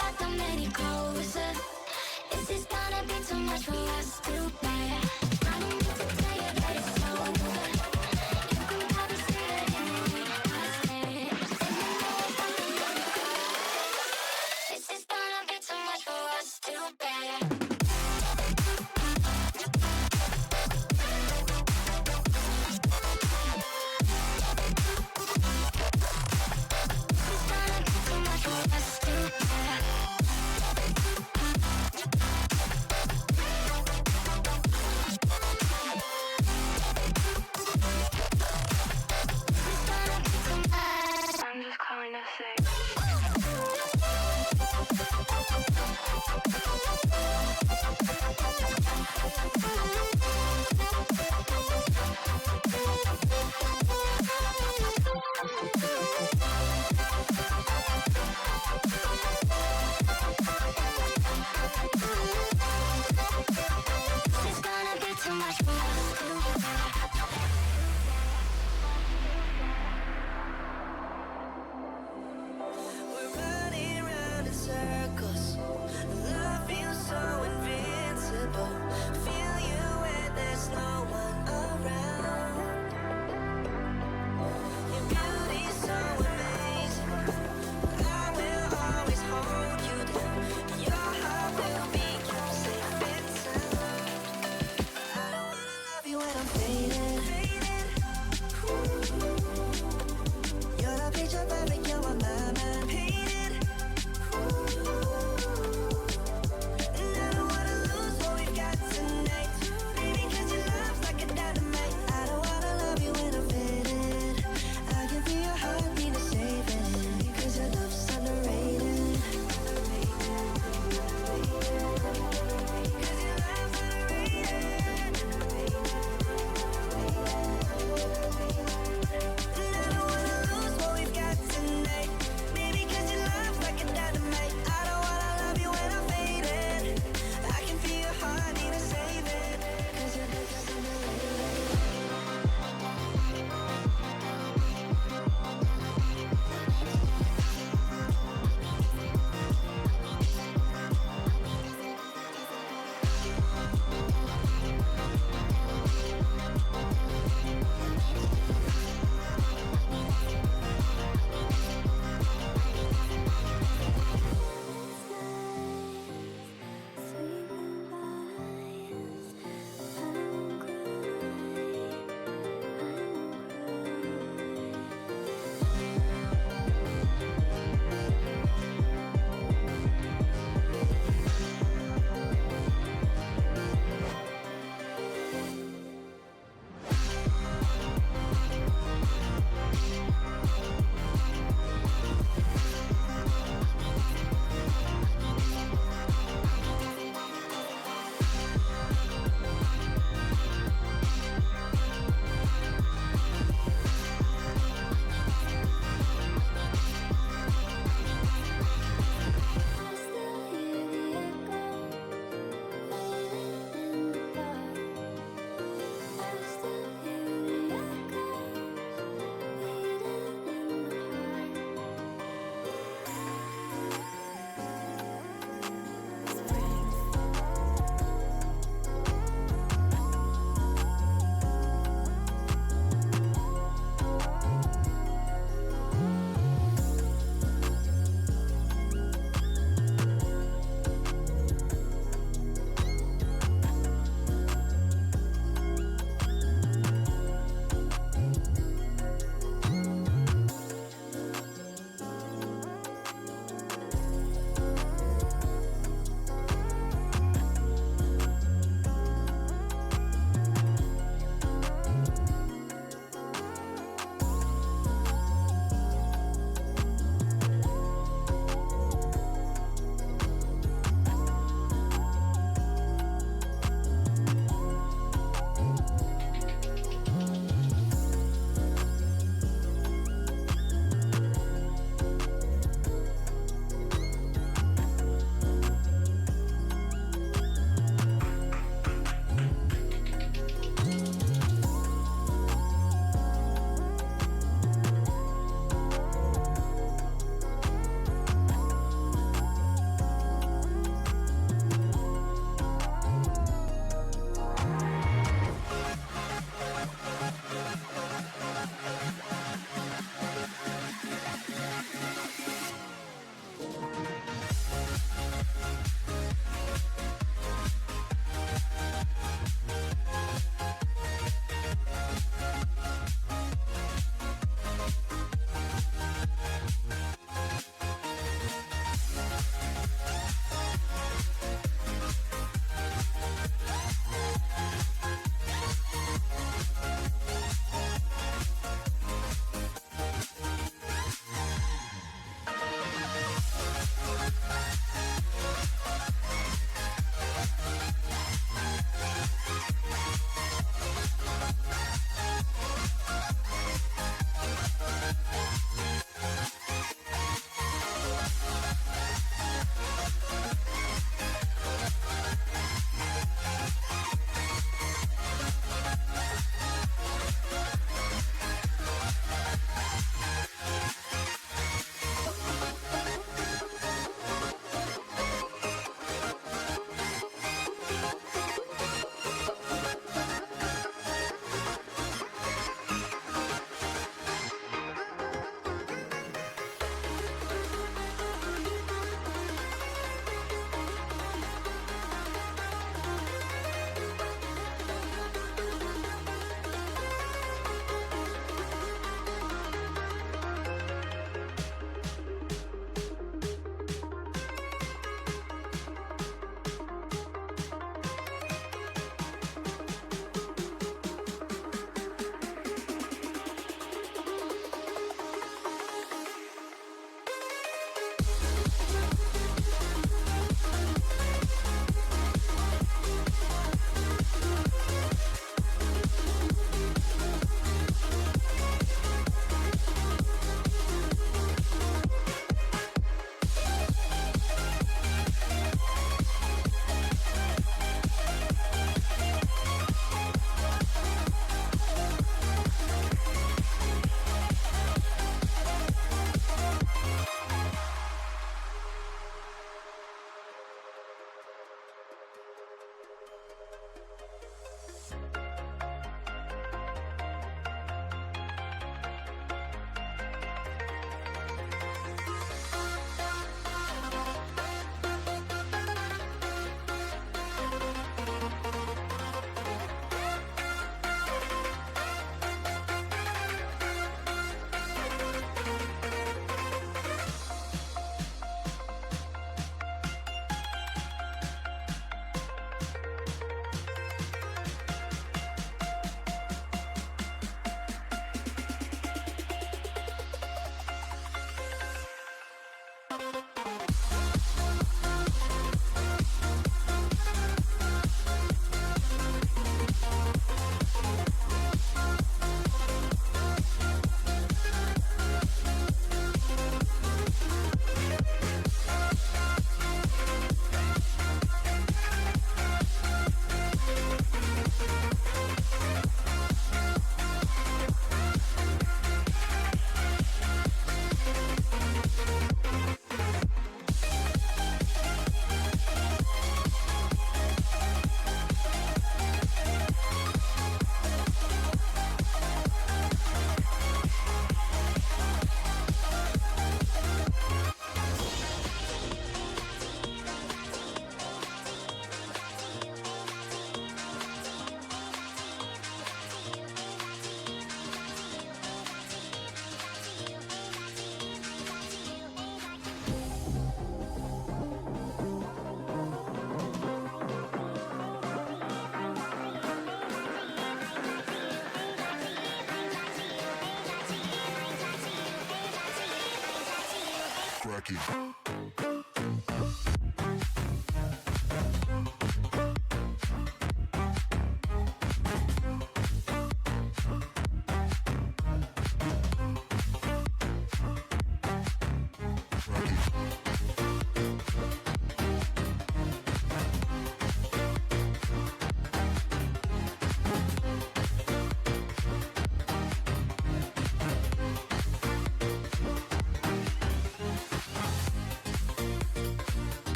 about to make it closer. Is this gonna be too much for us to bear? I don't need to tell you that it's over. You can probably see it in the way I stare. And you know if I'm the one you call. Is this gonna be too much for us to bear?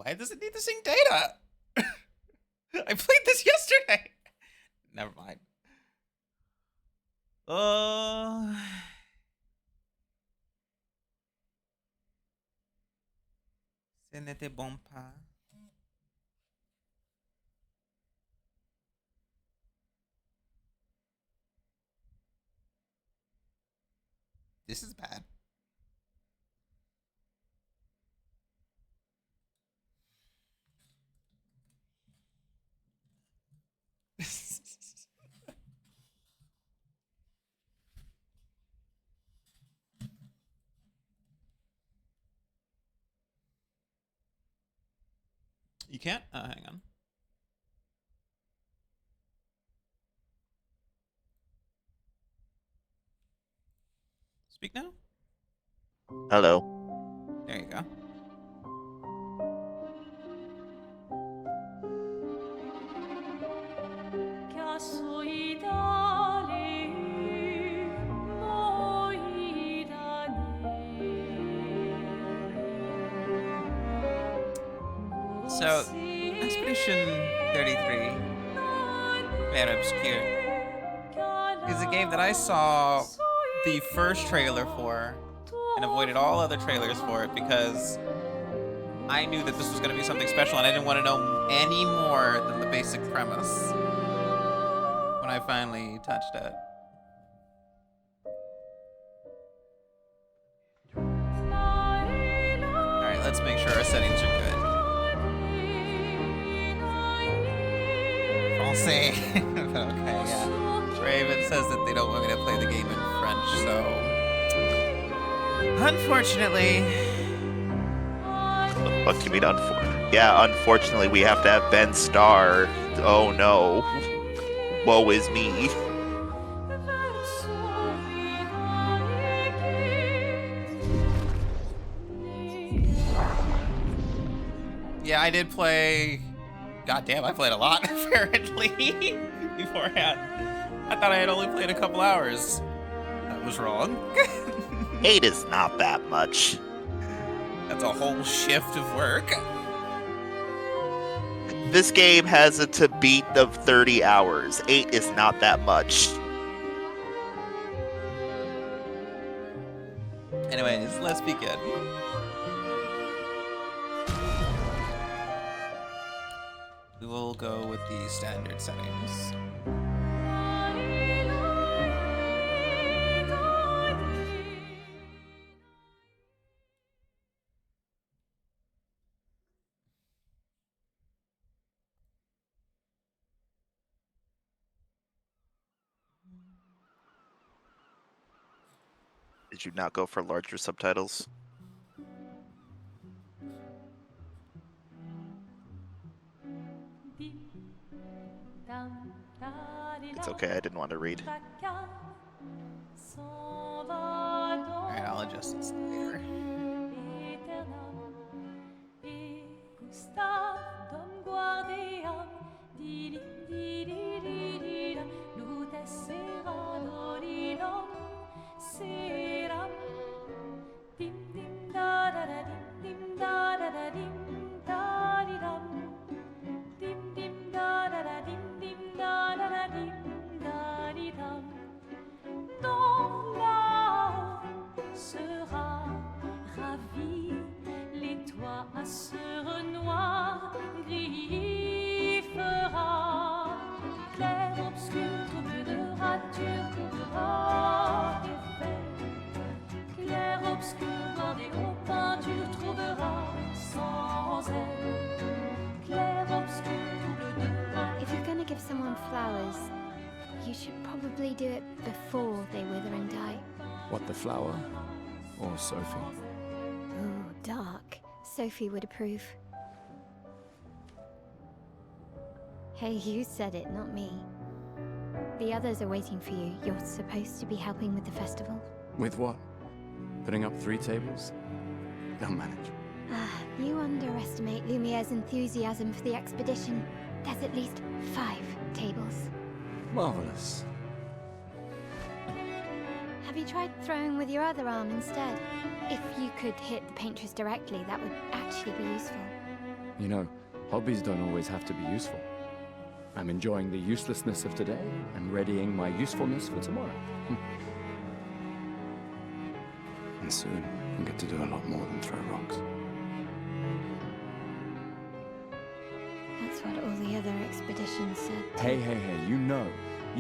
Why does it need to sync data? I played this yesterday. Never mind. Ce n'était bon pas. This is bad. You can't? Hang on. Speak now? Hello. There you go. So, Expedition 33, Clair, Obscur, is a game that I saw the first trailer for and avoided all other trailers for it because I knew that this was going to be something special and I didn't want to know any more than the basic premise when I finally touched it. Alright, let's make sure our settings are good. Francais. Okay, yeah. Raven says that they don't want me to play the game in French, so... Unfortunately... What do you mean, yeah, unfortunately, we have to have Ben Starr. Oh no. Woe is me. Yeah, I did play God damn, I played a lot, apparently, beforehand. I thought I had only played a couple hours. That was wrong. 8 is not that much. That's a whole shift of work. This game has a to beat of 30 hours. 8 is not that much. Anyways, let's begin. We will go with the standard settings. Did you not go for larger subtitles? It's okay, I didn't want to read. Alright, I'll adjust this later. Clair, obscur, trouble de rature, trouvera effet. Clair, obscur, bordé aux peintures, trouvera sans elle. Clair, obscur, double de rature. If you're gonna give someone flowers, you should probably do it before they wither and die. What, the flower? Or Sophie? Ooh, dark. Sophie would approve. Hey, you said it, not me. The others are waiting for you. You're supposed to be helping with the festival. With what? Putting up 3 tables? They'll manage. You underestimate Lumiere's enthusiasm for the expedition. There's at least 5 tables. Marvelous. Have you tried throwing with your other arm instead? If you could hit the paintress directly, that would actually be useful. You know, hobbies don't always have to be useful. I'm enjoying the uselessness of today and readying my usefulness for tomorrow. And soon, I'll get to do a lot more than throw rocks. That's what all the other expeditions said. Hey, you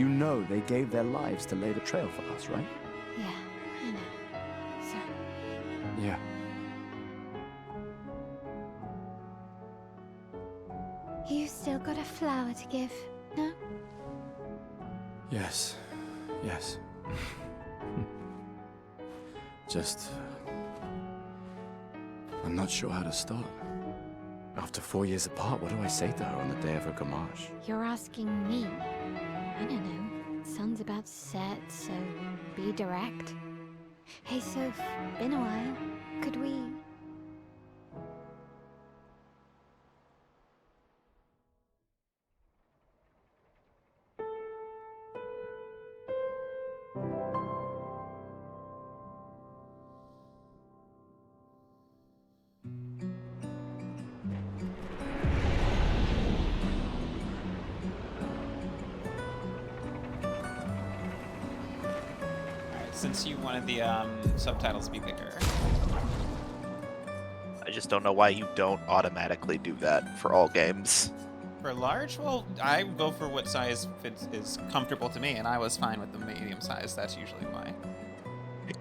know they gave their lives to lay the trail for us, right? Yeah, I know. So, Yeah. you still got a flower to give, no? Yes. Just... I'm not sure how to start. After 4 years apart, what do I say to her on the day of her gamache? You're asking me. I don't know. Sun's about to set, so be direct. Hey, Soph, been a while. Could we... Since you wanted the subtitles to be bigger. I just don't know why you don't automatically do that for all games. For large, well, I go for what size is comfortable to me, and I was fine with the medium size. That's usually why.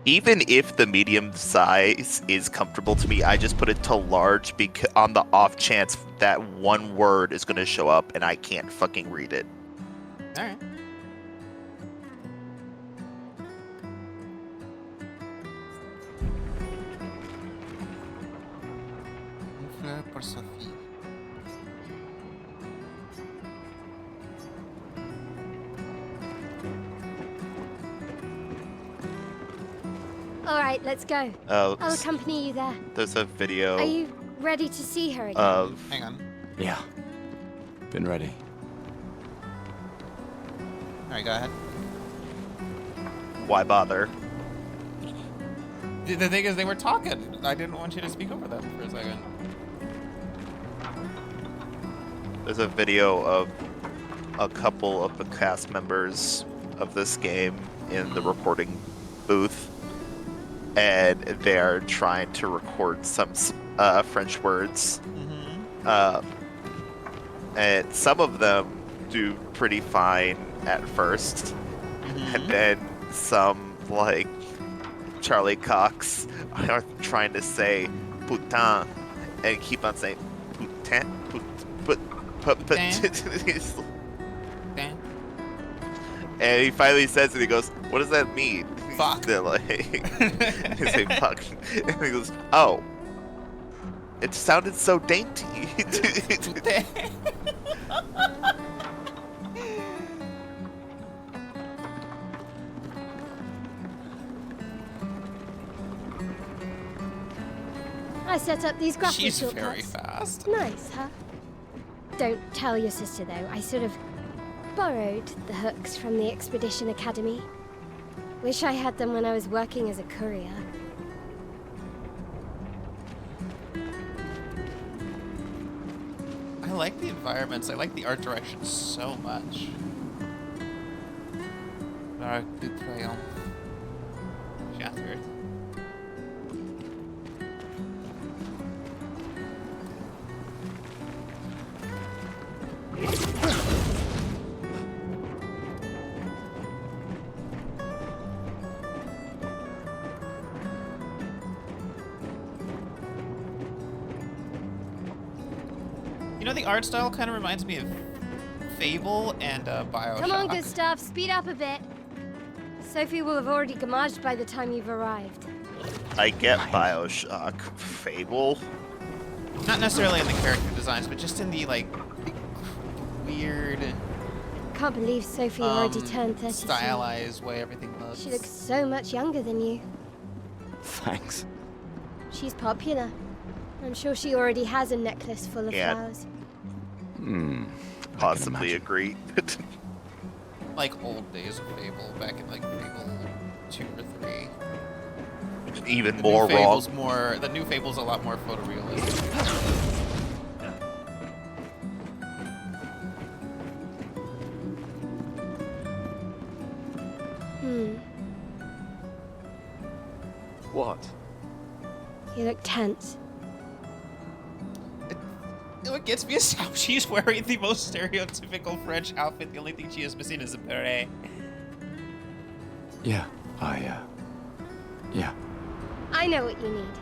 Even if the medium size is comfortable to me, I just put it to large on the off chance that one word is going to show up and I can't fucking read it. All right. For Sophie. All right, let's go. I'll accompany you there. There's a video Are you ready to see her again? of... Hang on. Yeah. been ready. Alright, go ahead. Why bother? The thing is, they were talking. I didn't want you to speak over them for a second. There's a video of a couple of the cast members of this game in the recording booth, and they're trying to record some French words. And some of them do pretty fine at first, and then some, like Charlie Cox, are trying to say putain and keep on saying putain, Damn. and he finally says it. He goes, "What does that mean?" Fuck. They're like, they say fuck, and he goes, "Oh, it sounded so dainty." I set up these graphic She's shortcuts. very fast. Nice, huh? Don't tell your sister, though. I sort of borrowed the hooks from the Expedition Academy. Wish I had them when I was working as a courier. I like the environments. I like the art direction so much. Arc de Triomphe. Shattered. You know, the art style kind of reminds me of Fable and Bioshock. Come on, Gustav, speed up a bit. Sophie will have already gamaged by the time you've arrived. I get Bioshock. Fable? Not necessarily in the character designs, but just in the, like, weird, Can't believe Sophie already turned 32. stylized way everything looks. She looks so much younger than you. Thanks. She's popular. I'm sure she already has a necklace full of Yeah. flowers. Possibly imagine. agree. Like old days of Fable, back in like Fable 2 or 3. Even The more new wrong. Fable's more. The new Fable's a lot more photorealistic. What? You look tense. What gets me is how she's wearing the most stereotypical French outfit. The only thing she is missing is a beret. Yeah, yeah. I know what you need.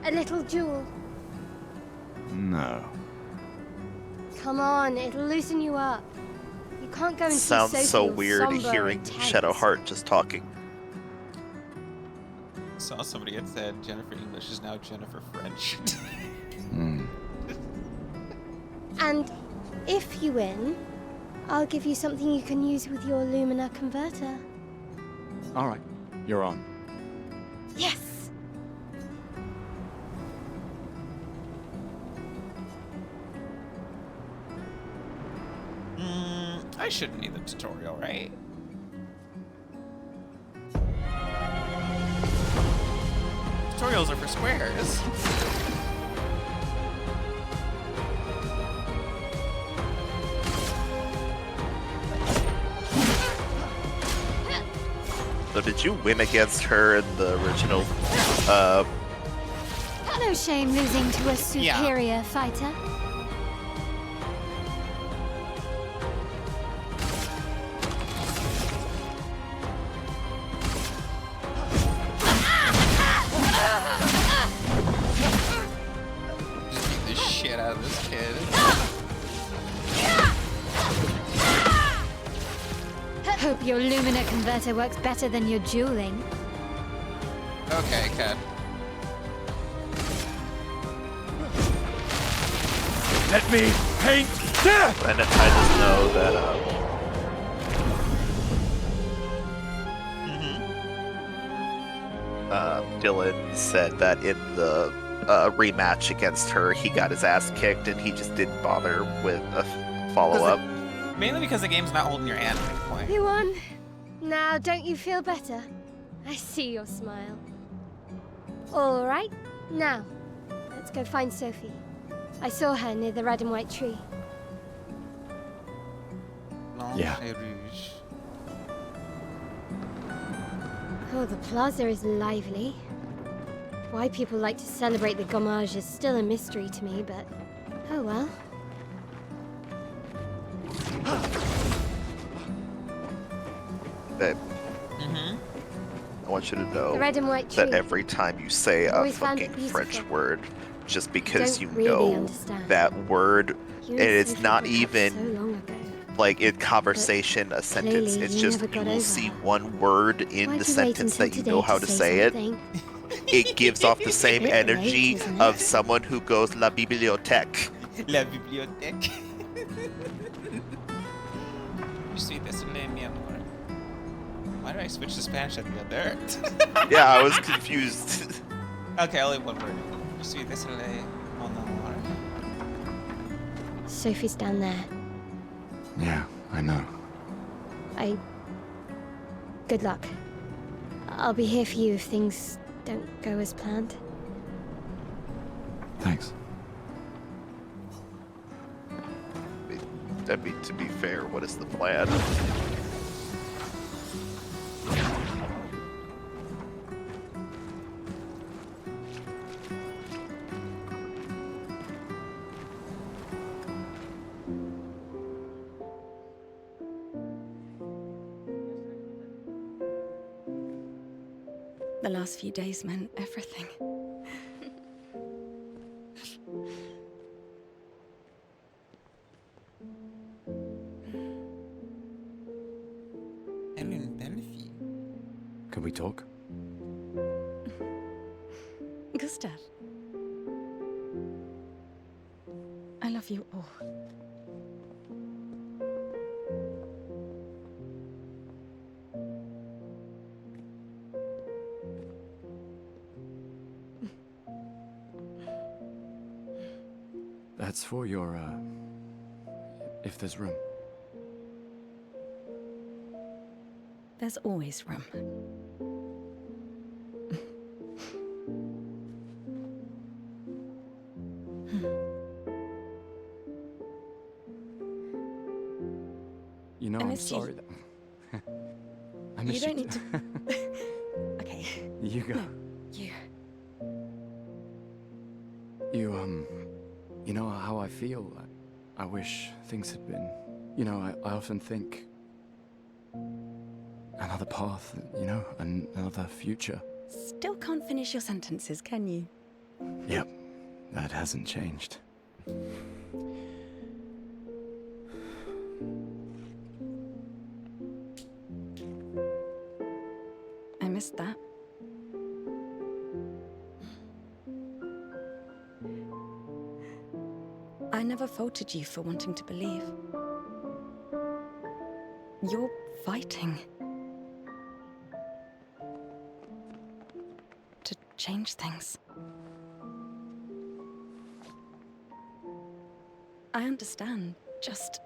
A little jewel. No. Come on, it'll loosen you up. You can't go and see Sounds Sophie so all weird somber hearing and tense. Shadowheart just talking. Saw somebody had said Jennifer English is now Jennifer French. And if you win, I'll give you something you can use with your Lumina converter. All right, you're on. Yes! I shouldn't need the tutorial, right? Tutorials are for squares. So did you win against her in the original? No shame losing to a superior fighter. Just beat the shit out of this kid. Hope your Lumina converter works better than your dueling. Okay, Kat. Let me paint death! And I just know that Dylan said that in the rematch against her, he got his ass kicked, and he just didn't bother with follow up. Mainly because the game's not holding your hand at any point. You won. Now, don't you feel better? I see your smile. All right, now, let's go find Sophie. I saw her near the red and white tree. Yeah. Rouge. Oh, the plaza is lively. Why people like to celebrate the gommage is still a mystery to me, but oh well. Babe, Mm-hmm. I want you to know The red and white tree. that every time you say a Always found it fucking French beautiful. word, just because Don't you really know understand. that word, You and and it's Sophie not broke up even so long ago. like in conversation a sentence. clearly It's you just never you got will over see her. one word in Why'd the you wait sentence until that you today know how to say it. something? It gives off the same Bit late, energy isn't it? of someone who goes la bibliothèque. La bibliothèque. Je suis désolé, mi amor. Why did I switch to Spanish at the other? Yeah, I was confused. Okay, only one word. Je suis désolé, mon amour. Sophie's down there. Yeah, I know. Good luck. I'll be here for you if things don't go as planned. Thanks. I mean, to be fair, what is the plan? The last few days meant everything. Elle est une belle fille. Can we talk? Gustav. I love you all. That's for your, if there's room. There's always room. You know, I I'm missed you. sorry that... I You missed don't need to. Okay, You go. you. You know how I feel? I wish things had been... You know, I often think... Another path, you know, another future. Still can't finish your sentences, can you? Yep, that hasn't changed. I missed that. I never faulted you for wanting to believe. You're fighting. To change things. I understand, just...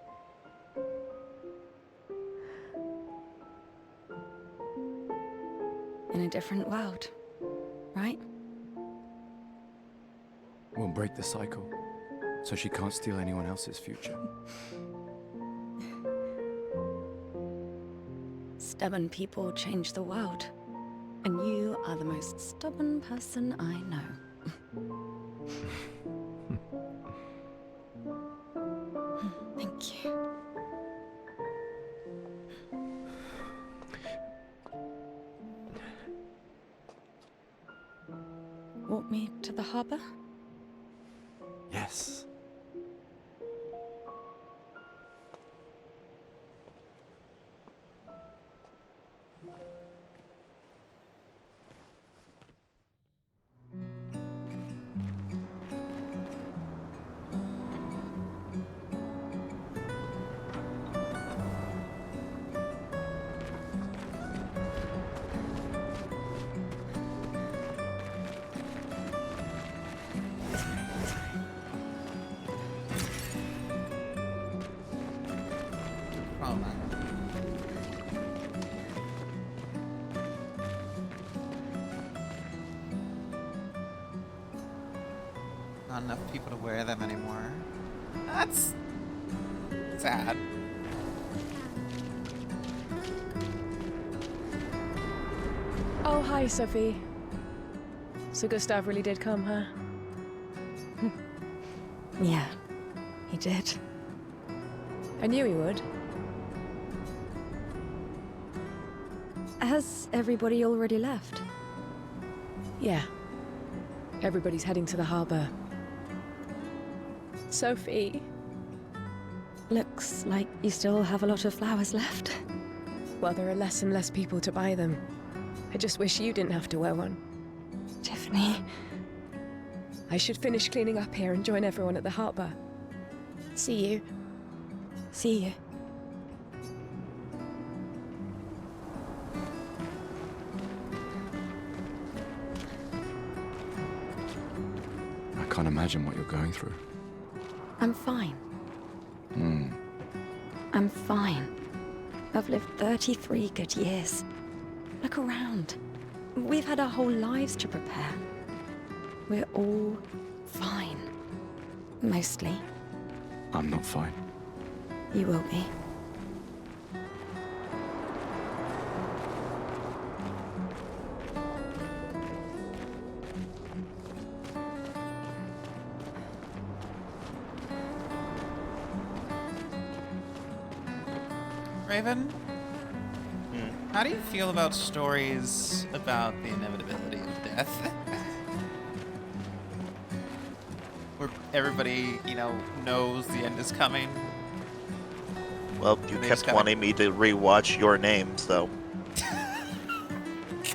in a different world, right? We'll break the cycle, so she can't steal anyone else's future. Stubborn people change the world. And you are the most stubborn person I know. Thank you. Walk me to the harbor? Yes. Not enough people to wear them anymore. That's sad. Oh, hi, Sophie. So Gustav really did come, huh? Yeah, he did. I knew he would. Has everybody already left? Yeah. Everybody's heading to the harbor. Sophie. Looks like you still have a lot of flowers left. Well, there are less and less people to buy them. I just wish you didn't have to wear one. Tiffany. I should finish cleaning up here and join everyone at the harbor. See you. See you. I can't imagine what you're going through. I'm fine. I'm fine. I've lived 33 good years. Look around. We've had our whole lives to prepare. We're all fine. Mostly. I'm not fine. You will be. Raven, how do you feel about stories about the inevitability of death? Where everybody, knows the end is coming. Well, you They just kept gotta- wanting me to rewatch Your Name, so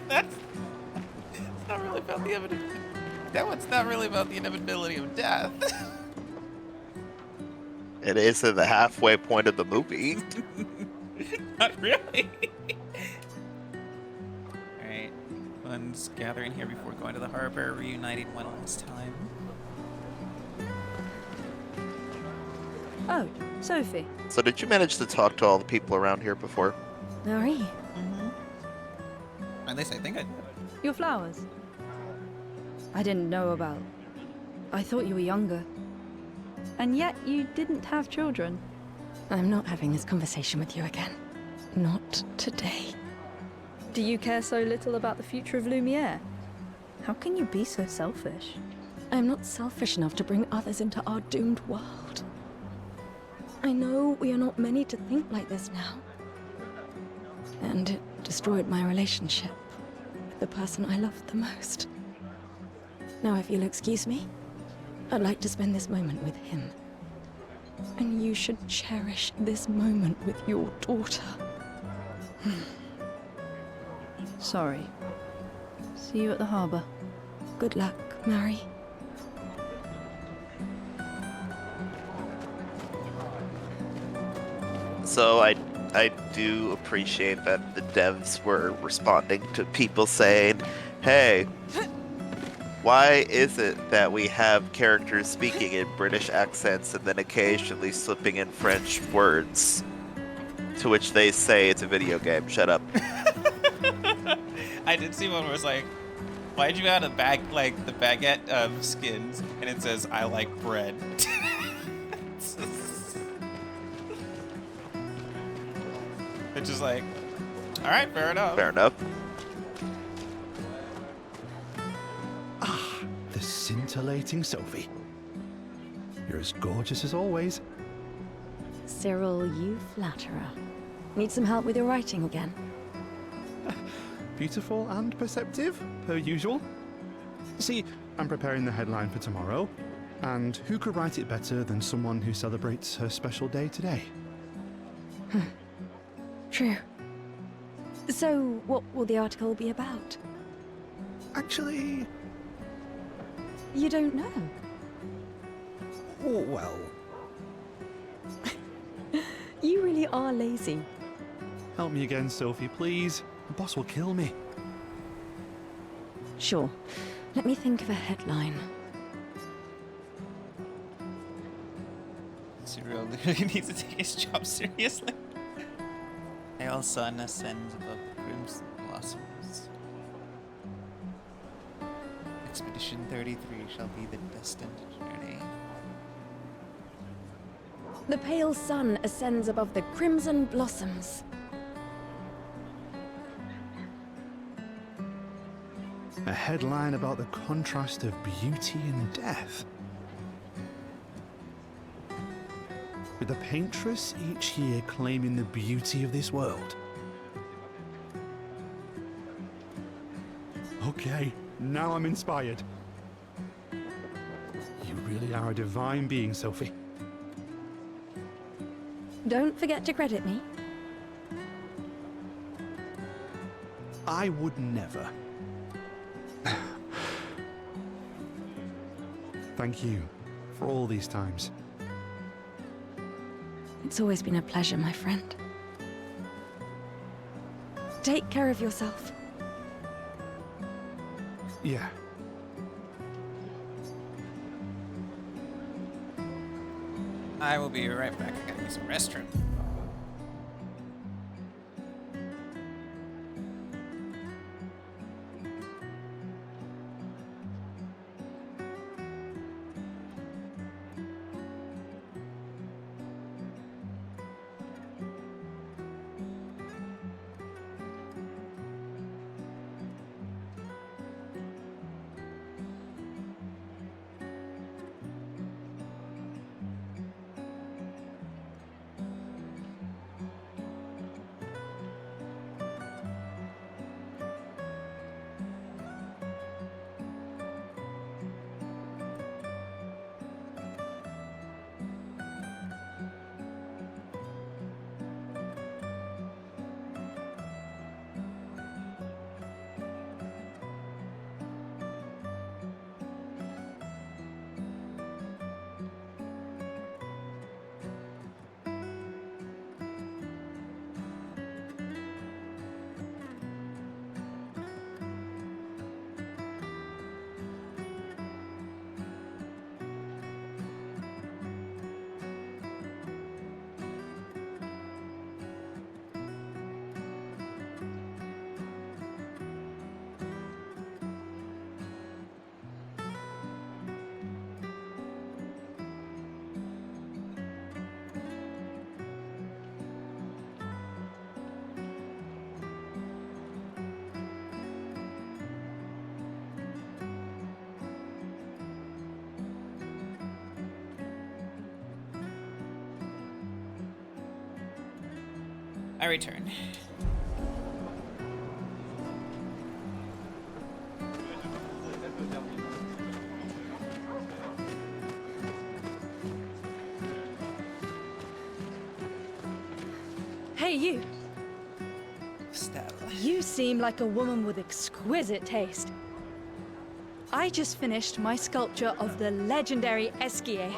That's not really about the inevitability. That one's not really about the inevitability of death. it is at the halfway point of the movie. Not really. Alright. Everyone's gathering here before going to the harbor, reuniting one last time. Oh, Sophie. So did you manage to talk to all the people around here before? Marie. Mm-hmm. At least I think I did. Your flowers? I didn't know about. I thought you were younger. And yet you didn't have children. I'm not having this conversation with you again. Not today. Do you care so little about the future of Lumiere? How can you be so selfish? I'm not selfish enough to bring others into our doomed world. I know we are not many to think like this now. And it destroyed my relationship with the person I loved the most. Now, if you'll excuse me, I'd like to spend this moment with him. And you should cherish this moment with your daughter. Sorry. See you at the harbor. Good luck, Mary. So I do appreciate that the devs were responding to people saying, hey, why is it that we have characters speaking in British accents and then occasionally slipping in French words? To which they say it's a video game. Shut up. I did see one where it's like, why'd you add a bag, like the baguette of skins, and it says, I like bread. It's just like, all right, fair enough. Fair enough. The scintillating Sophie. You're as gorgeous as always. Cyril, you flatterer. Need some help with your writing again? Beautiful and perceptive, per usual. See, I'm preparing the headline for tomorrow, and who could write it better than someone who celebrates her special day today? True. So, what will the article be about? Actually, You don't know. oh, well, You really are lazy. help me again, Sophie, please. The boss will kill me. Sure. Let me think of a headline. Cyril literally needs to take his job seriously. Pale sun ascends above the crimson blossoms. Expedition 33 shall be the destined journey. The pale sun ascends above the crimson blossoms. A headline about the contrast of beauty and death. With a paintress each year claiming the beauty of this world. Okay, now I'm inspired. You really are a divine being, Sophie. Don't forget to credit me. I would never. Thank you for all these times. It's always been a pleasure, my friend. Take care of yourself. Yeah. I will be right back. I gotta use the restroom. I return. Hey, you. Stella. You seem like a woman with exquisite taste. I just finished my sculpture of the legendary Esquier.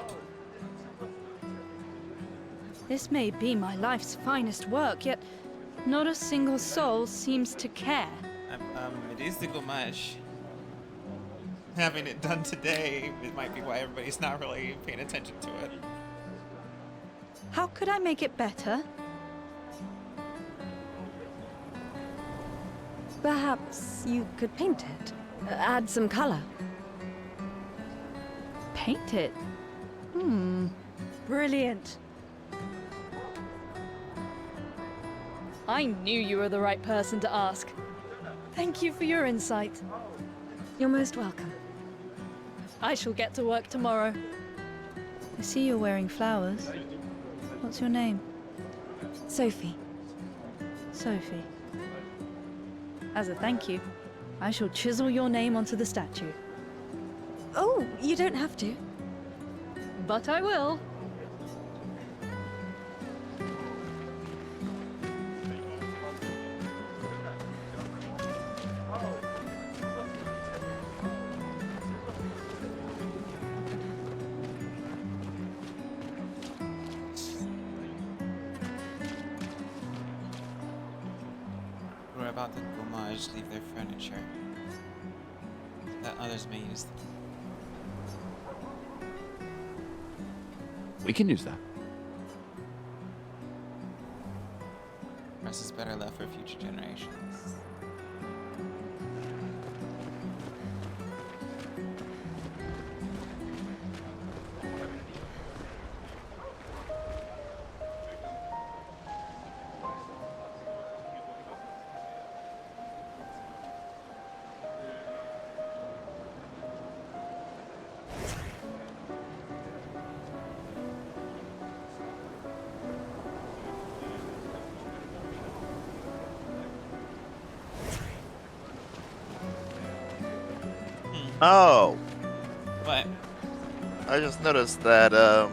This may be my life's finest work, yet not a single soul seems to care. It is the gommage. Having it done today, it might be why everybody's not really paying attention to it. How could I make it better? Perhaps you could paint it. Add some color. Paint it? Brilliant. I knew you were the right person to ask. Thank you for your insight. You're most welcome. I shall get to work tomorrow. I see you're wearing flowers. What's your name? Sophie. Sophie. As a thank you, I shall chisel your name onto the statue. Oh, you don't have to. But I will. We're about to gommage leave their furniture that others may use them. We can use that. Rest is better left for future generations. Oh, But I just noticed that, I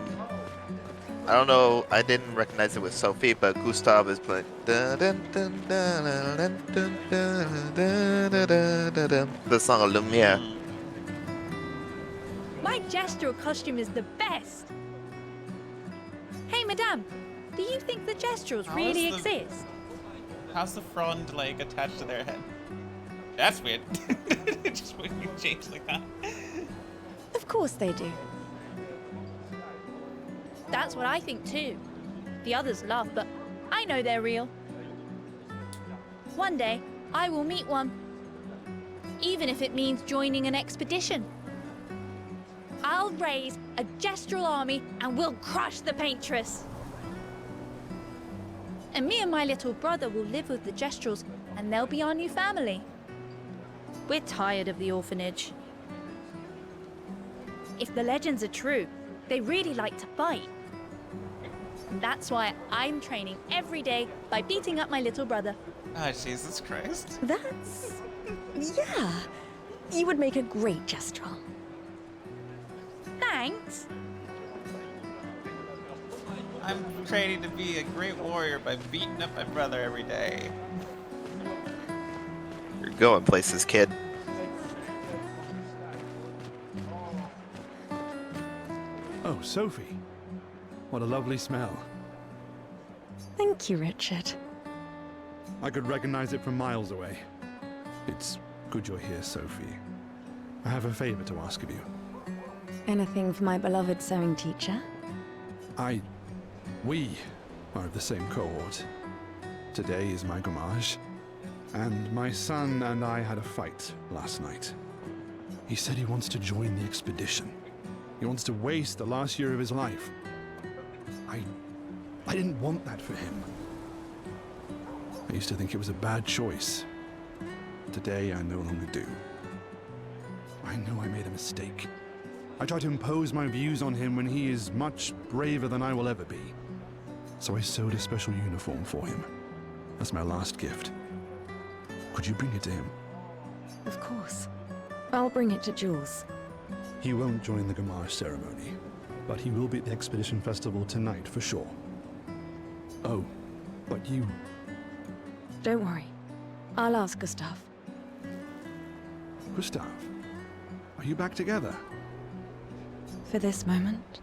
don't know, I didn't recognize it with Sophie, but Gustav is playing the song of Lumiere. My gestural costume is the best. Hey, madame, do you think the gestrals How really is the- exist? how's the frond like attached to their head? That's weird. Just when you change like that. Of course they do. That's what I think too. The others laugh, but I know they're real. One day, I will meet one. Even if it means joining an expedition. I'll raise a gestural army and we'll crush the paintress. And me and my little brother will live with the gestrals and they'll be our new family. We're tired of the orphanage. If the legends are true, they really like to fight. And that's why I'm training every day by beating up my little brother. Oh, Jesus Christ. That's... yeah. You would make a great gestural. Thanks. I'm training to be a great warrior by beating up my brother every day. You're going places, kid. Oh, Sophie. What a lovely smell. Thank you, Richard. I could recognize it from miles away. It's good you're here, Sophie. I have a favor to ask of you. Anything for my beloved sewing teacher? We are of the same cohort. Today is my gommage, and my son and I had a fight last night. He said he wants to join the expedition. He wants to waste the last year of his life. I didn't want that for him. I used to think it was a bad choice. Today, I no longer do. I know I made a mistake. I tried to impose my views on him when he is much braver than I will ever be. So I sewed a special uniform for him. That's my last gift. Could you bring it to him? Of course. I'll bring it to Jules. He won't join the Gamage ceremony, but he will be at the Expedition Festival tonight for sure. Oh, but you... Don't worry. I'll ask Gustav. Gustav, are you back together? For this moment.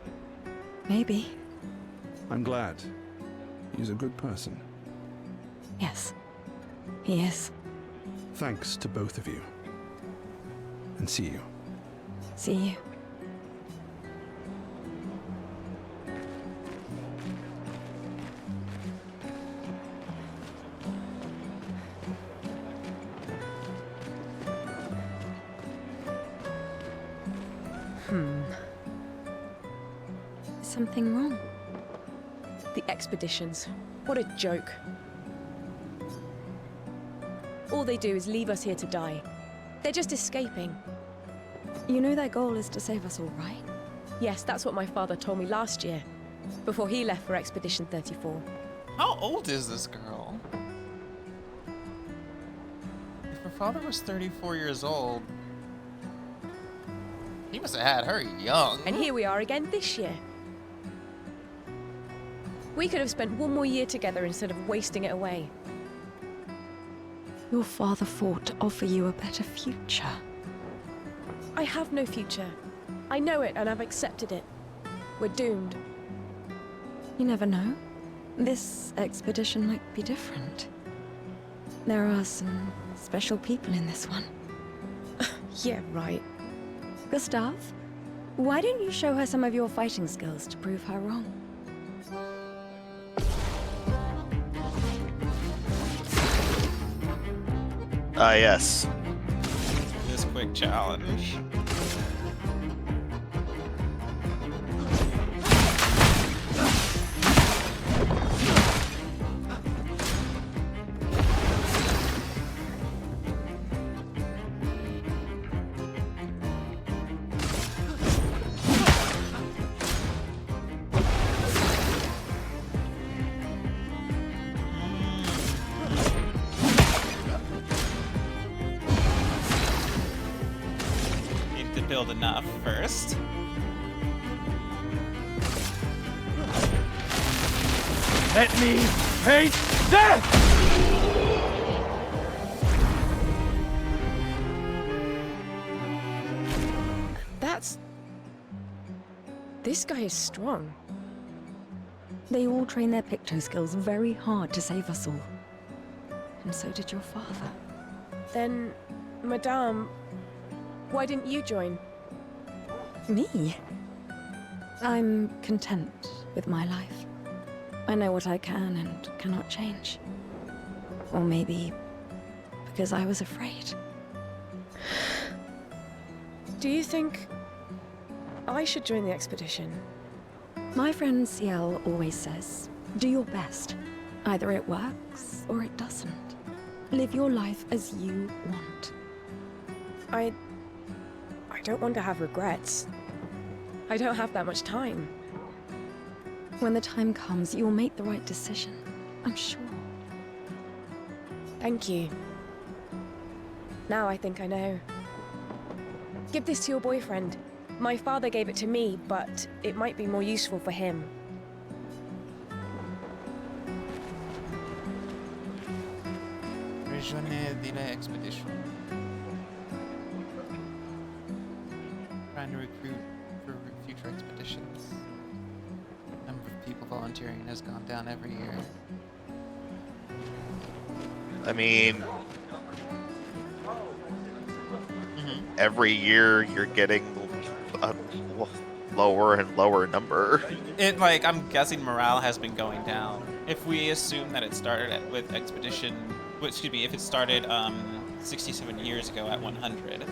Maybe. I'm glad. He's a good person. Yes. He is. Thanks to both of you. And see you. See you. Is something wrong? The expeditions. What a joke. All they do is leave us here to die. They're just escaping. You know their goal is to save us all, right? Yes, that's what my father told me last year, before he left for Expedition 34. How old is this girl? If her father was 34 years old, he must have had her young. And here we are again this year. We could have spent one more year together instead of wasting it away. Your father fought to offer you a better future. I have no future. I know it and I've accepted it. We're doomed. You never know. This expedition might be different. There are some special people in this one. Yeah, right. Gustav, why don't you show her some of your fighting skills to prove her wrong? Yes. This quick challenge. build enough first. Let me face death! This guy is strong. They all train their picto skills very hard to save us all. And so did your father. Then, Madame, why didn't you join? Me? I'm content with my life. I know what I can and cannot change. Or maybe because I was afraid. Do you think I should join the expedition? My friend Ciel always says, do your best. Either it works or it doesn't. Live your life as you want. I don't want to have regrets. I don't have that much time. When the time comes, you'll make the right decision. I'm sure. Thank you. Now I think I know. Give this to your boyfriend. My father gave it to me, but it might be more useful for him. Rejoignez the expedition. Trying to recruit for future expeditions. Number of people volunteering has gone down every year. I mean, every year you're getting a lower and lower number. It, like, I'm guessing morale has been going down. If we assume that it started with expedition, if it started 67 years ago at 100,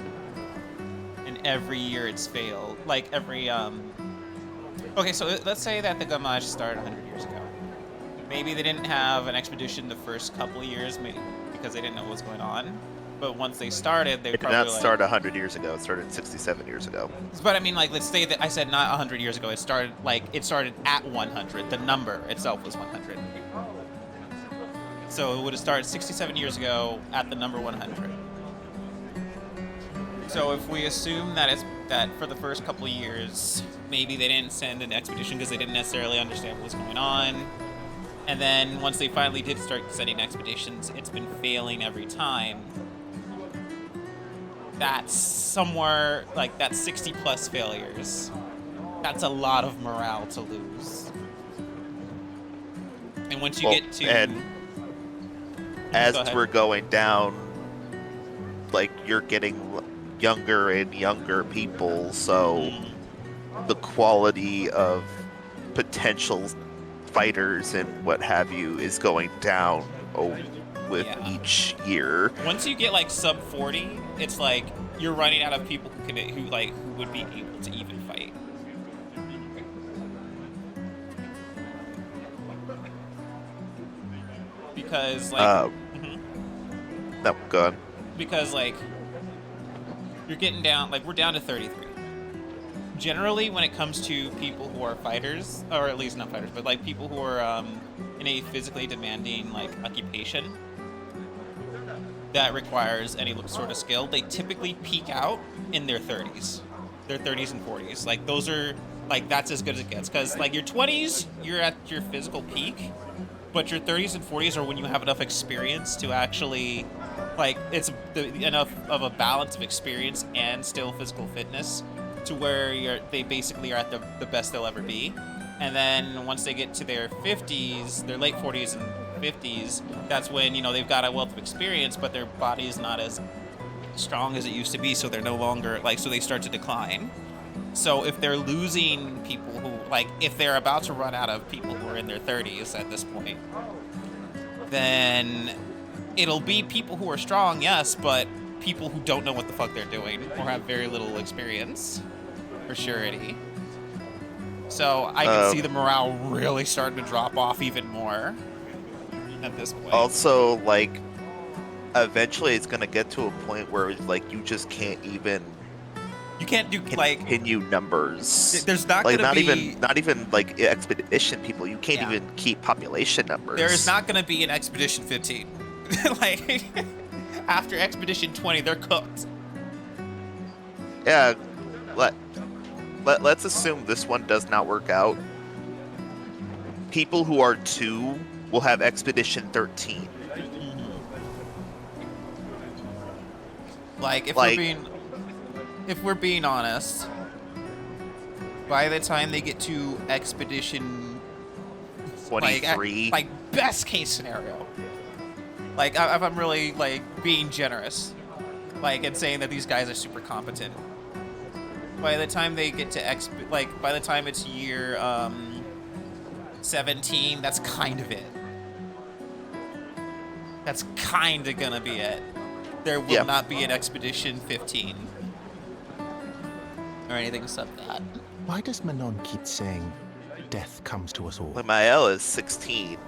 and every year it's failed, like every okay, so let's say that the Gamage started 100 years ago. Maybe they didn't have an expedition the first couple years, maybe because they didn't know what was going on. But once they started, they It did probably not start 100 years ago. It started 67 years ago. But I mean, like, let's say that I said not 100 years ago. It started at 100. The number itself was 100. So it would have started 67 years ago at the number 100. So if we assume that for the first couple of years, maybe they didn't send an expedition because they didn't necessarily understand what was going on. And then once they finally did start sending expeditions, it's been failing every time. That's somewhere, like, that's 60 plus failures. That's a lot of morale to lose. And once you get to... And as we're going down, like, you're getting younger and younger people, so the quality of potential fighters and what have you is going down with each year. Once you get like sub 40, it's like you're running out of people who would be able to even fight. Because like no, go on. Because like you're getting down, like we're down to 33. Generally, when it comes to people who are fighters, or at least not fighters, but like people who are in a physically demanding like occupation that requires any sort of skill, they typically peak out in their 30s. Their 30s and 40s. Like those are, like, that's as good as it gets. Because like your 20s, you're at your physical peak, but your 30s and 40s are when you have enough experience to actually, like, it's enough of a balance of experience and still physical fitness to where they basically are at the best they'll ever be. And then once they get to their 50s, their late 40s and 50s, that's when, you know, they've got a wealth of experience, but their body is not as strong as it used to be, so they're no longer, like, so they start to decline. So if they're losing people who, like, if they're about to run out of people who are in their 30s at this point, then it'll be people who are strong, yes, but people who don't know what the fuck they're doing or have very little experience, for surety. So I can see the morale really starting to drop off even more at this point. Also, like, eventually it's gonna get to a point where, like, you just can't even... You can't do, like... continue numbers. There's not like, gonna be... Not even, like, expedition people. You can't even keep population numbers. There is not gonna be an Expedition 15. Like, after Expedition 20, they're cooked. Yeah, let's assume this one does not work out. People who are 2 will have Expedition 13. Like if we're being honest, by the time they get to Expedition 23, like best case scenario, like if I'm really like being generous, like and saying that these guys are super competent, by the time they get to by the time it's year 17, that's kind of it. That's kind of gonna be it. There will not be an Expedition 15 or anything except that. Why does Manon keep saying death comes to us all? Mael is 16.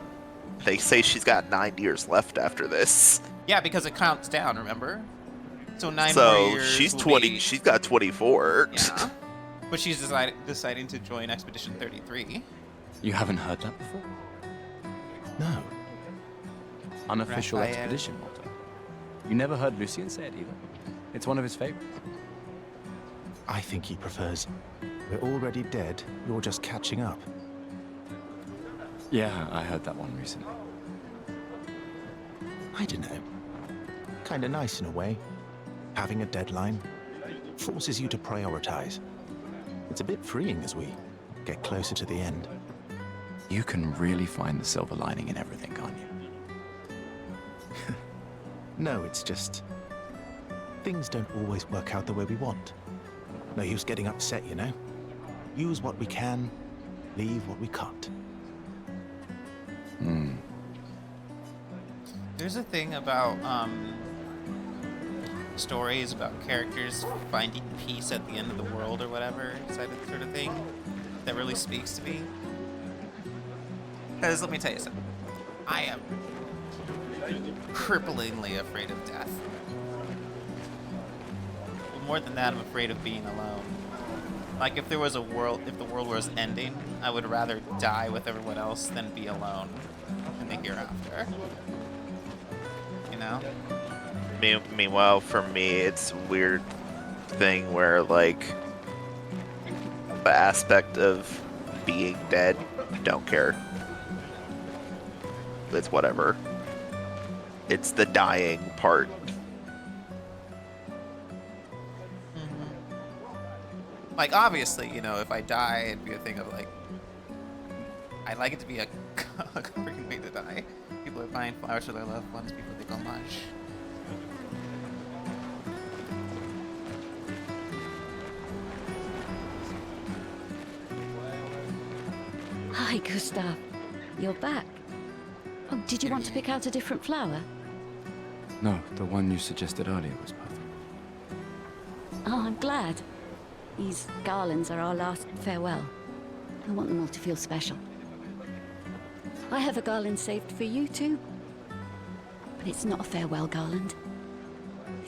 They say she's got 9 years left after this. Yeah, because it counts down, remember? So 9 more So years. she's will 20. be- She's got 24. Yeah. But she's deciding to join Expedition 33. You haven't heard that before? No. Unofficial Raphael. expedition motto. You never heard Lucien say it either. It's one of his favorites. I think he prefers, we're already dead, you're just catching up. Yeah, I heard that one recently. I don't know. Kinda nice in a way. Having a deadline forces you to prioritize. It's a bit freeing as we get closer to the end. You can really find the silver lining in everything, can't you? No, it's just... things don't always work out the way we want. No use getting upset, you know? Use what we can, leave what we can't. There's a thing about stories about characters finding peace at the end of the world or whatever, sort of thing, that really speaks to me. Because let me tell you something. I am cripplingly afraid of death. But more than that, I'm afraid of being alone. Like if the world was ending, I would rather die with everyone else than be alone in the hereafter. You know? Meanwhile, for me, it's a weird thing where, like, the aspect of being dead, don't care. It's whatever. It's the dying part. Like, obviously, you know, if I die, it'd be a thing of, like, I'd like it to be a comforting way to die. People are buying flowers for their loved ones before they go much. Hi, Gustav. You're back. Oh, did you want to pick out a different flower? No, the one you suggested earlier was perfect. Oh, I'm glad. These garlands are our last farewell. I want them all to feel special. I have a garland saved for you too. But it's not a farewell garland.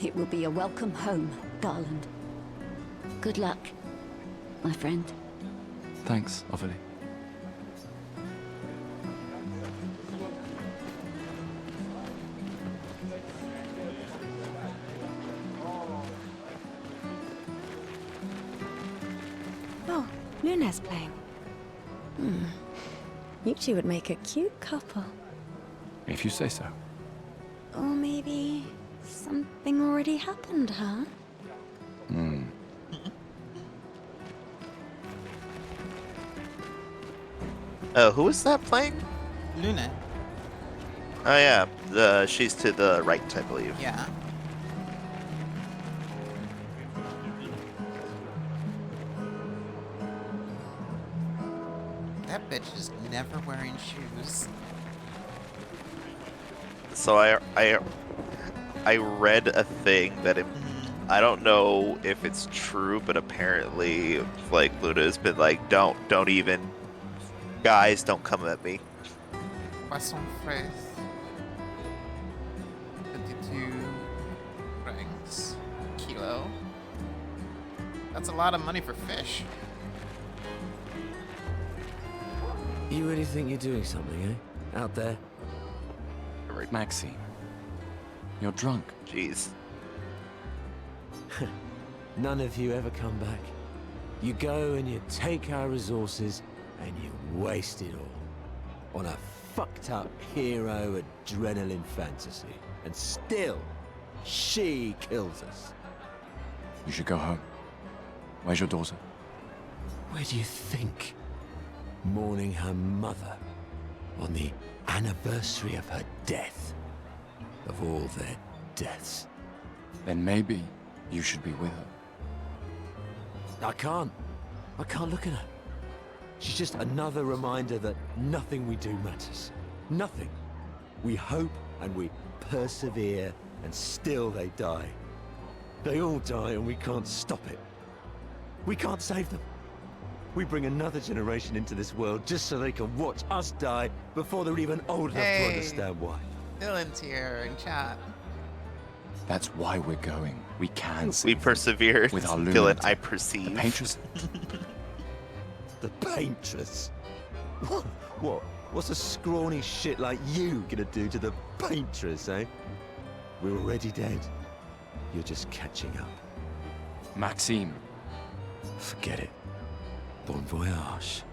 It will be a welcome home garland. Good luck, my friend. Thanks, Ophelie. Oh, Luna's playing. You two would make a cute couple. If you say so. Or maybe something already happened, huh? Oh, who is that playing? Luna. Oh yeah, she's to the right, I believe. Yeah. That bitch is never wearing shoes. So I read a thing that I don't know if it's true, but apparently, like, Luna's been like, don't even, guys, don't come at me. Poisson frais. 52 francs kilo. That's a lot of money for fish. You really think you're doing something, eh? Out there? Maxine, you're drunk. Jeez. None of you ever come back. You go and you take our resources and you waste it all on a fucked up hero adrenaline fantasy. And still, she kills us. You should go home. Where's your daughter? Where do you think? Mourning her mother on the anniversary of her death. Of all their deaths. Then maybe you should be with her. I can't look at her. She's just another reminder that nothing we do matters. Nothing. We hope and we persevere, and still they die. They all die and we can't stop it. We can't save them. We bring another generation into this world just so they can watch us die before they're even old enough to understand why. Dylan's here in chat. That's why we're going. We can We save them. persevered. With our Dylan, luminance. I The perceive. Paintress. The Paintress? What? What's a scrawny shit like you gonna do to the Paintress, eh? We're already dead. You're just catching up. Maxime. Forget it. Bon voyage.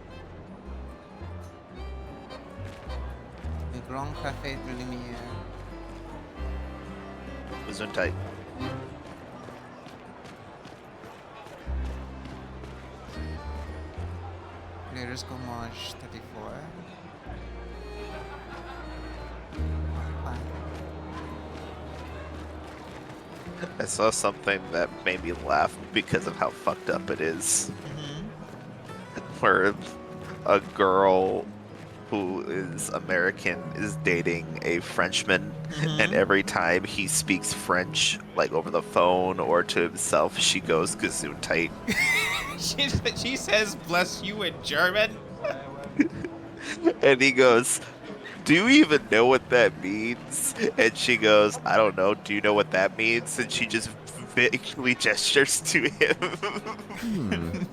Le Grand Café de Lumière. Gesundheit. Leaders Gommage 34. I saw something that made me laugh because of how fucked up it is. Where a girl who is American is dating a Frenchman, and every time he speaks French, like over the phone or to himself, she goes Gesundheit. She says bless you in German. And he goes, do you even know what that means? And she goes, I don't know. Do you know what that means? And she just vaguely gestures to him.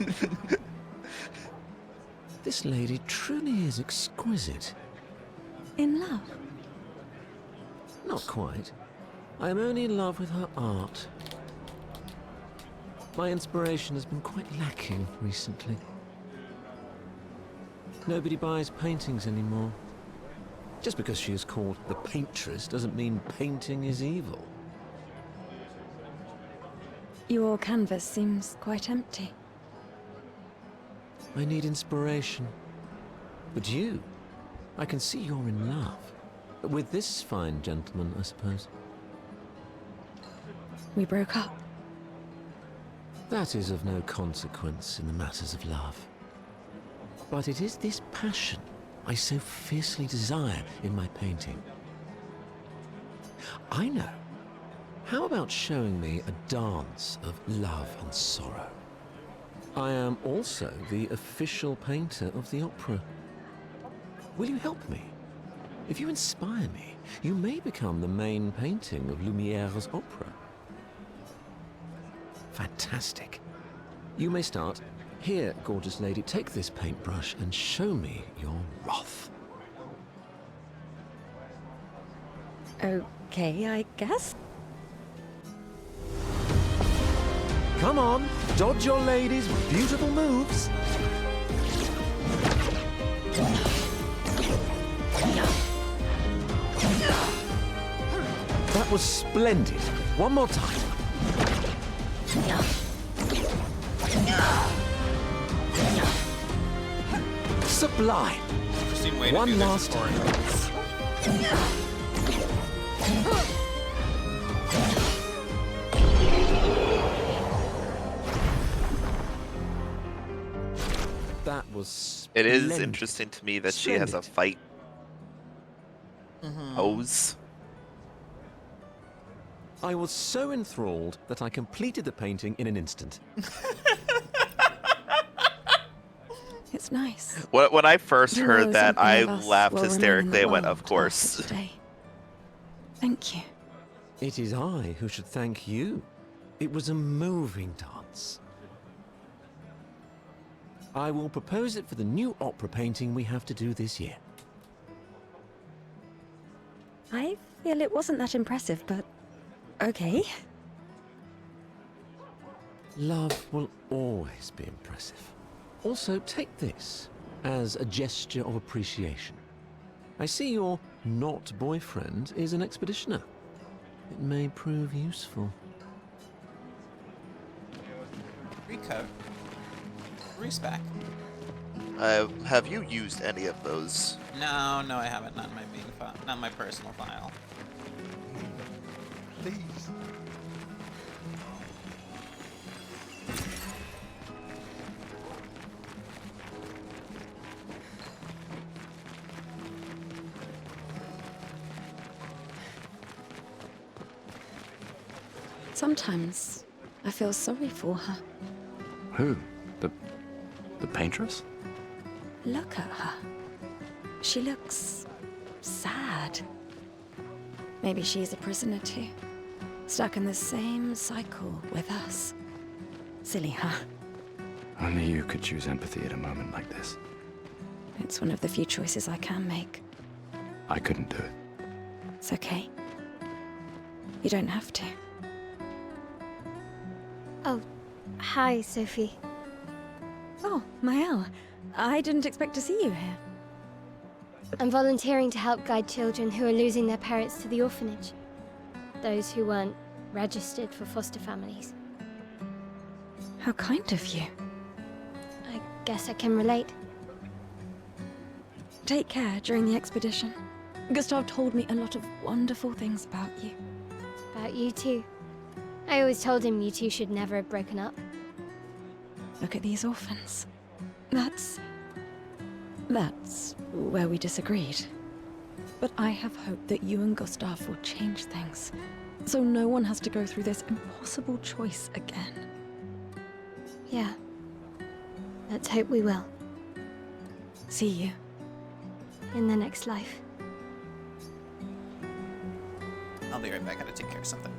This lady truly is exquisite. In love? Not quite. I am only in love with her art. My inspiration has been quite lacking recently. Nobody buys paintings anymore. Just because she is called the Paintress doesn't mean painting is evil. Your canvas seems quite empty. I need inspiration. But you, I can see you're in love. With this fine gentleman, I suppose. We broke up. That is of no consequence in the matters of love. But it is this passion I so fiercely desire in my painting. I know. How about showing me a dance of love and sorrow? I am also the official painter of the opera. Will you help me? If you inspire me, you may become the main painting of Lumiere's opera. Fantastic. You may start. Here, gorgeous lady, take this paintbrush and show me your wrath. Okay, I guess. Come on, dodge your lady's beautiful moves. That was splendid. One more time. Sublime. Interesting way to One do this last story. That was It is splendid. interesting to me that she has a Splendid. fight pose. I was so enthralled that I completed the painting in an instant. It's nice. When I first You heard know, that, something I of us laughed will remain in hysterically. the I went, world of course. after today. Thank you. It is I who should thank you. It was a moving dance. I will propose it for the new opera painting we have to do this year. I feel it wasn't that impressive, but okay. Love will always be impressive. Also, take this as a gesture of appreciation. I see your not boyfriend is an expeditioner. It may prove useful. Recoat. Respec. Have you used any of those? No, I haven't. Not in my main file. Not in my personal file. Please. Sometimes I feel sorry for her. Who? The paintress? Look at her. She looks sad. Maybe she's a prisoner too. Stuck in the same cycle with us. Silly, huh? Only you could choose empathy at a moment like this. It's one of the few choices I can make. I couldn't do it. It's okay. You don't have to. Oh, hi, Sophie. Oh, Mael. I didn't expect to see you here. I'm volunteering to help guide children who are losing their parents to the orphanage. Those who weren't registered for foster families. How kind of you. I guess I can relate. Take care during the expedition. Gustav told me a lot of wonderful things about you. About you too. I always told him you two should never have broken up. Look at these orphans. That's where we disagreed. But I have hope that you and Gustav will change things, so no one has to go through this impossible choice again. Yeah. Let's hope we will. See you. In the next life. I'll be right back. I gotta take care of something.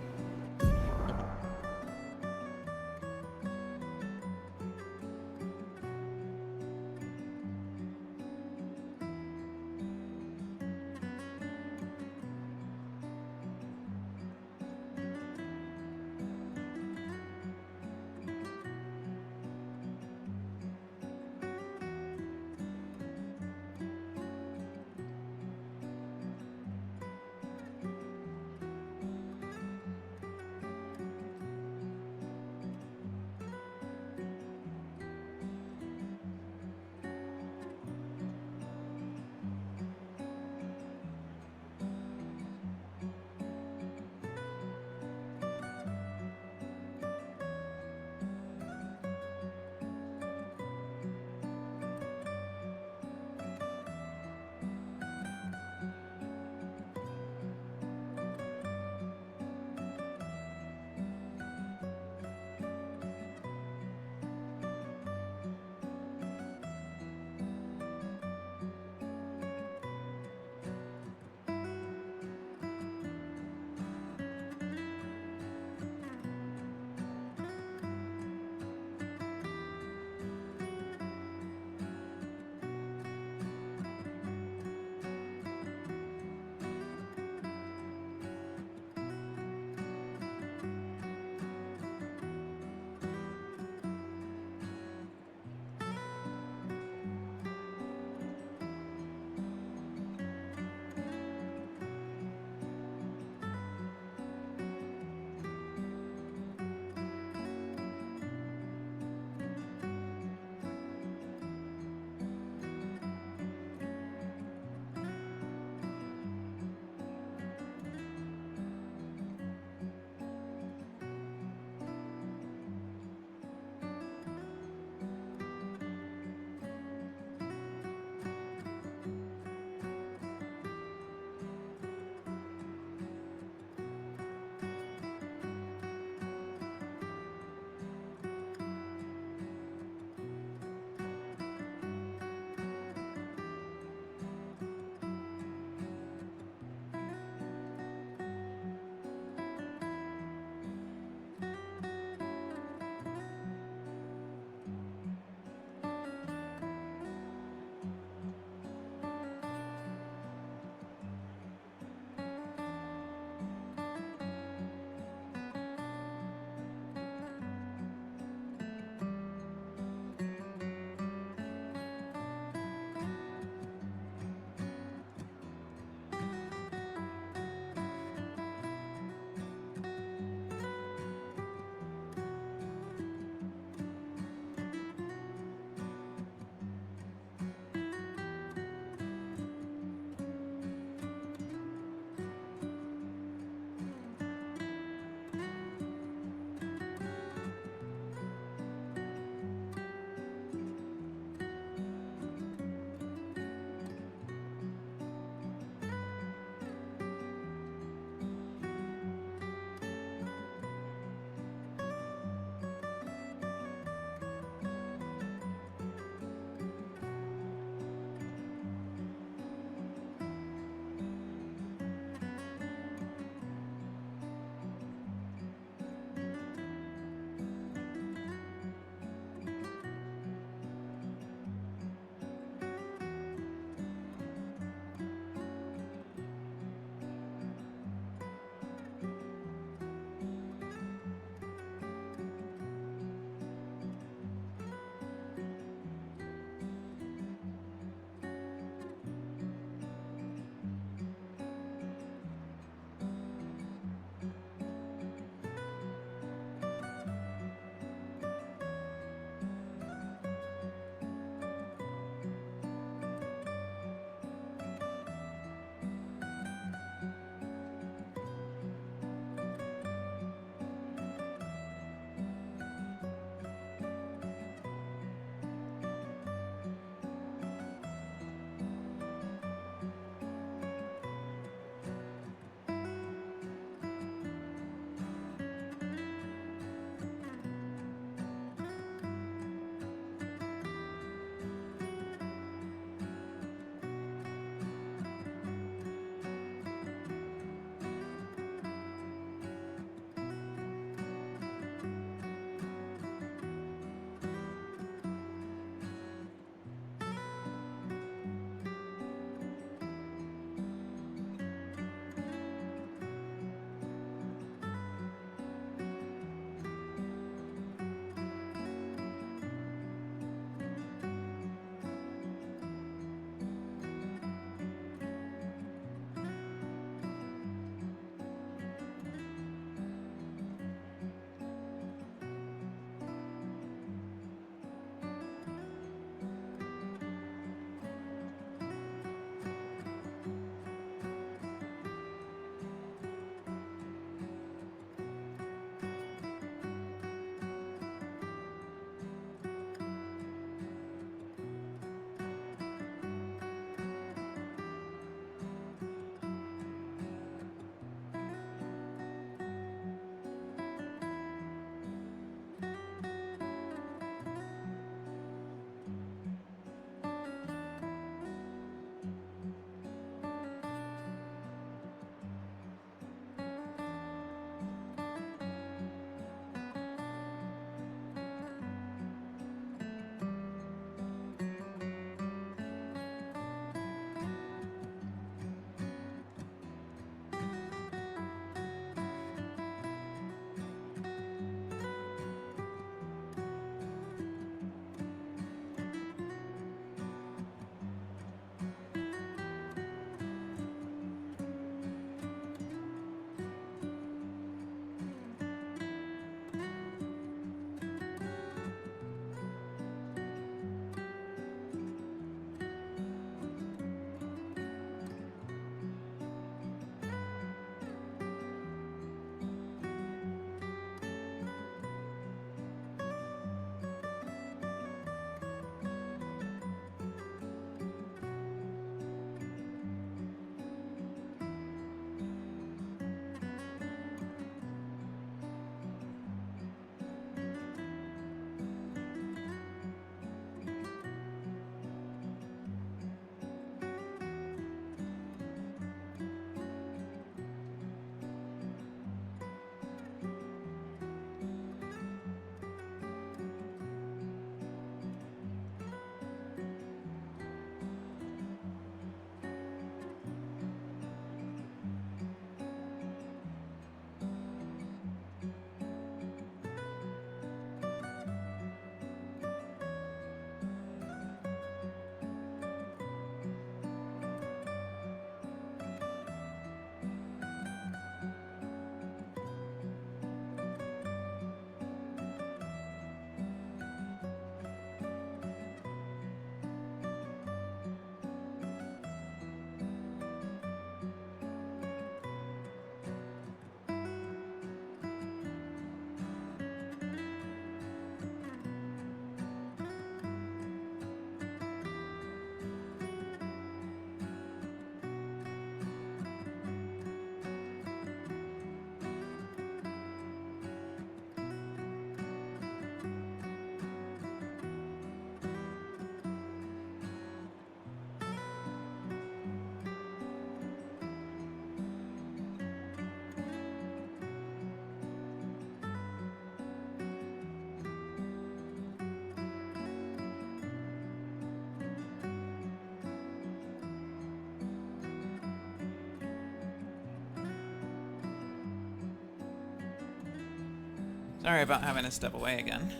Sorry about having to step away again.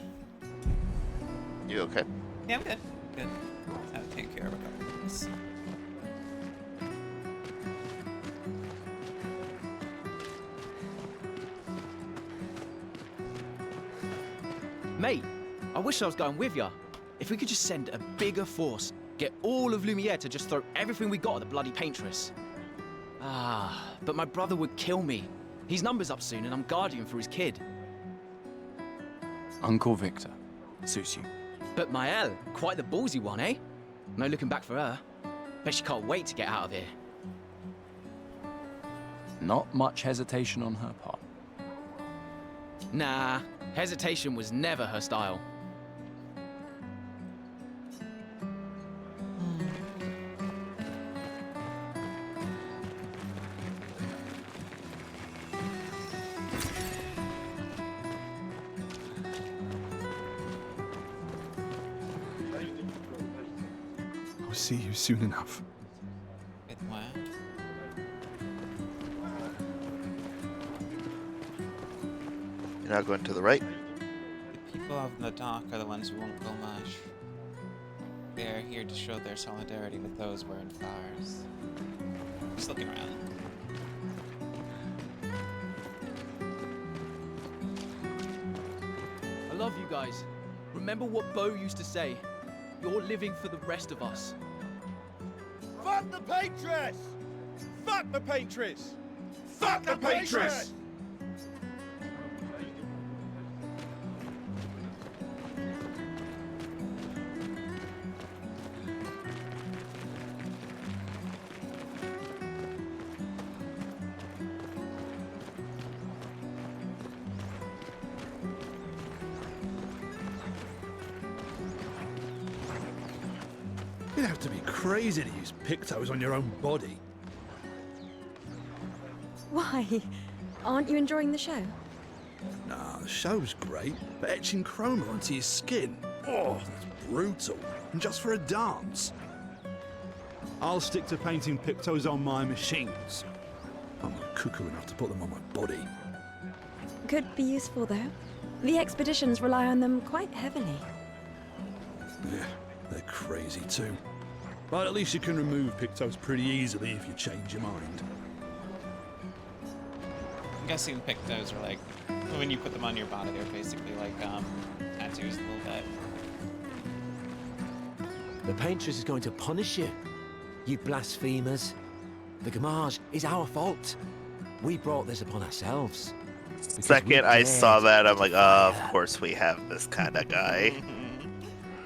You okay? Yeah, I'm good. Good. I have to take care of a couple things. Mate, I wish I was going with ya. If we could just send a bigger force, get all of Lumiere to just throw everything we got at the bloody paintress. Ah, but my brother would kill me. His number's up soon and I'm guardian for his kid. Uncle Victor. Suits you. But Mael, quite the ballsy one, eh? No looking back for her. Bet she can't wait to get out of here. Not much hesitation on her part. Nah, hesitation was never her style. I'll see you soon enough. Good plan. You're not going to the right? The people out in the dock are the ones who won't go much. They are here to show their solidarity with those wearing flowers. Just looking around. I love you guys. Remember what Bo used to say. You're living for the rest of us. Fuck the paintress! Fuck the paintress! Fuck the paintress! You'd have to be crazy to use pictos on your own body. Why? Aren't you enjoying the show? Nah, the show's great, but etching chroma onto your skin, oh, that's brutal. And just for a dance. I'll stick to painting pictos on my machines. I'm not cuckoo enough to put them on my body. Could be useful, though. The expeditions rely on them quite heavily. Yeah, they're crazy too. But at least you can remove pictos pretty easily if you change your mind. I'm guessing pictos are like, when you put them on your body, they're basically like tattoos a little bit. The paintress is going to punish you, you blasphemers. The Gamage is our fault. We brought this upon ourselves. Second I saw that, I'm like, of course we have this kind of guy.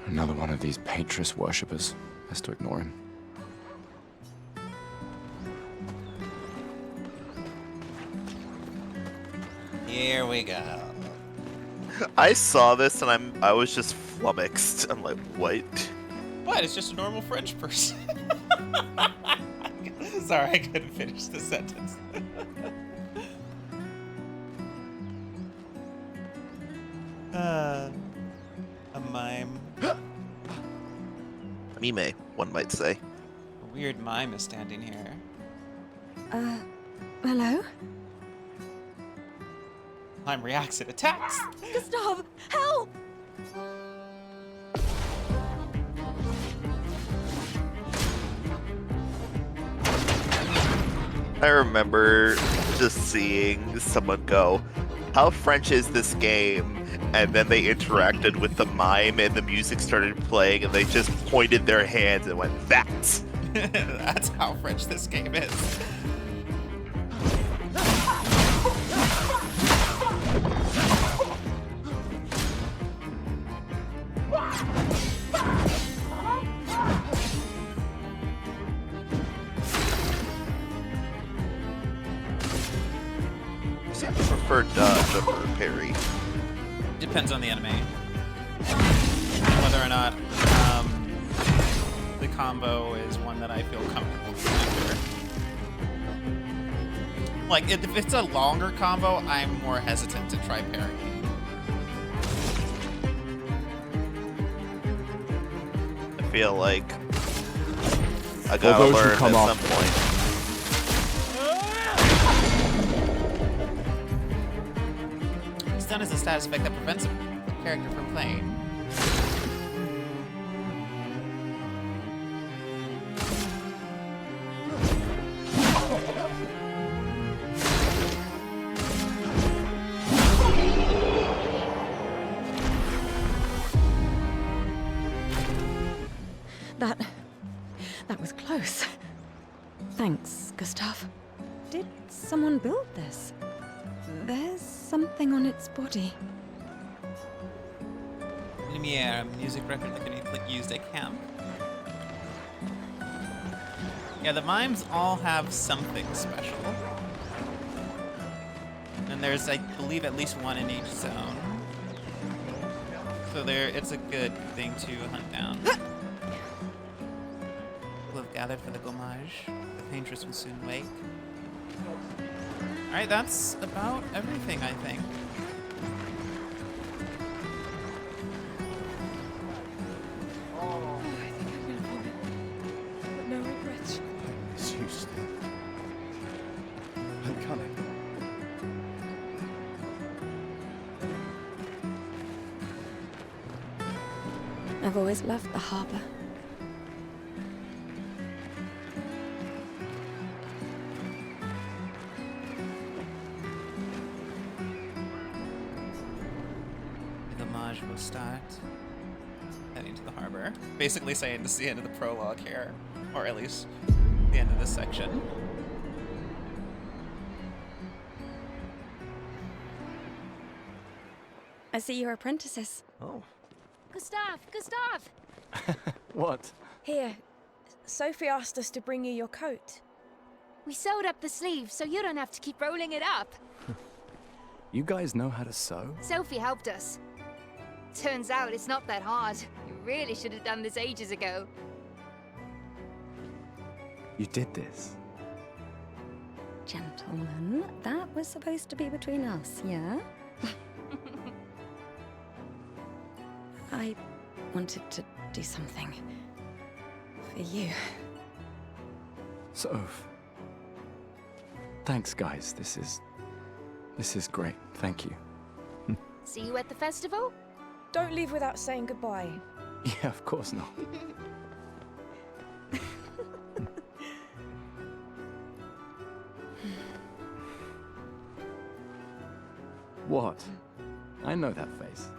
Another one of these paintress worshippers. Best to ignore him. Here we go. I saw this and I was just flummoxed. I'm like, what? What? It's just a normal French person. Sorry, I couldn't finish the sentence. A mime. Mime, one might say. A weird mime is standing here. Hello? Mime reacts and attacks. Gustav, help! I remember just seeing someone go, how French is this game? And then they interacted with the mime and the music started playing and they just pointed their hands and went, that's. That's how French this game is. I prefer dodge over parry. Depends on the enemy. Whether or not the combo is one that I feel comfortable with after. Like, if it's a longer combo, I'm more hesitant to try parrying. I feel like I gotta learn at some point. stun is a status effect that prevents a character from playing. That was close. Thanks, Gustav. Did someone build this? There's something on its body. Lumiere, a music record that can be used at camp. Yeah, the mimes all have something special. And there's, I believe, at least one in each zone. So it's a good thing to hunt down. People have gathered for the gommage. The paintress will soon wake. Alright, that's about everything, I think. Oh, I think I'm gonna vomit. But no regrets. It's useless. I'm coming. I've always loved the harbor. The gommage will start heading to the harbor. Basically saying this is the end of the prologue here. Or at least the end of this section. I see you're apprentices. Oh. Gustav! What? Here, Sophie asked us to bring you your coat. We sewed up the sleeves so you don't have to keep rolling it up. You guys know how to sew? Sophie helped us. Turns out it's not that hard. You really should have done this ages ago. You did this? Gentlemen, that was supposed to be between us, yeah? I wanted to do something for you. Soph. Thanks, guys. This is great. Thank you. See you at the festival? Don't leave without saying goodbye. Yeah, of course not. What? I know that face.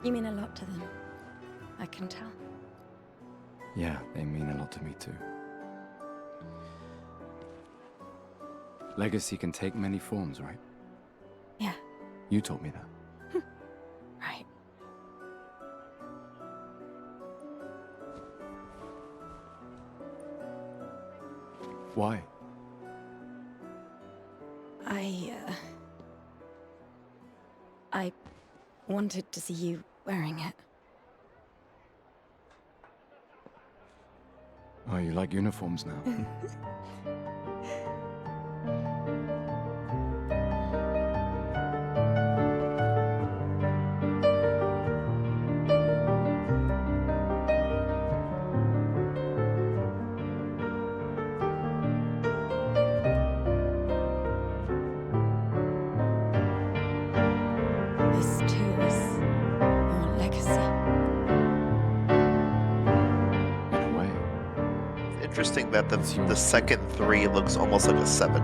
You mean a lot to them. I can tell. Yeah, they mean a lot to me too. Legacy can take many forms, right? Yeah. You taught me that. Right. Why? I wanted to see you wearing it. Oh, you like uniforms now? This too is your legacy. In a way. Interesting that the second 3 looks almost like a 7.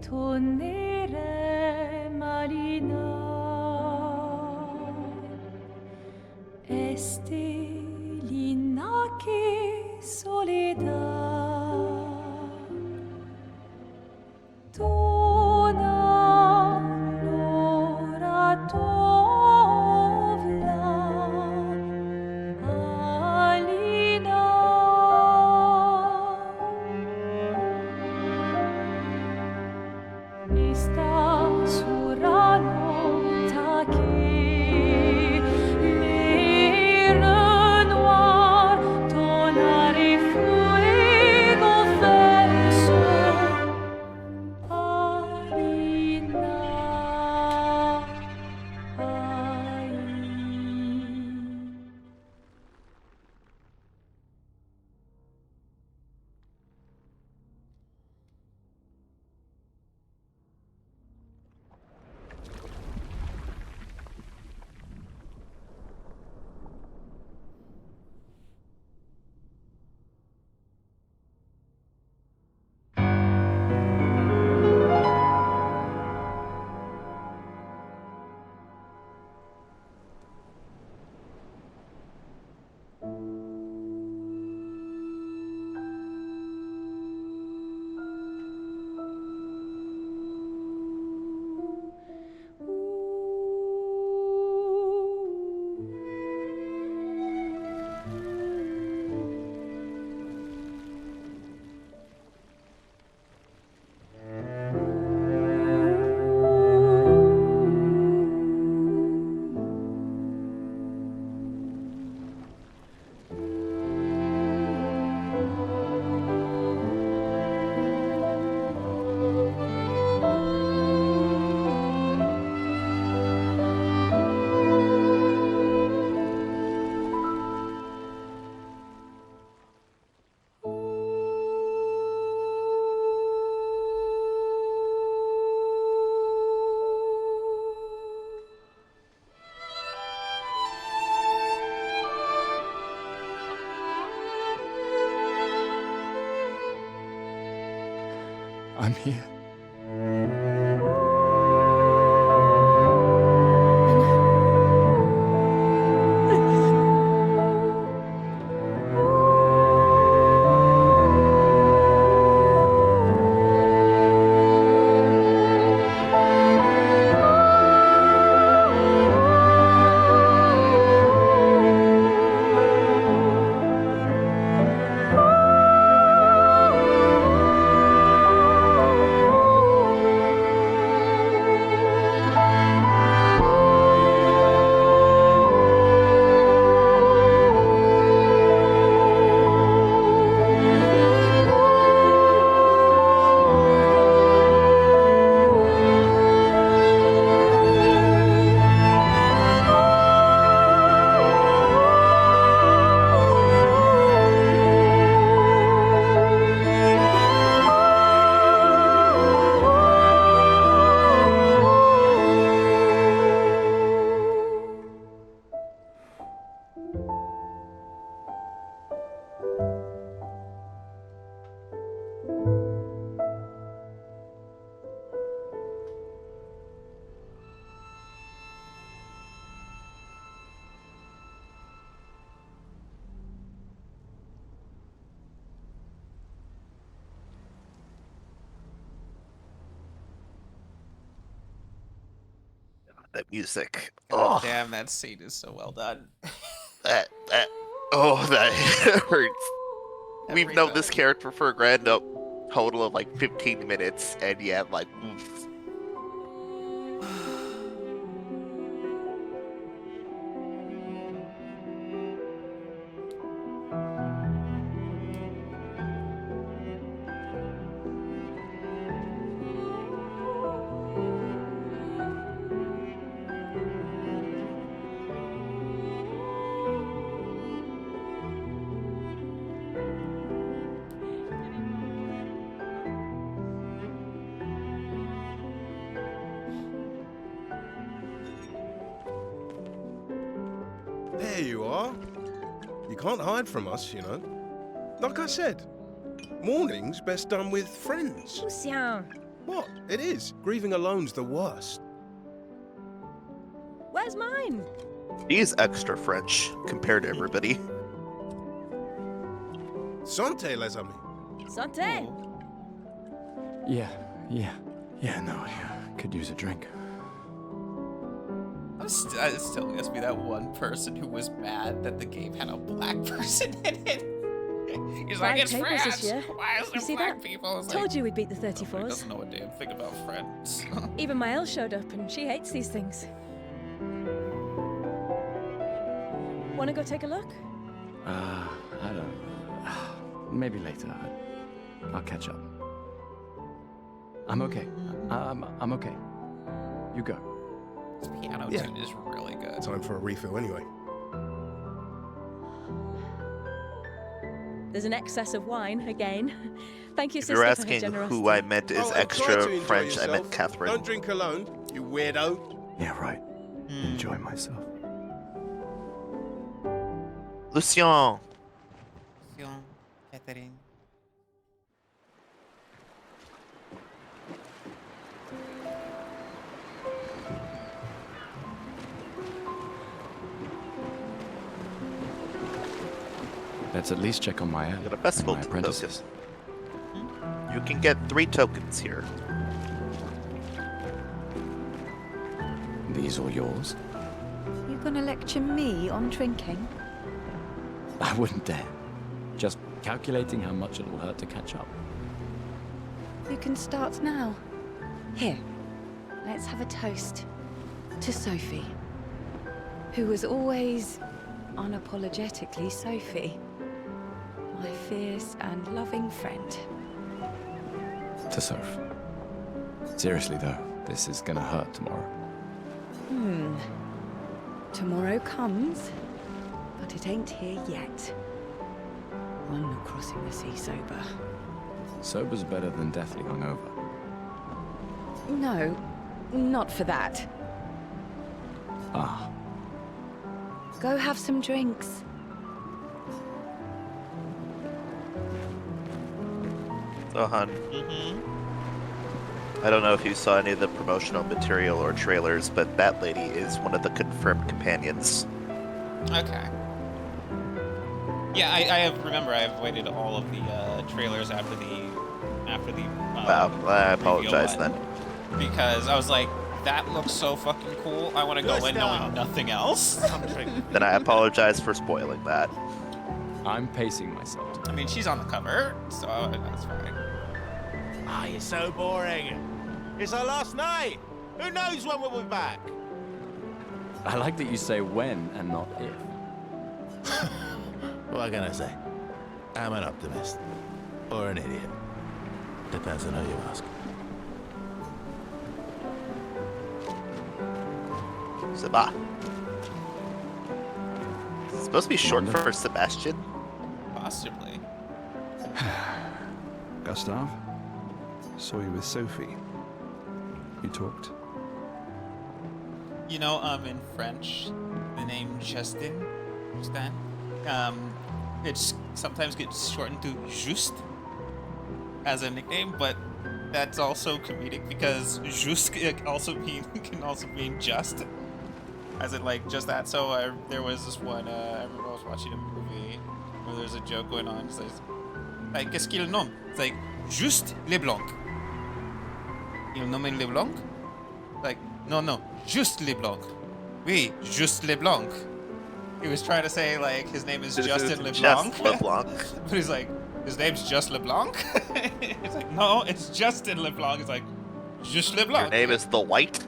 tornere marina. Estelina che soledad. Dona l'ora tovla Alina. Esta surano taki le renoir tonare fuego verso Alina. I'm here. That music. God Oh, damn, that scene is so well done. that that hurts. We've known this character for a grand total of like 15 minutes, and yet like, oof. There you are. You can't hide from us, you know. Like I said, morning's best done with friends. 不想， What? It is. Grieving alone's the worst. Where's mine? He's extra French compared to everybody. Santé, les amis. Santé. Yeah, no, I could use a drink. It still has to be that one person who was mad that the game had a black person in it. He's like, it's tables France. this year. Why is You there see black that? people? It's Told like, you we'd beat the nobody 34s. doesn't know a damn thing about friends. Even Maëlle showed up and she hates these things. Wanna go take a look? I don't. Maybe later. I'll catch up. I'm okay. I'm okay. You go. This piano Yeah. tune is really good. Time for a refill anyway. There's an excess of wine again. Thank you, If sister, you're for her asking generosity. who I meant is Oh, and try extra to enjoy French, I yourself. meant Catherine. Don't drink alone, you weirdo. Yeah, right. Enjoy myself. Lucien. Catherine. Let's at least check on my Got a festival my to apprentices. focus. You can get 3 tokens here. These all yours? You gonna lecture me on drinking? I wouldn't dare. Just calculating how much it'll hurt to catch up. You can start now. Here, let's have a toast to Sophie, who was always unapologetically Sophie, my fierce and loving friend. To Soph. Seriously though, this is gonna hurt tomorrow. Tomorrow comes, but it ain't here yet. I'm not crossing the sea sober. Sober's better than deathly hungover. No, not for that. Ah, Go have some drinks. So, hun. I don't know if you saw any of the promotional material or trailers, but that lady is one of the confirmed companions. Okay. Yeah, I have waited all of the trailers after the Wow, I apologize reveal then. one, because I was like, that looks so fucking cool. I want to go in knowing nothing else. Then I apologize for spoiling that. I'm pacing myself. I mean, she's on the cover, so that's fine. Ah, you're so boring. It's our last night. Who knows when we'll be back? I like that you say when and not if. What can I say? I'm an optimist. Or an idiot. Depends on who you ask. Seba. It's supposed to be short for Sebastian. Possibly. Gustav, saw you with Sophie. You talked. You know, in French, the name Justin, it sometimes gets shortened to Juste as a nickname, but that's also comedic because Juste can also mean just, as in like just that. So there was this one. I remember I was watching a movie where there's a joke going on. It says, like, qu'est-ce qu'il nomme? It's like Juste Leblanc. Il nomme Leblanc? Like, no, Juste Leblanc. Oui, Juste Leblanc. He was trying to say, like, his name is Justin LeBlanc. Just LeBlanc. But he's like, his name's just LeBlanc? It's like, no, it's Justin LeBlanc. He's like, Just LeBlanc. Your name is The White?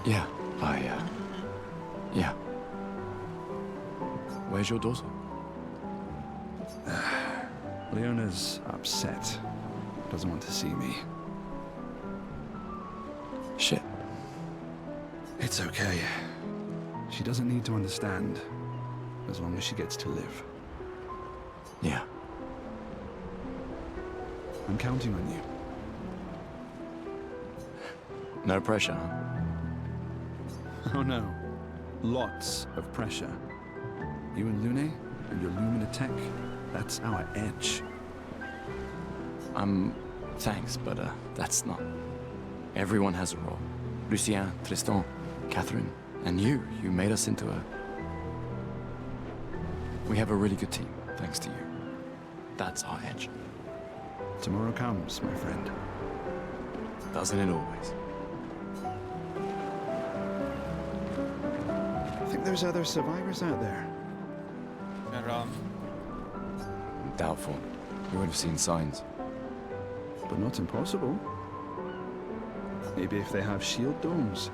Yeah, yeah. Where's your daughter? Leona's upset. Doesn't want to see me. Shit. It's okay. She doesn't need to understand, as long as she gets to live. Yeah. I'm counting on you. No pressure, huh? Oh no. Lots of pressure. You and Lune and your Lumina tech, that's our edge. Thanks, but that's not... Everyone has a role. Lucien, Tristan, Catherine, and you. You made us into a... We have a really good team, thanks to you. That's our edge. Tomorrow comes, my friend. Doesn't it always? I think there's other survivors out there. Not wrong. Doubtful. We would have seen signs. But not impossible. Maybe if they have shield domes.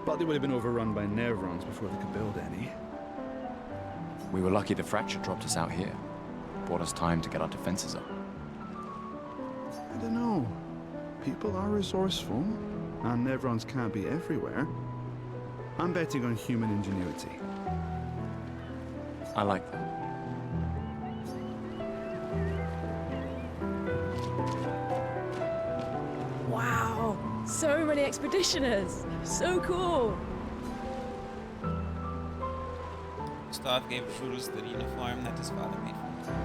But they would have been overrun by Nevrons before they could build any. We were lucky the fracture dropped us out here. Bought us time to get our defenses up. I don't know. People are resourceful, and Nevrons can't be everywhere. I'm betting on human ingenuity. I like that. Wow, so many expeditioners. So cool. Gustav gave Jules the uniform that his father made for him.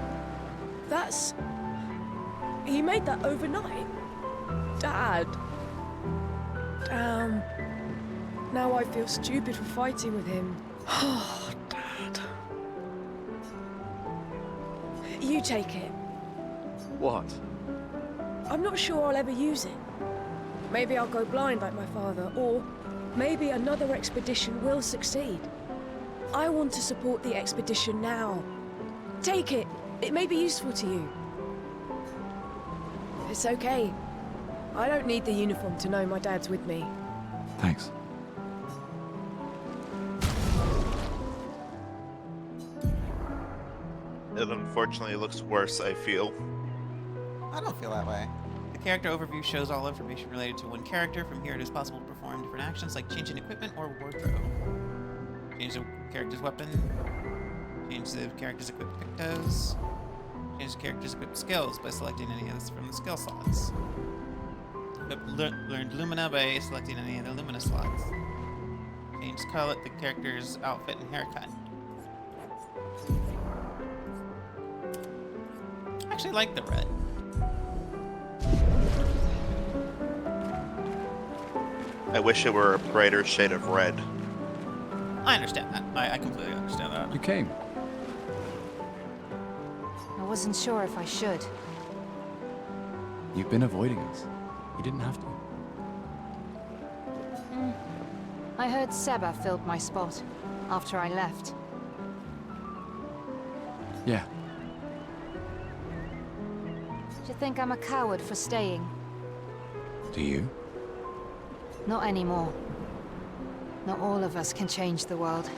That's... He made that overnight? Dad. Damn. Now I feel stupid for fighting with him. Oh, Dad. You take it. What? I'm not sure I'll ever use it. Maybe I'll go blind like my father, or maybe another expedition will succeed. I want to support the expedition now. Take it. It may be useful to you. It's okay. I don't need the uniform to know my dad's with me. Thanks. It unfortunately looks worse, I feel. I don't feel that way. The character overview shows all information related to one character. From here, it is possible to perform different actions like changing equipment or wardrobe. Change the character's weapon. Change the character's equipped pictos. Change the character's equipped skills by selecting any of this from the skill slots. Learned Lumina by selecting any of the Lumina slots. Change color, the character's outfit and haircut. I actually like the red. I wish it were a brighter shade of red. I understand that. I completely understand that. You came. I wasn't sure if I should. You've been avoiding us. You didn't have to. I heard Seba filled my spot after I left. Yeah. Do you think I'm a coward for staying? Do you? Not anymore. Not all of us can change the world.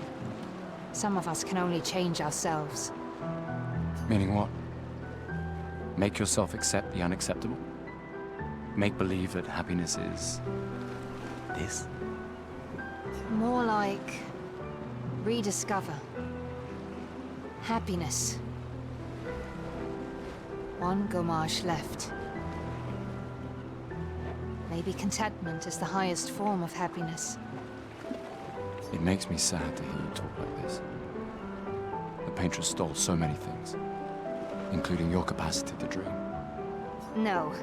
Some of us can only change ourselves. Meaning what? Make yourself accept the unacceptable? Make believe that happiness is... this? More like... rediscover. Happiness. One Gomage left. Maybe contentment is the highest form of happiness. It makes me sad to hear you talk like this. The Paintress stole so many things, including your capacity to dream. No,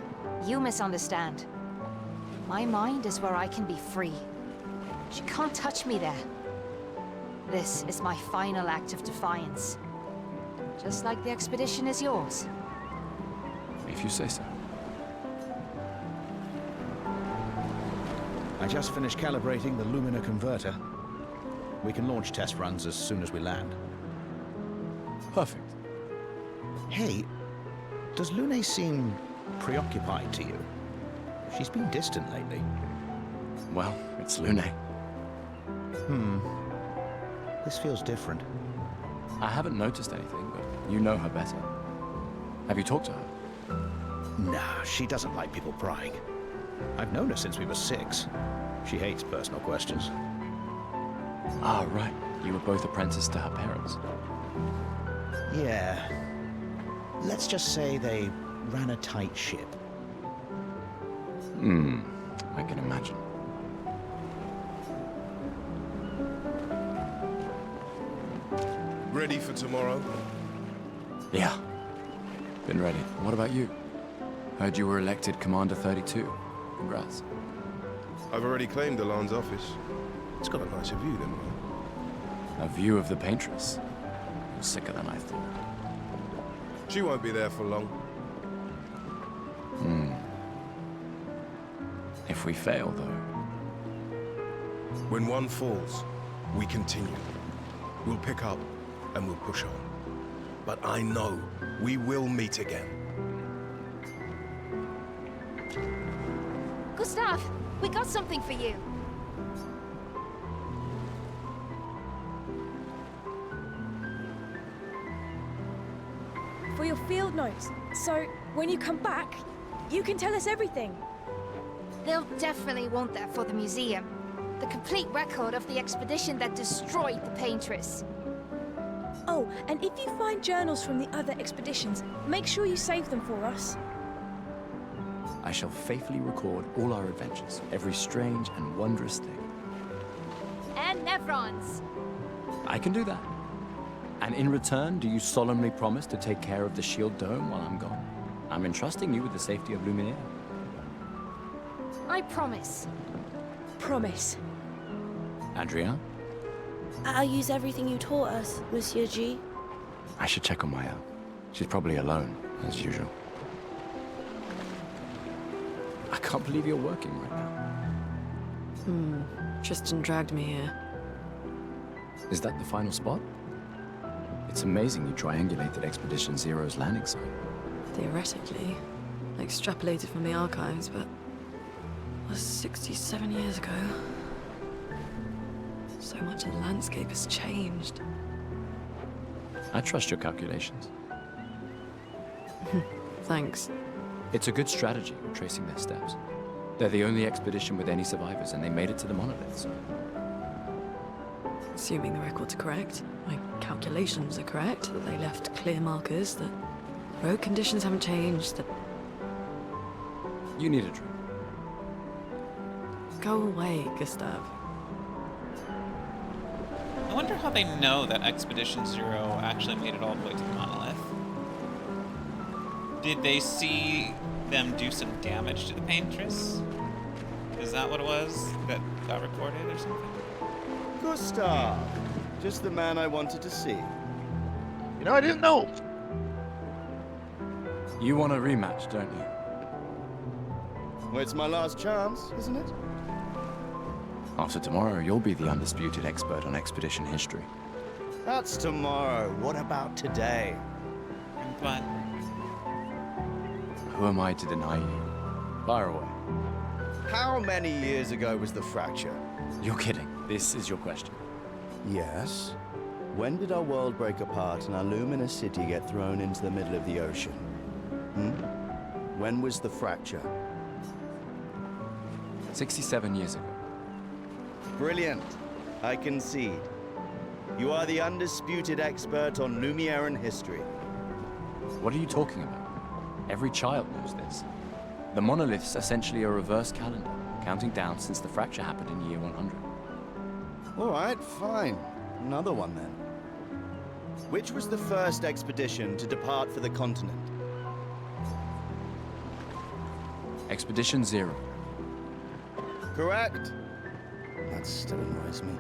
you misunderstand. My mind is where I can be free. She can't touch me there. This is my final act of defiance. Just like the expedition is yours. If you say so. I just finished calibrating the Lumina converter. We can launch test runs as soon as we land. Perfect. Hey, does Lune seem preoccupied to you? She's been distant lately. Well, it's Lune. This feels different. I haven't noticed anything, but you know her better. Have you talked to her? Nah, she doesn't like people prying. I've known her since we were 6. She hates personal questions. Ah, right. You were both apprenticed to her parents. Yeah. Let's just say they ran a tight ship. I can imagine. Ready for tomorrow? Yeah. Been ready. What about you? Heard you were elected Commander 32. Congrats. I've already claimed Alon's office. It's got a nicer view than mine. A view of the Paintress. You're sicker than I thought. She won't be there for long. If we fail, though. When one falls, we continue. We'll pick up and we'll push on. But I know we will meet again. Gustav, we got something for you. For your field notes. So, when you come back, you can tell us everything. They'll definitely want that for the museum. The complete record of the expedition that destroyed the Paintress. Oh, and if you find journals from the other expeditions, make sure you save them for us. I shall faithfully record all our adventures, every strange and wondrous thing. And Nevrons. I can do that. And in return, do you solemnly promise to take care of the Shield Dome while I'm gone? I'm entrusting you with the safety of Luminaire. I promise. Promise. Adrien? I'll use everything you taught us, Monsieur G. I should check on Maya. She's probably alone, as usual. I can't believe you're working right now. Tristan dragged me here. Is that the final spot? It's amazing you triangulated Expedition Zero's landing site. Theoretically. Extrapolated from the archives, but... it was 67 years ago. So much of the landscape has changed. I trust your calculations. Thanks. It's a good strategy, tracing their steps. They're the only expedition with any survivors, and they made it to the monolith, so... Assuming the record's correct, my calculations are correct, that they left clear markers, that road conditions haven't changed, that... You need a drink. Go away, Gustav. I wonder how they know that Expedition Zero actually made it all the way to the monolith. Did they see them do some damage to the Paintress? Is that what it was that got recorded or something? Gustav! Just the man I wanted to see. You know, I didn't know. You want a rematch, don't you? Well, it's my last chance, isn't it? After tomorrow, you'll be the undisputed expert on expedition history. That's tomorrow. What about today? What? Who am I to deny you? Fire away. How many years ago was the fracture? You're kidding. This is your question. Yes. When did our world break apart and our luminous city get thrown into the middle of the ocean? When was the fracture? 67 years ago. Brilliant. I concede. You are the undisputed expert on Lumieran history. What are you talking about? Every child knows this. The monolith's essentially a reverse calendar, counting down since the fracture happened in year 100. All right, fine. Another one then. Which was the first expedition to depart for the continent? Expedition Zero. Correct. That still annoys me.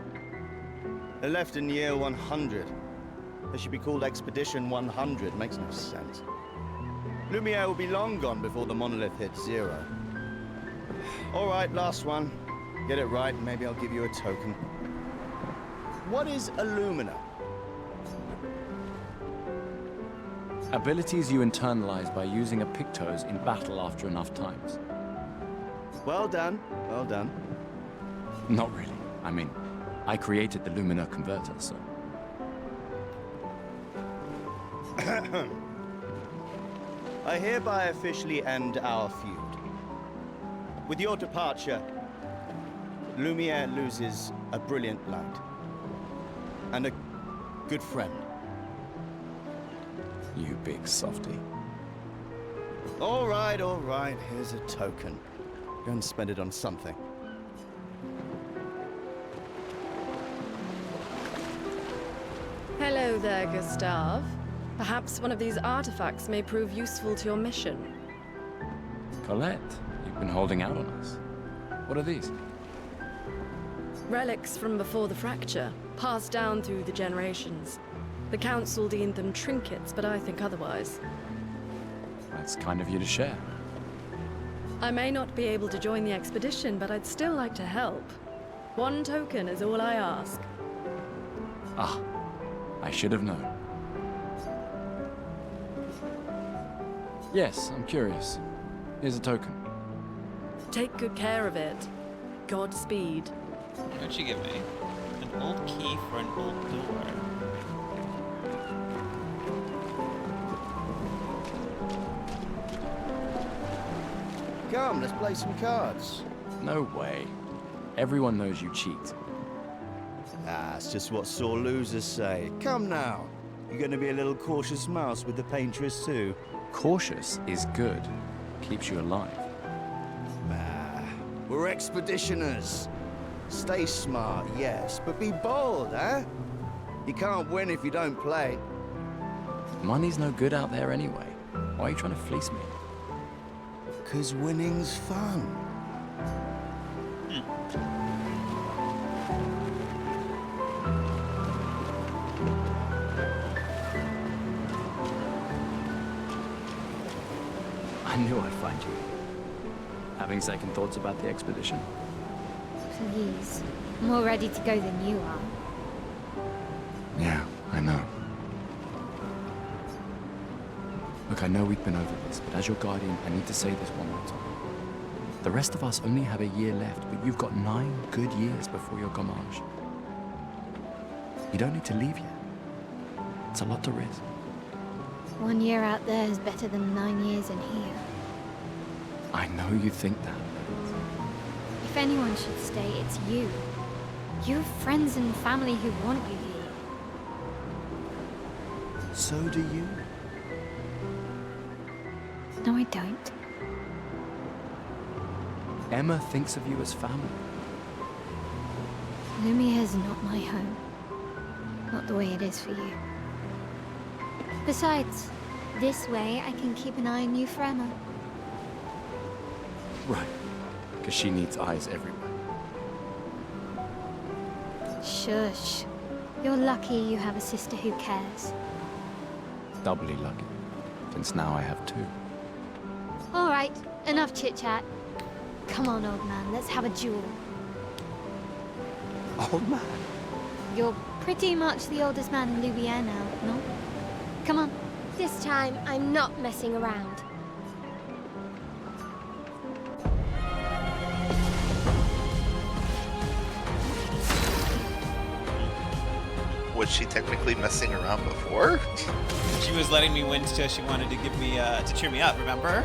They left in year 100. They should be called Expedition 100. Makes no sense. Lumiere will be long gone before the monolith hits zero. All right, last one. Get it right, and maybe I'll give you a token. What is Illumina? Abilities you internalize by using a Pictos in battle after enough times. Well done, well done. Not really. I mean, I created the Lumina converter, so... I hereby officially end our feud. With your departure, Lumiere loses a brilliant light. And a good friend. You big softy. All right, here's a token. Go and spend it on something. Hello there, Gustav. Perhaps one of these artifacts may prove useful to your mission. Colette, you've been holding out on us. What are these? Relics from before the fracture, passed down through the generations. The council deemed them trinkets, but I think otherwise. That's kind of you to share. I may not be able to join the expedition, but I'd still like to help. One token is all I ask. Ah, I should have known. Yes, I'm curious. Here's a token. Take good care of it. Godspeed. What'd she give me? An old key for an old door. Come, let's play some cards. No way. Everyone knows you cheat. Ah, it's just what sore losers say. Come now. You're going to be a little cautious mouse with the paintress too. Cautious is good. Keeps you alive. Ah, we're expeditioners. Stay smart, yes, but be bold, eh? You can't win if you don't play. Money's no good out there anyway. Why are you trying to fleece me? 'Cause winning's fun. I knew I'd find you. Having second thoughts about the expedition? Please. I'm more ready to go than you are. Yeah, I know. Look, I know we've been over this, but as your guardian, I need to say this one more time. The rest of us only have a year left, but you've got 9 good years before your gommage. You don't need to leave yet. It's a lot to risk. 1 year out there is better than 9 years in here. I know you think that. If anyone should stay, it's you. You have friends and family who want you here. So do you. No, I don't. Emma thinks of you as family. Lumiere's not my home. Not the way it is for you. Besides, this way I can keep an eye on you for Emma. Right. Because she needs eyes everywhere. Shush. You're lucky you have a sister who cares. Doubly lucky, since now I have 2. All right, enough chit-chat. Come on, old man, let's have a duel. Old man? You're pretty much the oldest man in Lumiere now, no? Come on. This time, I'm not messing around. Was she technically messing around before? She was letting me win till she wanted to give me to cheer me up, remember?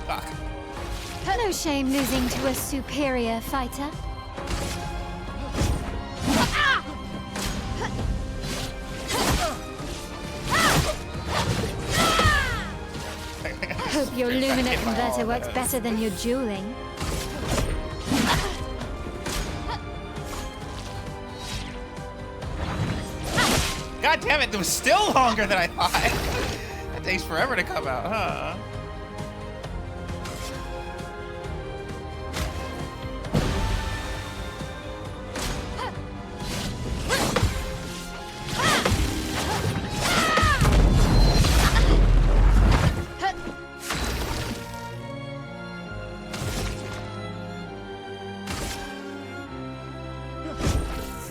Fuck. No shame losing to a superior fighter. Hope your luminate converter works better than your dueling. God damn it, it was still longer than I thought. That takes forever to come out, huh?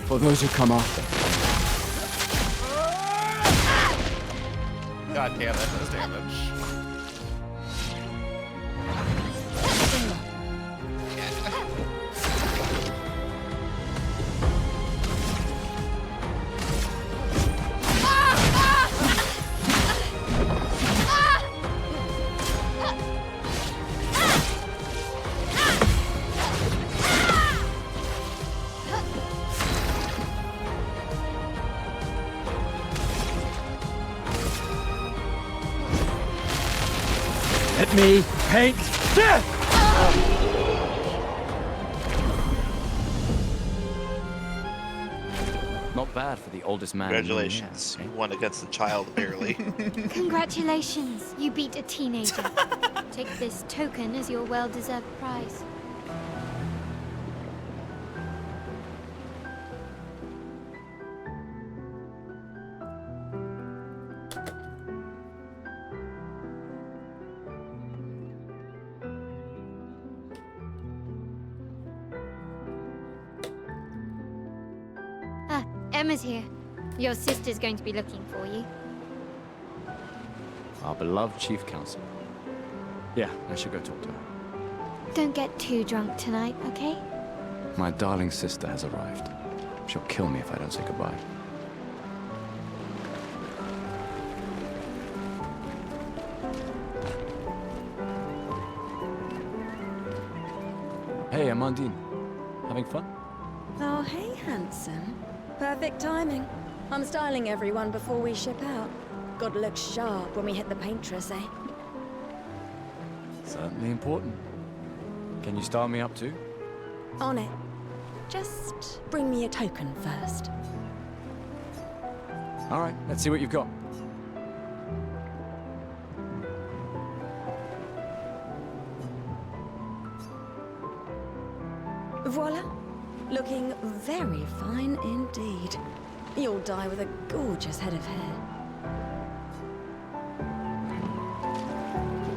For those who come after. God damn, that does damage. Let me paint death! Not bad for the oldest man. Congratulations, you won against a child barely. Congratulations, you beat a teenager. Take this token as your well-deserved prize. Emma's here. Your sister's going to be looking for you. Our beloved chief counselor. Yeah, I should go talk to her. Don't get too drunk tonight, okay? My darling sister has arrived. She'll kill me if I don't say goodbye. Hey, Amandine. Having fun? Oh, hey, handsome. Perfect timing. I'm styling everyone before we ship out. Gotta look sharp when we hit the paintress, eh? Certainly important. Can you start me up too? On it. Just bring me a token first. All right, let's see what you've got. Voila. Looking very fine indeed. You'll die with a gorgeous head of hair.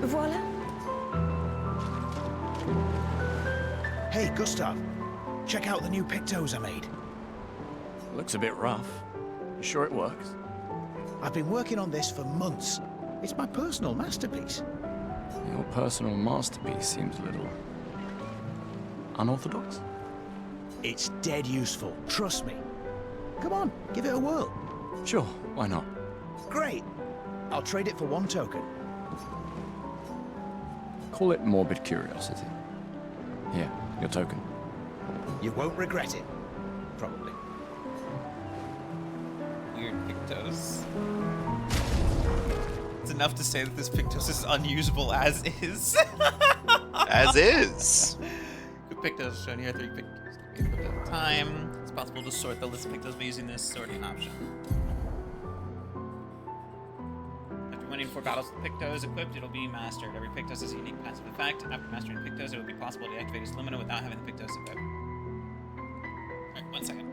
Voila. Hey, Gustav. Check out the new pictos I made. Looks a bit rough. You sure it works? I've been working on this for months. It's my personal masterpiece. Your personal masterpiece seems a little unorthodox. It's dead useful, trust me. Come on, give it a whirl. Sure, why not? Great. I'll trade it for one token. Call it morbid curiosity. Here, your token. You won't regret it. Probably. Weird Pictos. It's enough to say that this Pictos is unusable as is. As is. Good Pictos shown here. 3 Pictos can be equipped at a time. It's possible to sort the list of Pictos by using this sorting option. After winning 4 battles with Pictos equipped, it'll be mastered. Every Pictos has a unique passive effect. After mastering Pictos, it will be possible to activate its Lumina without having the Pictos equipped. Alright, 1 second.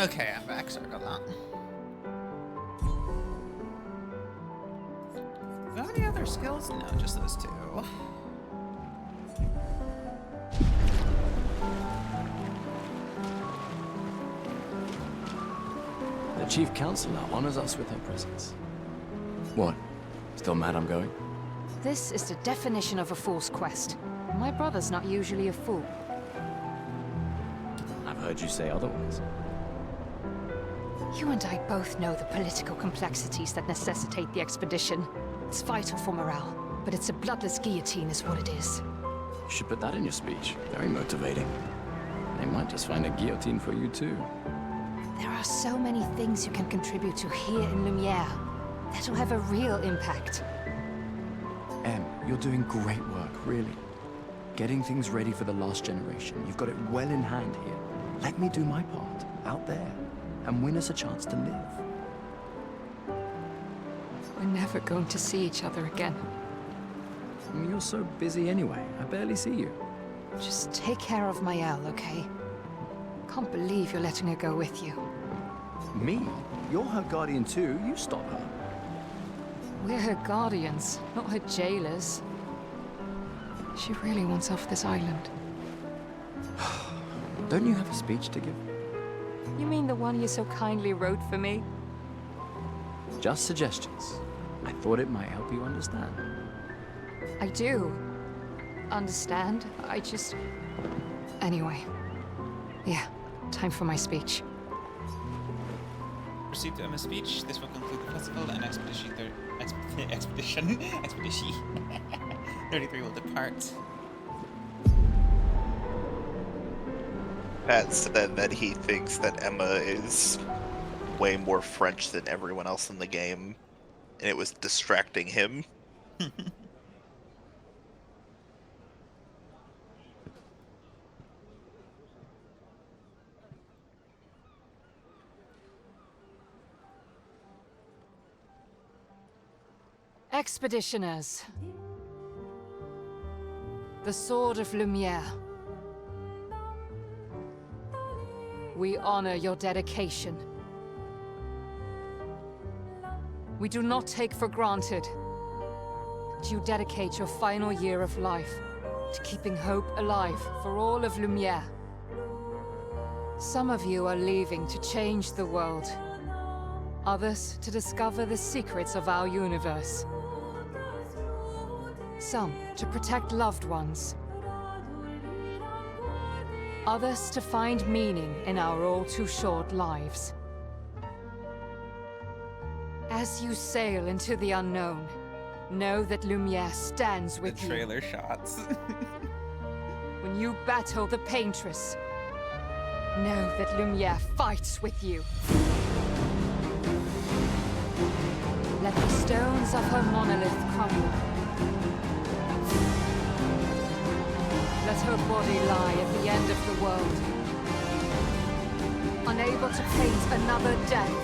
Okay, I'm back. Sorry about that. Got any other skills? No, just those 2. The chief counselor honors us with her presence. What? Still mad I'm going? This is the definition of a fool's quest. My brother's not usually a fool. I've heard you say otherwise. You and I both know the political complexities that necessitate the expedition. It's vital for morale, but it's a bloodless guillotine is what it is. You should put that in your speech. Very motivating. They might just find a guillotine for you too. There are so many things you can contribute to here in Lumiere that'll have a real impact. Em, you're doing great work, really. Getting things ready for the last generation. You've got it well in hand here. Let me do my part, out there, and win us a chance to live. We're never going to see each other again. You're so busy anyway, I barely see you. Just take care of Mael, okay? Can't believe you're letting her go with you. Me? You're her guardian too, you stop her. We're her guardians, not her jailers. She really wants off this island. Don't you have a speech to give? You mean the one you so kindly wrote for me? Just suggestions. I thought it might help you understand. I do. Understand? I just... Anyway. Yeah, time for my speech. Proceed to Emma's speech. This will conclude the festival and Expedition 33 will depart. Pat said that he thinks that Emma is way more French than everyone else in the game, and it was distracting him. Expeditioners. The Sword of Lumiere. We honor your dedication. We do not take for granted that you dedicate your final year of life to keeping hope alive for all of Lumiere. Some of you are leaving to change the world. Others to discover the secrets of our universe. Some to protect loved ones. Others to find meaning in our all-too-short lives. As you sail into the unknown, know that Lumiere stands with The trailer shots. When you battle the Paintress, know that Lumiere fights with you. Let the stones of her monolith crumble. Let her body lie at the end of the world. Unable to paint another death,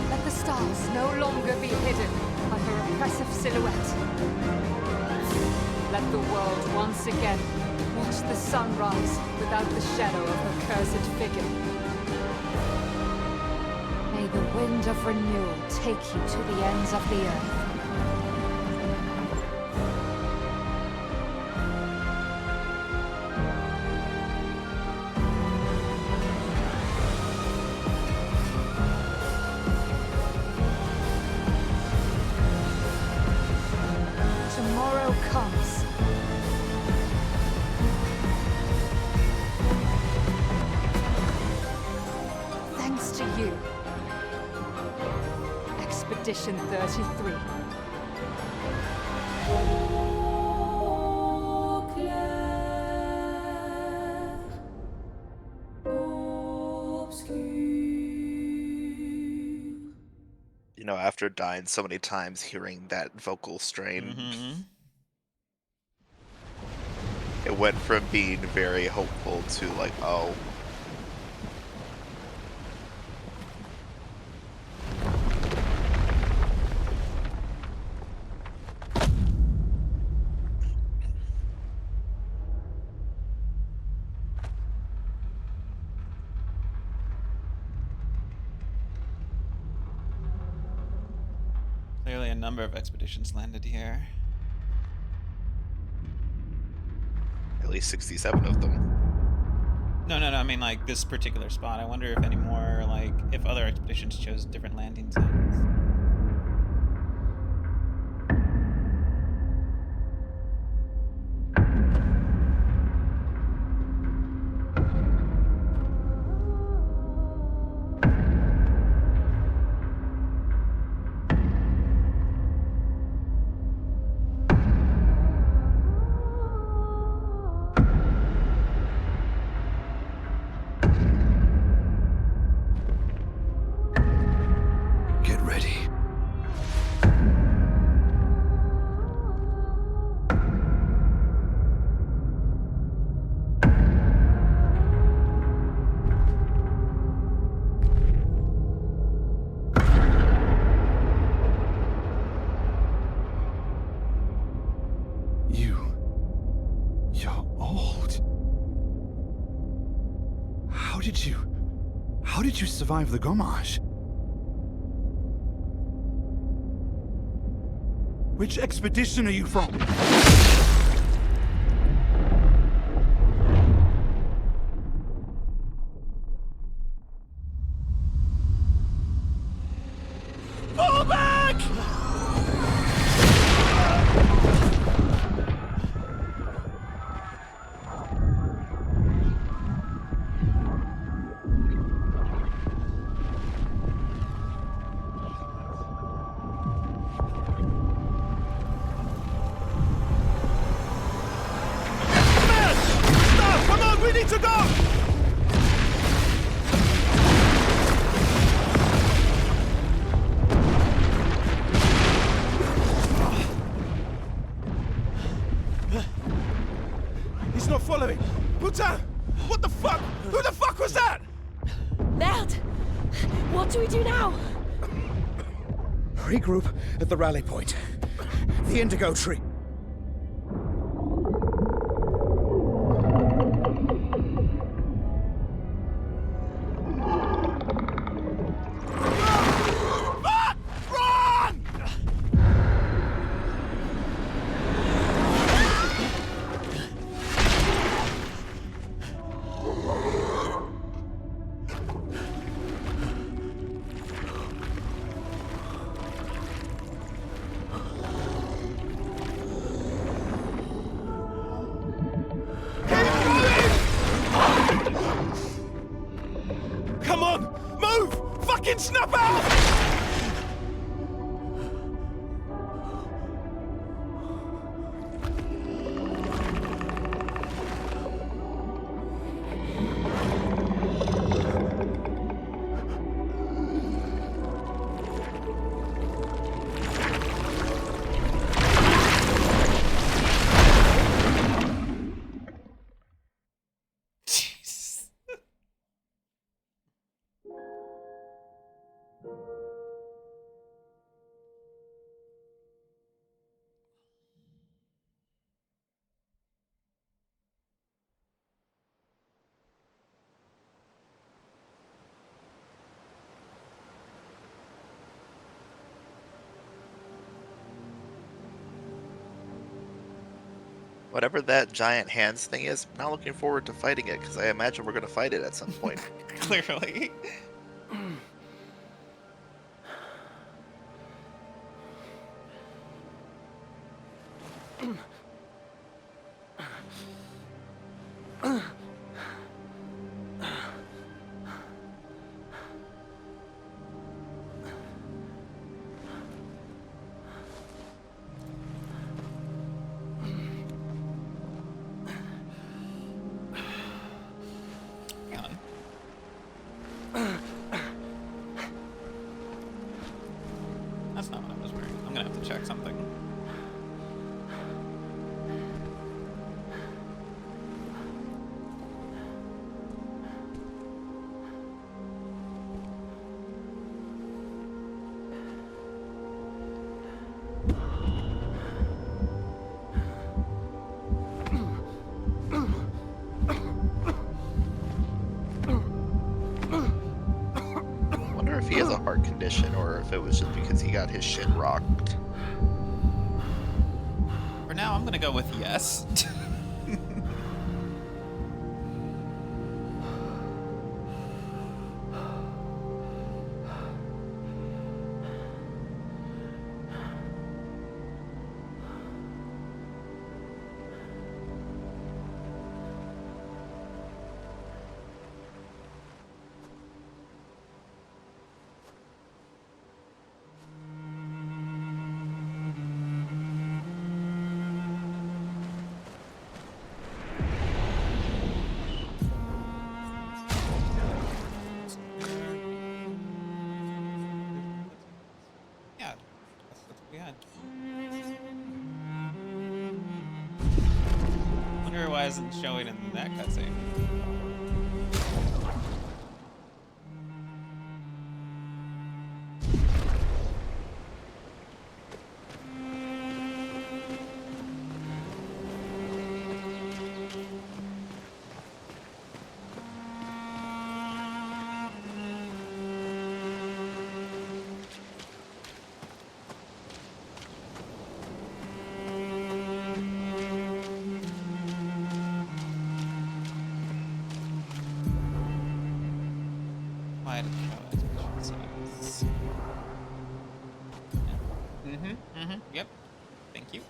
let the stars no longer be hidden by her oppressive silhouette. Let the world once again watch the sun rise without the shadow of her cursed figure. May the wind of renewal take you to the ends of the earth. Tomorrow comes. Thanks to you. Expedition 33. You know, after dying so many times, hearing that vocal strain, it went from being very hopeful to like, oh. Clearly a number of expeditions landed here. At least 67 of them. No, I mean like this particular spot. I wonder if any more, like, if other expeditions chose different landing sites. How did you survive the Gommage? Which expedition are you from? Fall back! Stop! Come on, we need to go! He's not following. Putain! What the fuck? Who the fuck was that? Merde! What do we do now? Regroup at the rally point. The indigo tree. Come on! Move! Fucking snap out! Whatever that giant hands thing is, I'm not looking forward to fighting it, because I imagine we're going to fight it at some point. Clearly. That's not what I was wearing. I'm gonna have to check something. If he has a heart condition or if it was just because he got his shit rocked. For now, I'm gonna go with yes. Yeah, that's what we had. Wonder why isn't showing in that cutscene. Slide and show expedition size. Yep. Thank you.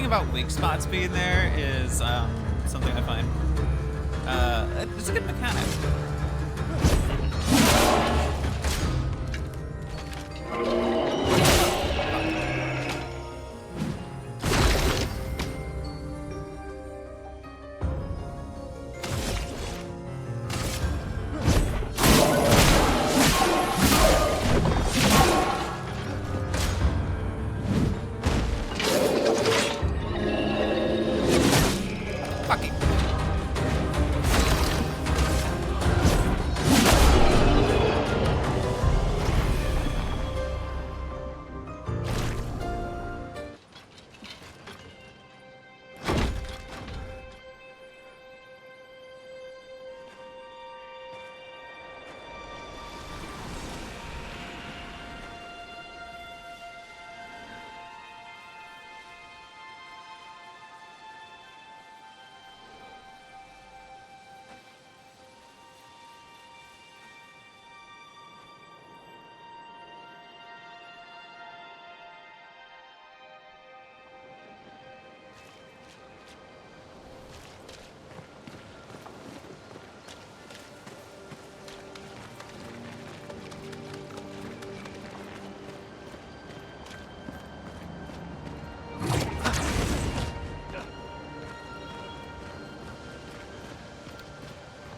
About weak spots being there is something I find it's a good mechanic.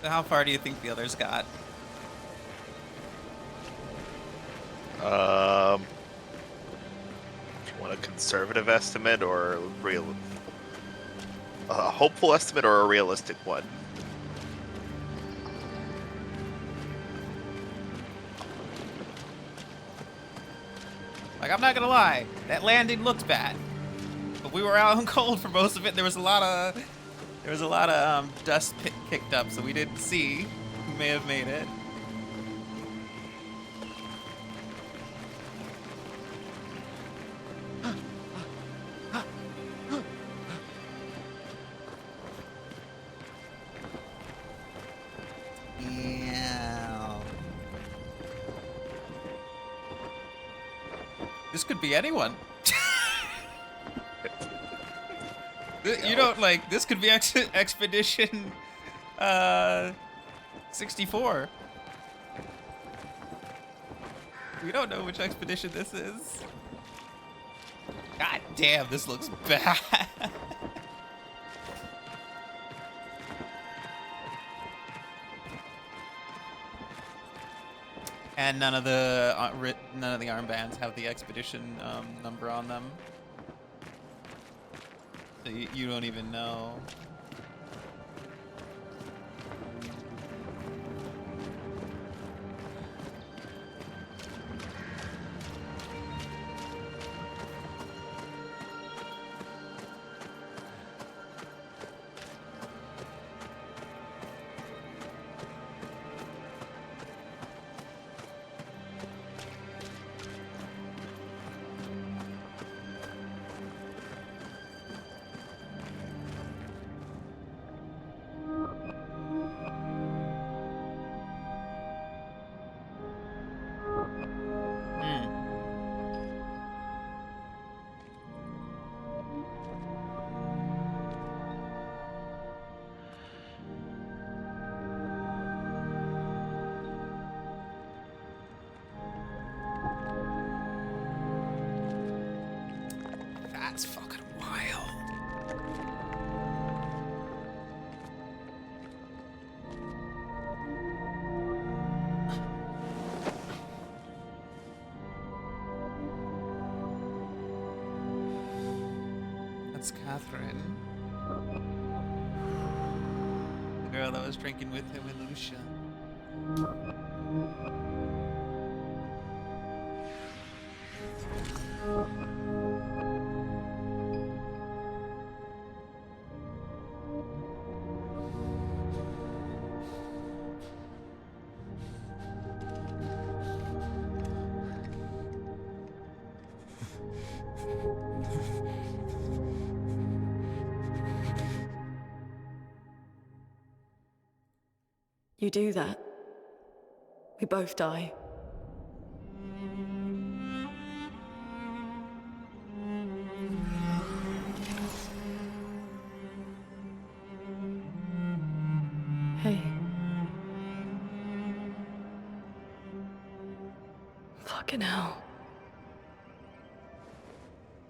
So how far do you think the others got? Do you want a conservative estimate or a hopeful estimate or a realistic one? Like, I'm not gonna lie, that landing looked bad, but we were out in cold for most of it. There was a lot of dust kicked up, so we didn't see who may have made it. Yeah. This could be anyone. You don't like this could be Expedition 64. We don't know which expedition this is. God damn, this looks bad. And none of the armbands have the expedition number on them. So you don't even know. That's fucking wild. That's Catherine. The girl that was drinking with him with Lucia. You do that, we both die. Hey. Fucking hell.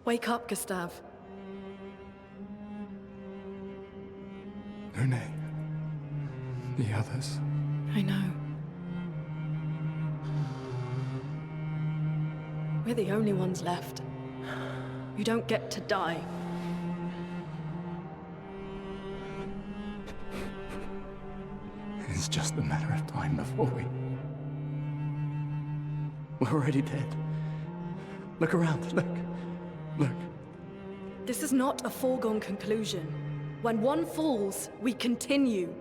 Wake up, Gustav. Lune. The others. I know. We're the only ones left. You don't get to die. It's just a matter of time before we're already dead. Look around, look. Look. This is not a foregone conclusion. When one falls, we continue.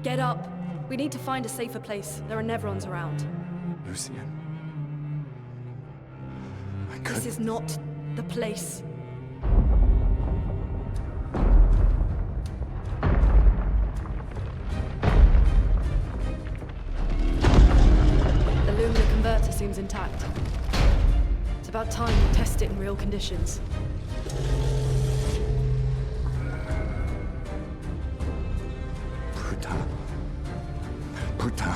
Get up. We need to find a safer place. There are Nevrons around. Lucian. This is not the place. The Lumina converter seems intact. It's about time we test it in real conditions. Putain. Putain.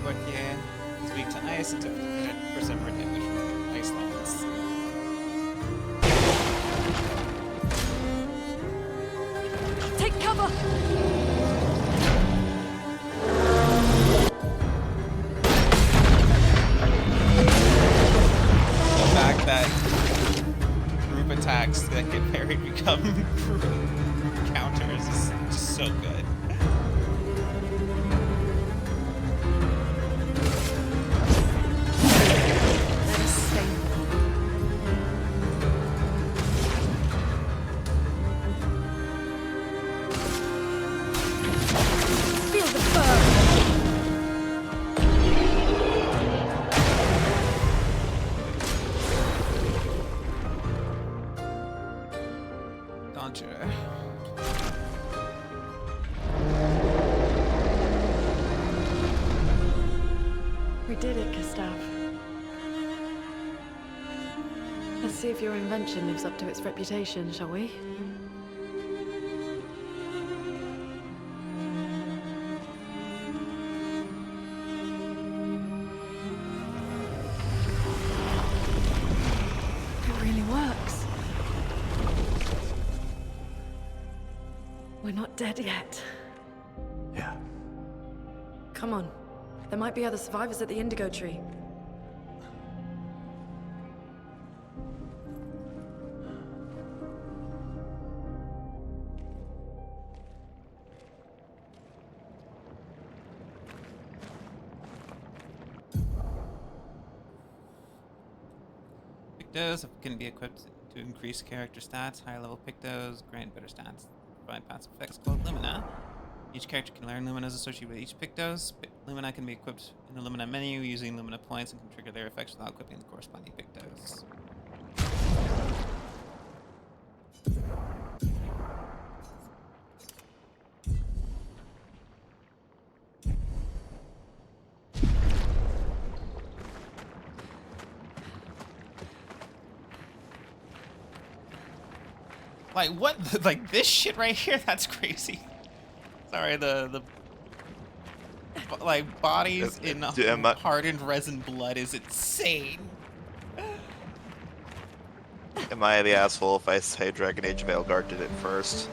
But yeah, it's weak to ice and took 100% more damage from ice lines. Take cover! The fact that group attacks that get parried become group counters is just so good. Feel the burn! Conjure. We did it, Gustav. Let's see if your invention lives up to its reputation, shall we? It really works. We're not dead yet. Yeah. Come on. There might be other survivors at the Indigo Tree. Victors can be equipped To increase character stats, higher level Pictos grant better stats. Provide passive effects called Lumina. Each character can learn Luminas associated with each Pictos. Lumina can be equipped in the Lumina menu using Lumina points and can trigger their effects without equipping the corresponding Pictos. Like what? Like this shit right here? That's crazy. Sorry, the like bodies in hardened resin blood is insane. Am I the asshole if I say Dragon Age of Aelgard did it first?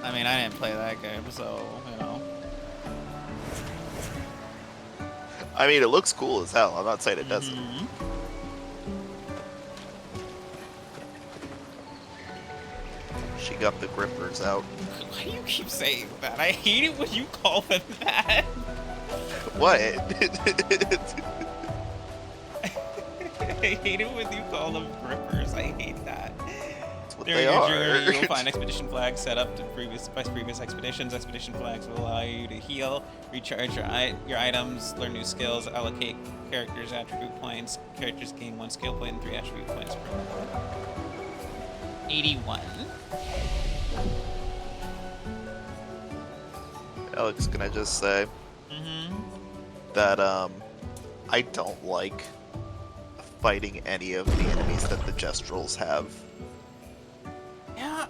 I mean, I didn't play that game, so you know. I mean, it looks cool as hell. I'm not saying it doesn't. She got the grippers out. Why do you keep saying that? I hate it when you call them that. What? I hate it when you call them grippers. I hate that. That's what During they your are. journey, you'll find expedition flags set up to previous expeditions. Expedition flags will allow you to heal, recharge your items, learn new skills, allocate characters attribute points. Characters gain 1 skill point and 3 attribute points per 81. Alex, can I just say that I don't like fighting any of the enemies that the Gestrals have. Yeah.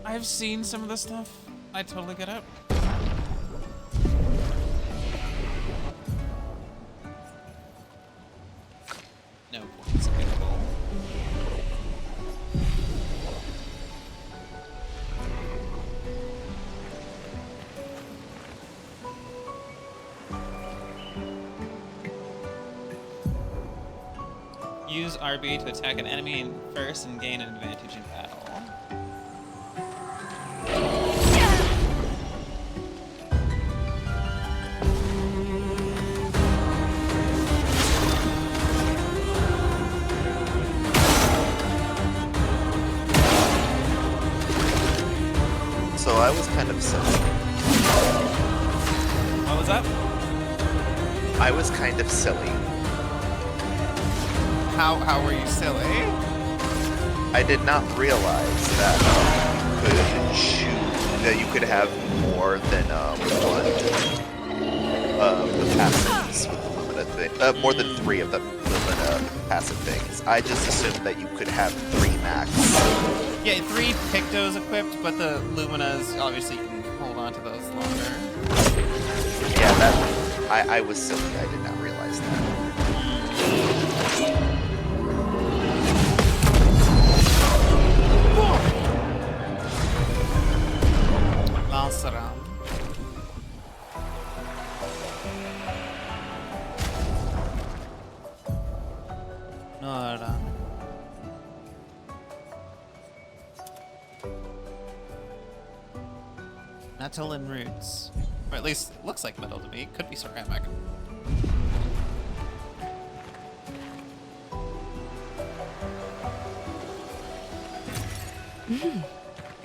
I've seen some of the stuff. I totally get it. No points available. Use RB to attack an enemy first and gain an advantage in battle. So I was kind of silly. What was that? I was kind of silly. How were you silly? I did not realize that you could choose that you could have more than one of the passives with the Lumina thing. More than 3 of the Lumina passive things. I just assumed that you could have 3 max. Yeah, 3 Pictos equipped, but the Luminas obviously you can hold on to those longer. Yeah, that I was silly. I did not realize that. Last round. Nora. Metal and roots. Or at least it looks like metal to me. Could be ceramic.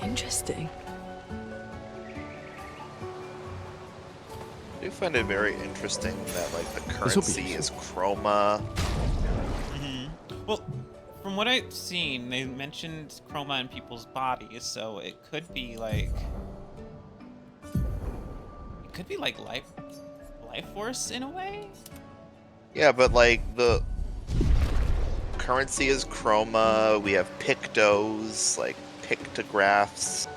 Interesting. I do find it very interesting that like the currency is chroma. Well, from what I've seen, they mentioned chroma in people's bodies, so it could be like life force in a way. Yeah, but like the currency is chroma. We have pictos, like pictographs.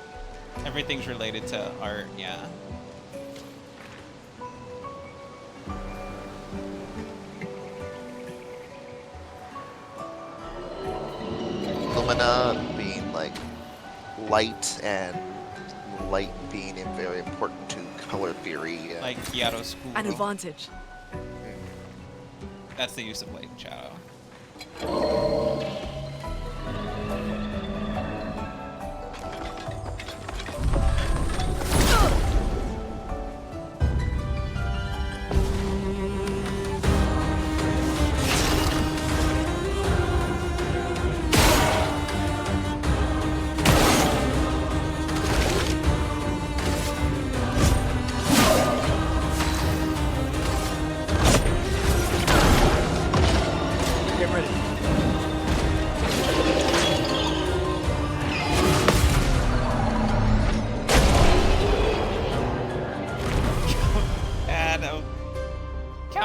Everything's related to art, yeah. Lumina being like light and light being very important to color theory. Like chiaroscuro. An advantage. That's the use of light and shadow.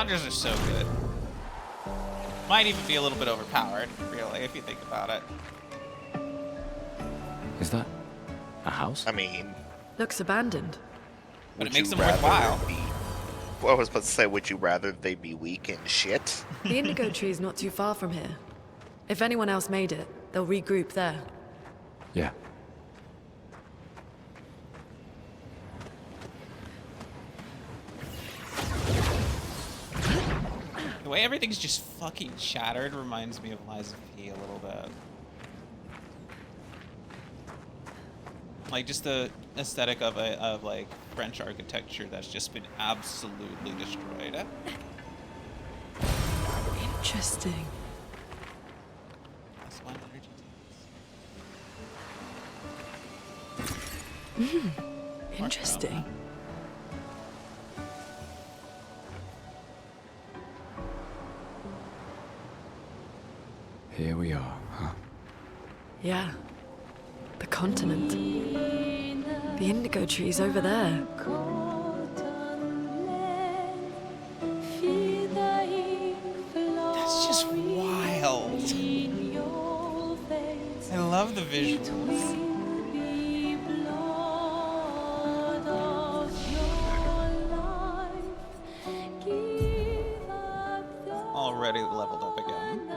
Conjures are so good. Might even be a little bit overpowered, really, if you think about it. Is that a house? I mean, Looks abandoned. But it would makes you them worthwhile. Well, I was about to say, would you rather they be weak and shit? The indigo tree's not too far from here. If anyone else made it, they'll regroup there. Yeah. The way everything's just fucking shattered reminds me of Lies of P a little bit. Like just the aesthetic of like French architecture that's just been absolutely destroyed. Interesting. That's one energy Interesting. Here we are, huh? Yeah. The continent. The indigo tree's over there. That's just wild. I love the visuals. Already leveled up again.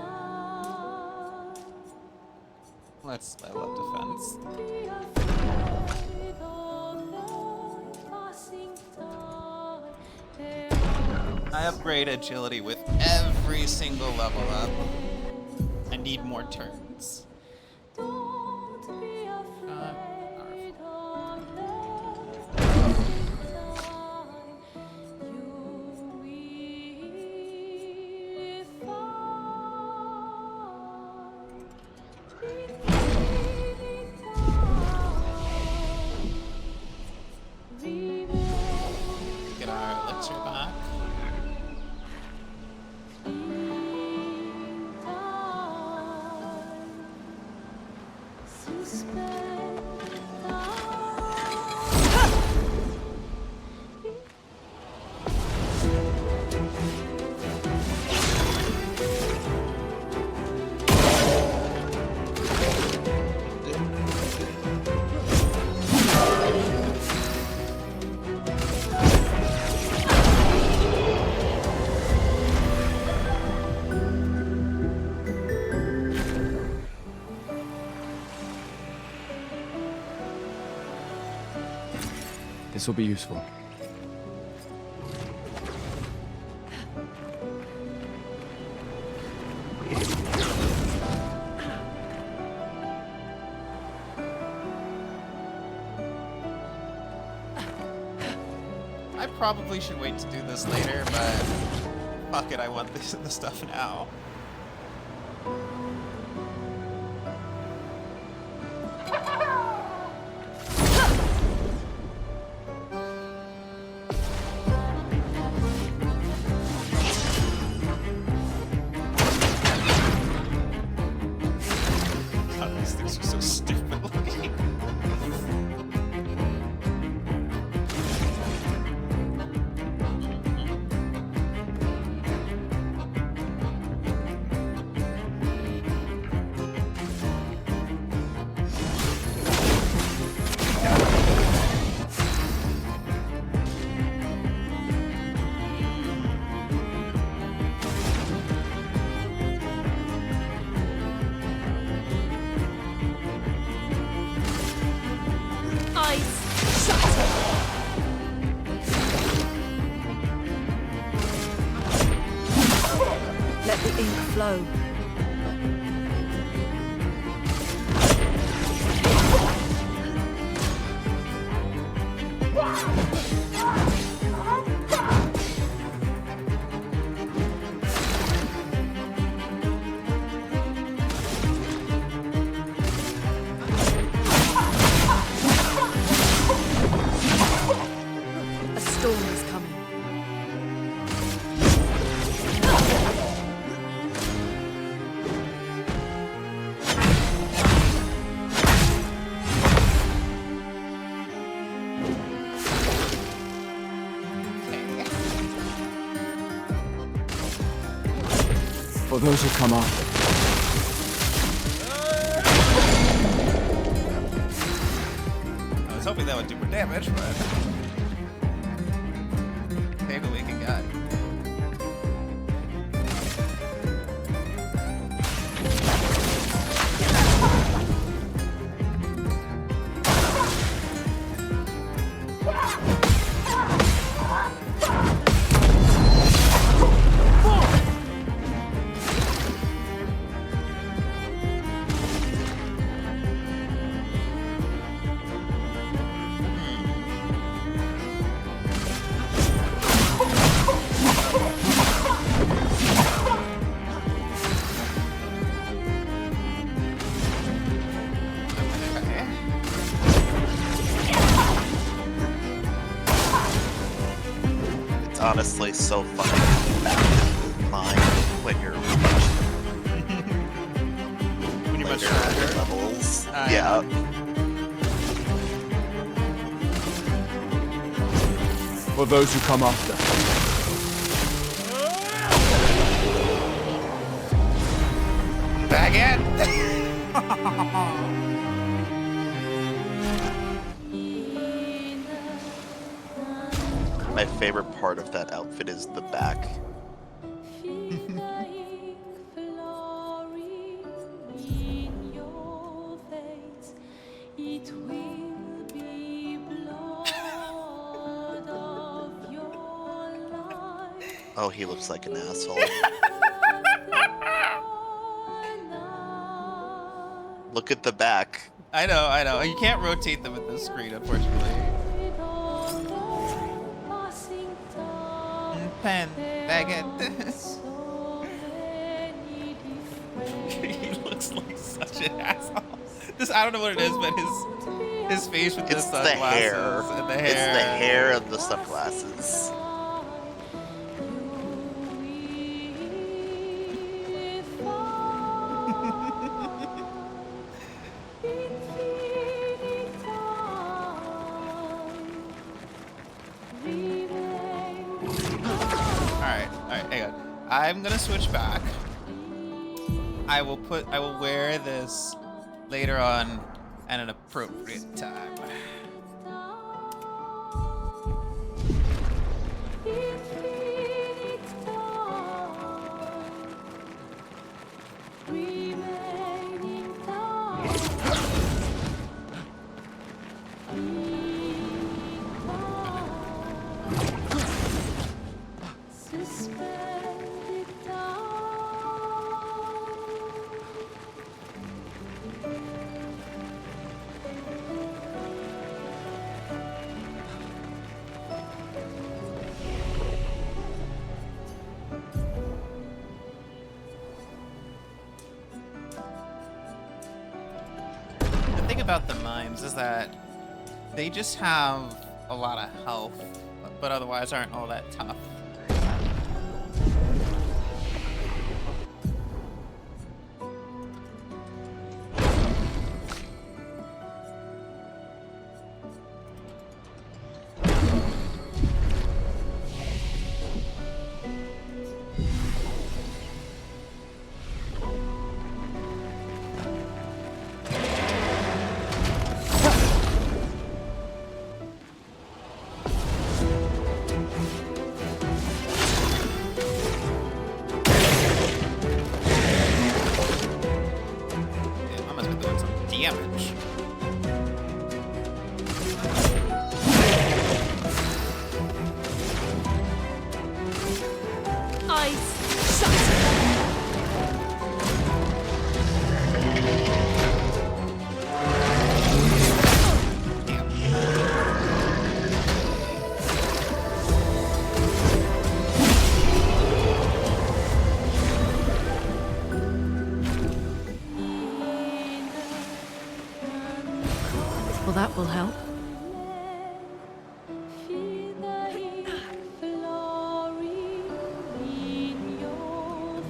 Let's level up defense. I upgrade agility with every single level up. I need more turns. Get our elixir back. This will be useful. I probably should wait to do this later, but fuck it, I want this the stuff now. God, these things are so stupid looking. Let the ink flow. A storm is coming. For those who come after. I was hoping that would do more damage, but take what we can get. Honestly, so fucking mine when you're when you're much later levels. Yeah. For those who come after. Back in. My favorite part of that outfit is the back. Oh, he looks like an asshole. Look at the back. I know. You can't rotate them with this screen, unfortunately. Pen, baguette. He looks like such an asshole. This, I don't know what it is, but his face with the sunglasses and the hair. It's the hair and the sunglasses. Alright, hang on. I'm gonna switch back. I will wear this later on at an appropriate time. The thing about the mimes is that they just have a lot of health, but otherwise aren't all that tough. Damage. Well, that will help.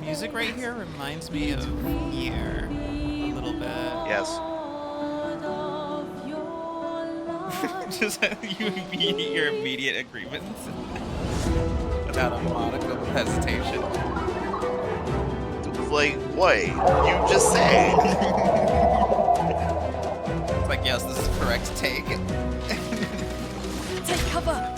Music right here reminds me of Nier a little bit. Yes. Just your immediate agreement without a modicum of hesitation. like, what? You just said. It's like, yes, this is correct take. Take cover!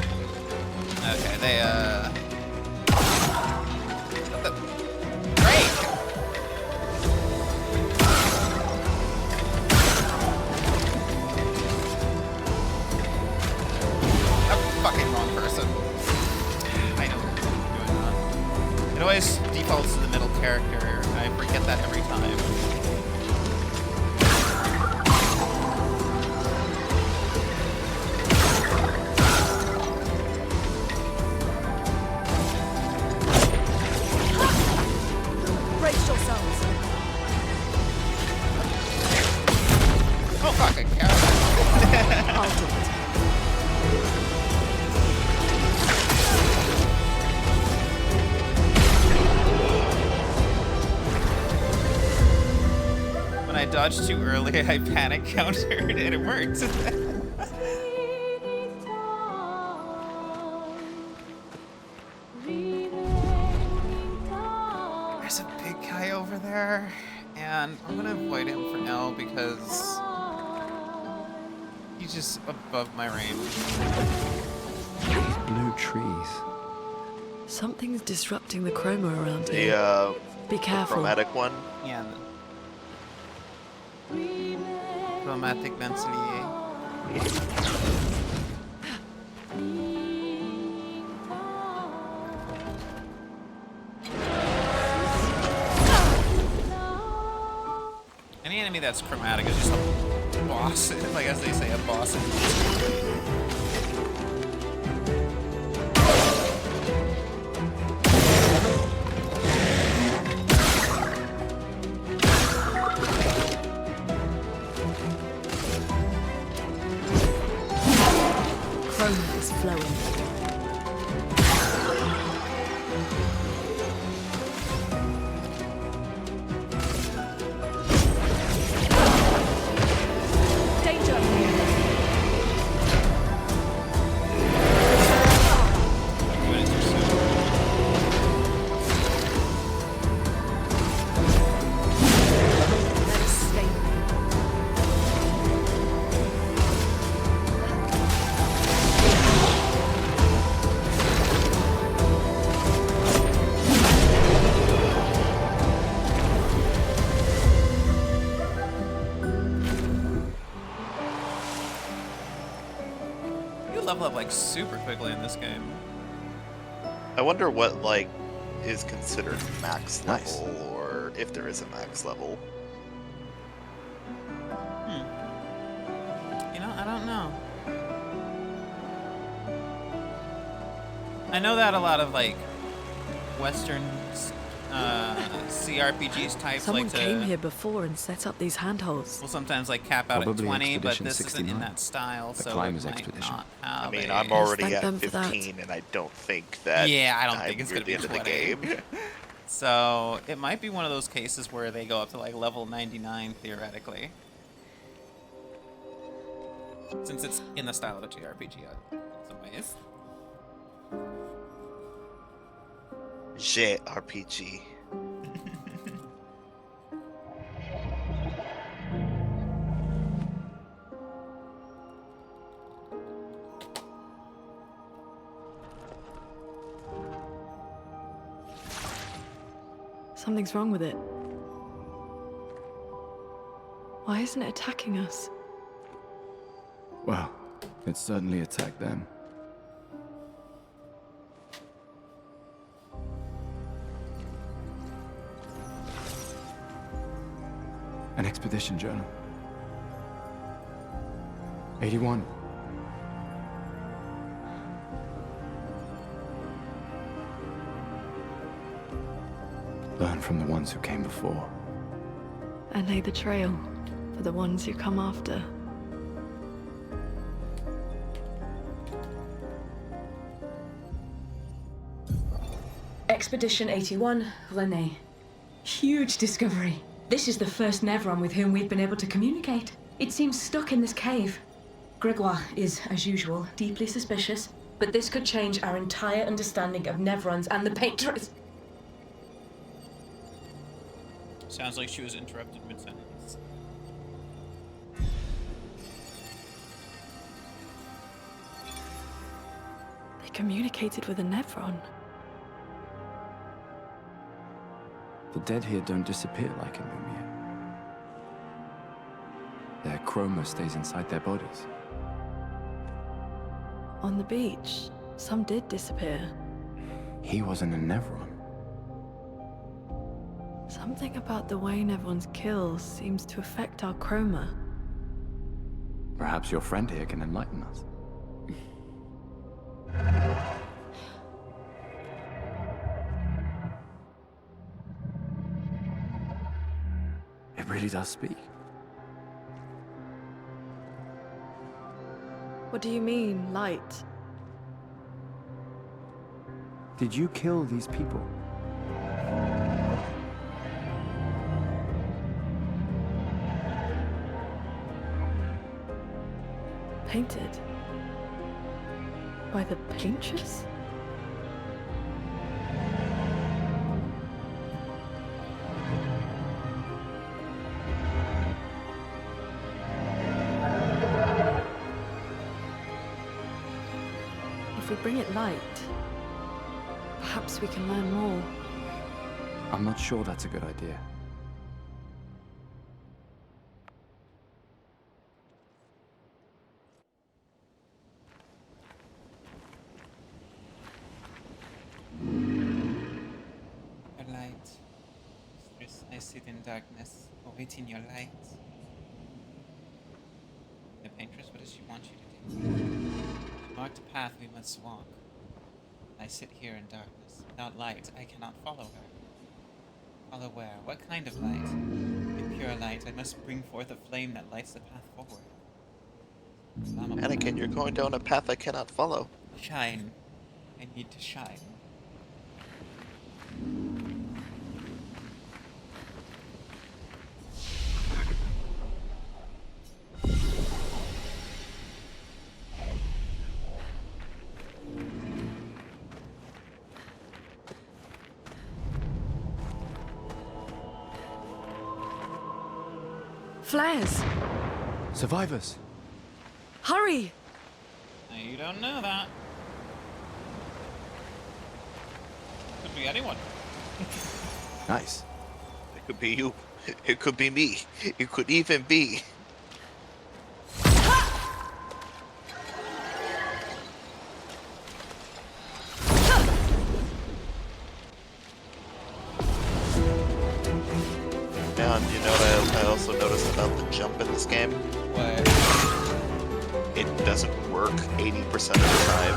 Okay, they, what the? Break! I'm fucking wrong person. I know what I'm doing that. It always defaults to the middle character, and I forget that every time. Brace yourselves. Oh fuck, I can't. I'll do it. When I dodged too early, I panic countered, and it worked. There's a big guy over there, and I'm gonna avoid him for now because he's just above my range. These blue trees. Something's disrupting the chroma around here. The Be careful. chromatic one. Yeah. Chromatic Ventilier. Any enemy that's chromatic is just a boss, like as they say, a boss. Chroma is flowing. Level up like super quickly in this game. I wonder what like is considered max level, or if there is a max level. You know, I don't know. I know that a lot of like Western CRPGs types Someone like to came here before and set up these handholds. will sometimes like cap out Probably at 20, but Expedition this isn't 69. in that style, The so Climbers it might Expedition. not have I mean, a- I'm already Thank at them for that. 15, and I don't think that. Yeah, I don't think it's near gonna be the end of the 20. game. So it might be one of those cases where they go up to like level 99 theoretically, since it's in the style of a JRPG in some ways. JRPG. Something's wrong with it. Why isn't it attacking us? Well, it certainly attacked them. An expedition journal. 81. Learn from the ones who came before. And lay the trail for the ones who come after. Expedition 81, René. Huge discovery. This is the first Nevron with whom we've been able to communicate. It seems stuck in this cave. Gregoire is, as usual, deeply suspicious, but this could change our entire understanding of Nevrons and the Paintress. Sounds like she was interrupted mid-sentence. They communicated with a Nevron. The dead here don't disappear like in Lumiere. Their chroma stays inside their bodies. On the beach, some did disappear. He wasn't a Nevron. Something about the way Nevrons kill seems to affect our chroma. Perhaps your friend here can enlighten us. It really does speak. What do you mean, light? Did you kill these people? Painted? By the Paintress? If we bring it light, perhaps we can learn more. I'm not sure that's a good idea. Your light. Mistress, I sit in darkness, awaiting your light. The Paintress, what does she want you to do? She marked a path we must walk. I sit here in darkness. Without light, I cannot follow her. Follow where? What kind of light? A pure light. I must bring forth a flame that lights the path forward. Anakin, you're going down a path I cannot follow. Shine. I need to shine. Flares! Survivors! Hurry! Now, you don't know that. Could be anyone. Nice. It could be you. It could be me. It could even be. And you know what I also noticed about the jump in this game? What? It doesn't work 80% of the time.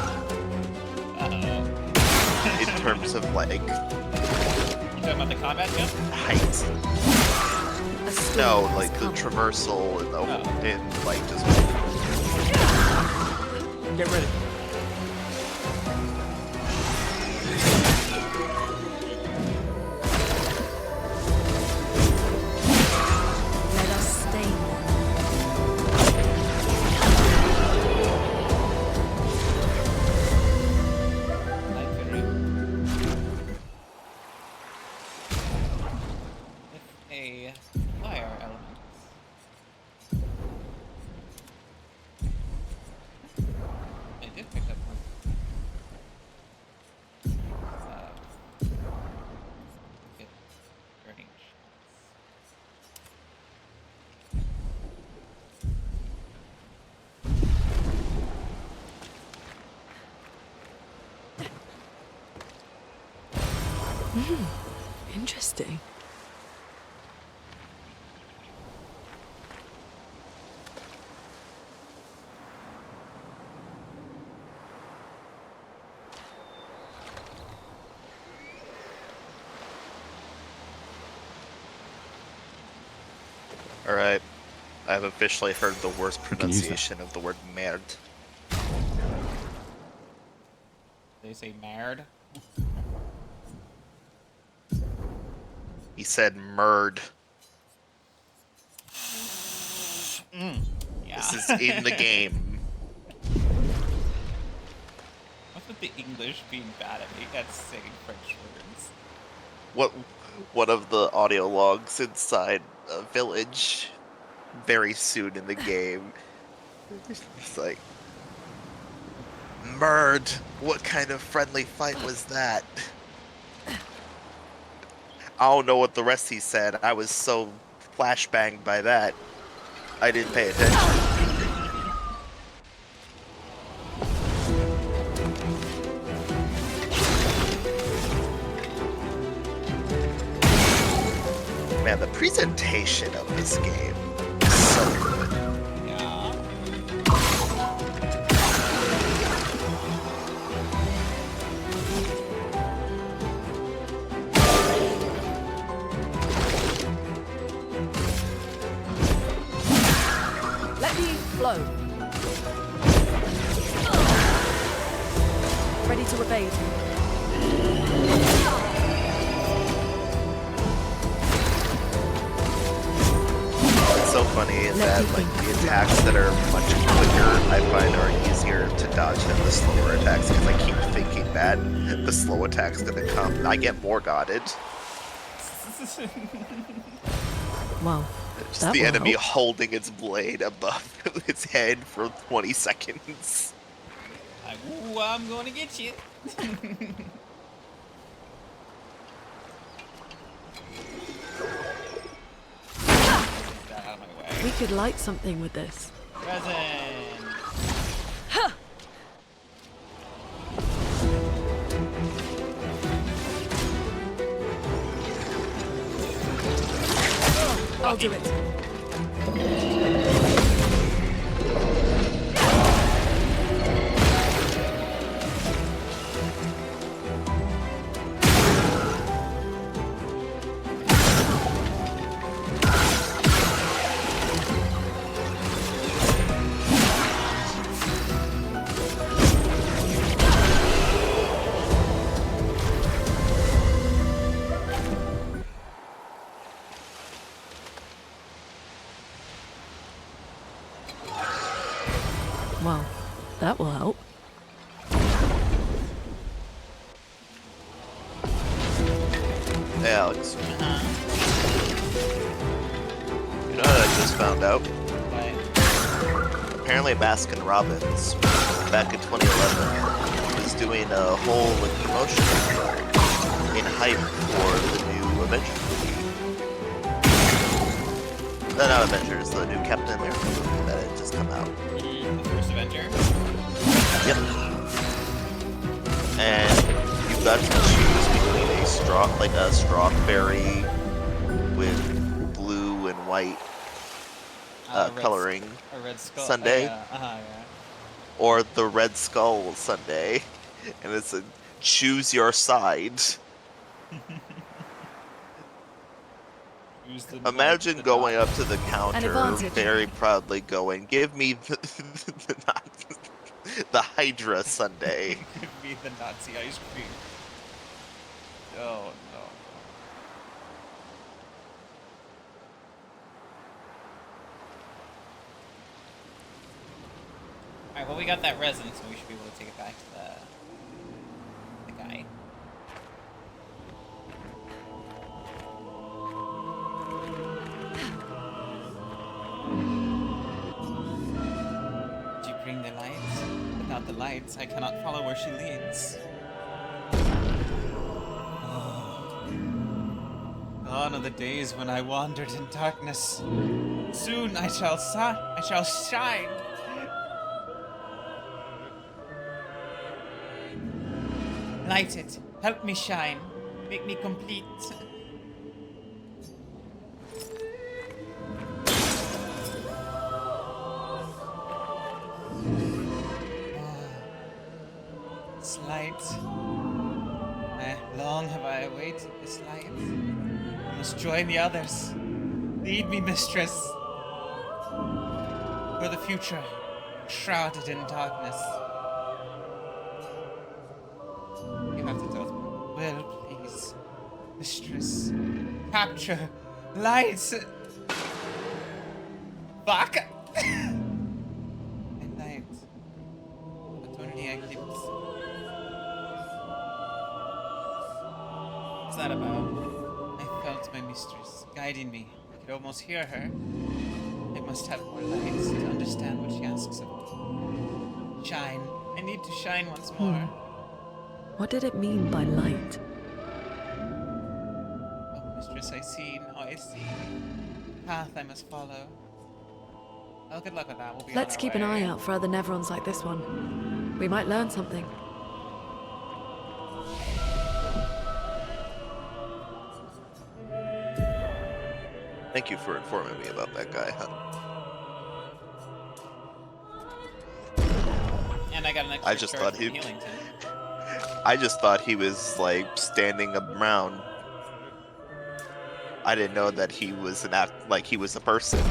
In terms of like You talking about the combat jump? height. No, like the traversal and the in like just. Get ready. Let us stay A fire element. I did pick up one. Okay. Range. Interesting. Alright. I have officially heard the worst can use that. pronunciation of the word merde. They say merd. He said merd. Yeah. This is in the game. What's with the English being bad at saying French words? One of the audio logs inside a village very soon in the game. It's like, Murd, what kind of friendly fight was that? I don't know what the rest he said. I was so flashbanged by that. I didn't pay attention. Man, the presentation of this game is so good. Yeah. Let me flow. Ready to evade. It's so funny that like the attacks that are much quicker I find are easier to dodge than the slower attacks because I keep thinking that the slow attack's gonna come. I get more guarded. Wow. Just That the will enemy help. holding its blade above its head for 20 seconds. Like, ooh, I'm gonna get you. Get out of my way. We could light something with this. Resin. I'll do it. Well, that will help. Hey, Alex. You know what I just found out? Apparently Baskin Robbins, back in 2011, was doing a whole like, promotion in hype for the new Avengers movie. No, not Avengers, the new Captain America movie that had just come out. The first Avenger. Yep. And you got to choose between a strawberry with blue and white coloring A red skull. sundae, Yeah. or the red skull sundae, and it's a choose your side. Imagine going up to the counter, very proudly going, "Give me the Hydra sundae." Give me the Nazi ice cream. Oh no. Alright, well we got that resin, so we should be able to take it back to the guy. Did you bring the lights? Without the lights, I cannot follow where she leads. Gone are the days when I wandered in darkness. Soon I shall shine. Light it. Help me shine. Make me complete. This light. Long have I awaited this light. I must join the others. Lead me, mistress. For the future, shrouded in darkness. You have to tell us more. Will, please. Mistress. Capture. Light. Fuck. At night, opportunity activities. What's that about? I felt my mistress guiding me. I could almost hear her. I must have more lights to understand what she asks of me. Shine. I need to shine once more. What did it mean by light? Oh, mistress, I see. Now I see. Path I must follow. Well, good luck with that. We'll be Let's on our keep way. an eye out for other Nevrons like this one. We might learn something. Thank you for informing me about that guy, huh? And I got an extra I just charge thought from Healington. I just thought he was like standing around. I didn't know that he was he was a person.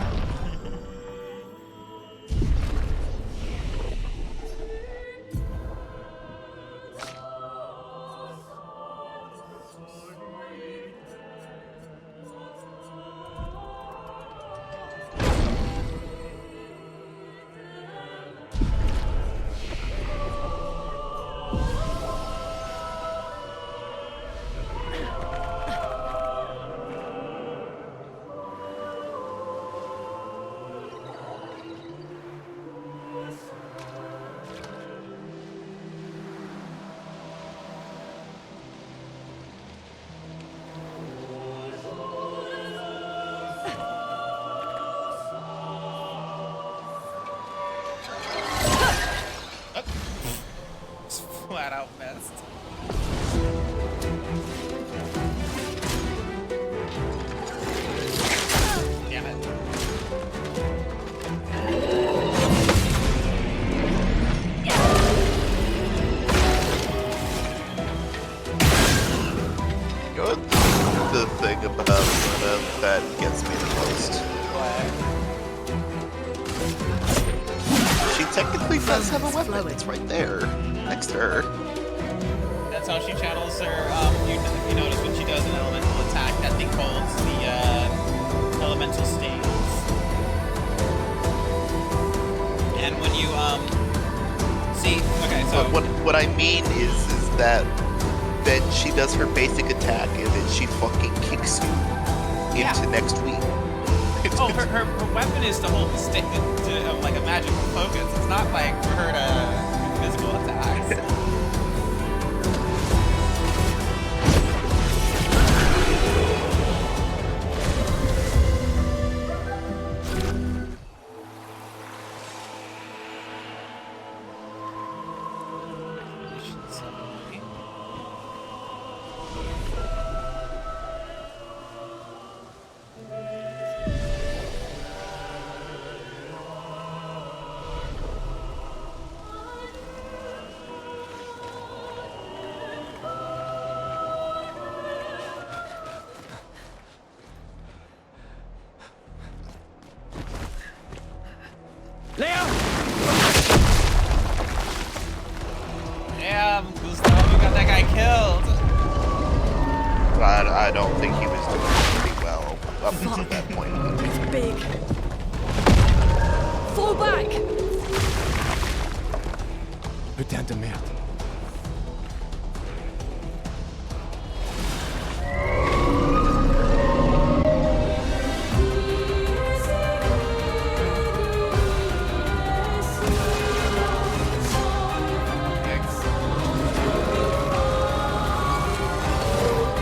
Flat out messed. Damn it. You know what the thing about Luna that gets me the most? She technically does have a weapon. It's right there, next to her. That's how she channels her. You notice when she does an elemental attack, that thing holds the elemental states. And when you see, okay, so But what I mean is that then she does her basic attack and then she fucking kicks you into next week. oh, her weapon is to hold the stick to like a magical focus. It's not like for her to do physical attacks. Damn, Gustav, you got that guy killed. I don't think he was doing pretty well up until that point. It's big. Fall back! Putain de merde.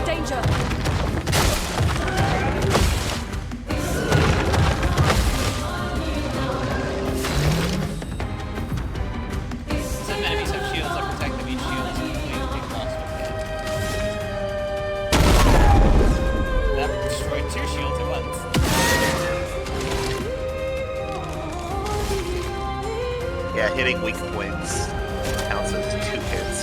Danger! Some enemies have shields that protect them. Each shield is completely cost that destroyed 2 shields at once. Yeah, hitting weak points counts as 2 hits.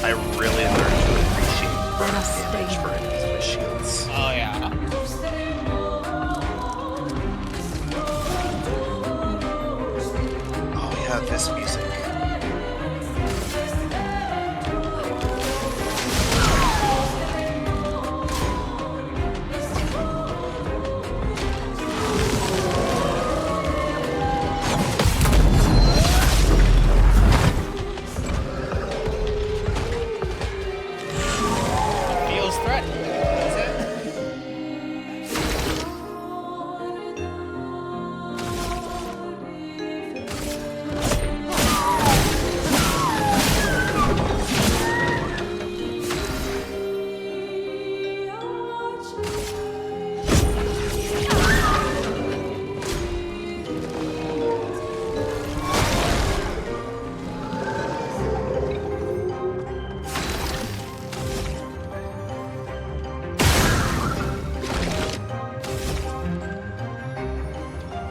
I really learned to appreciate burst damage for enemies with shields. Oh yeah. Oh yeah, this music.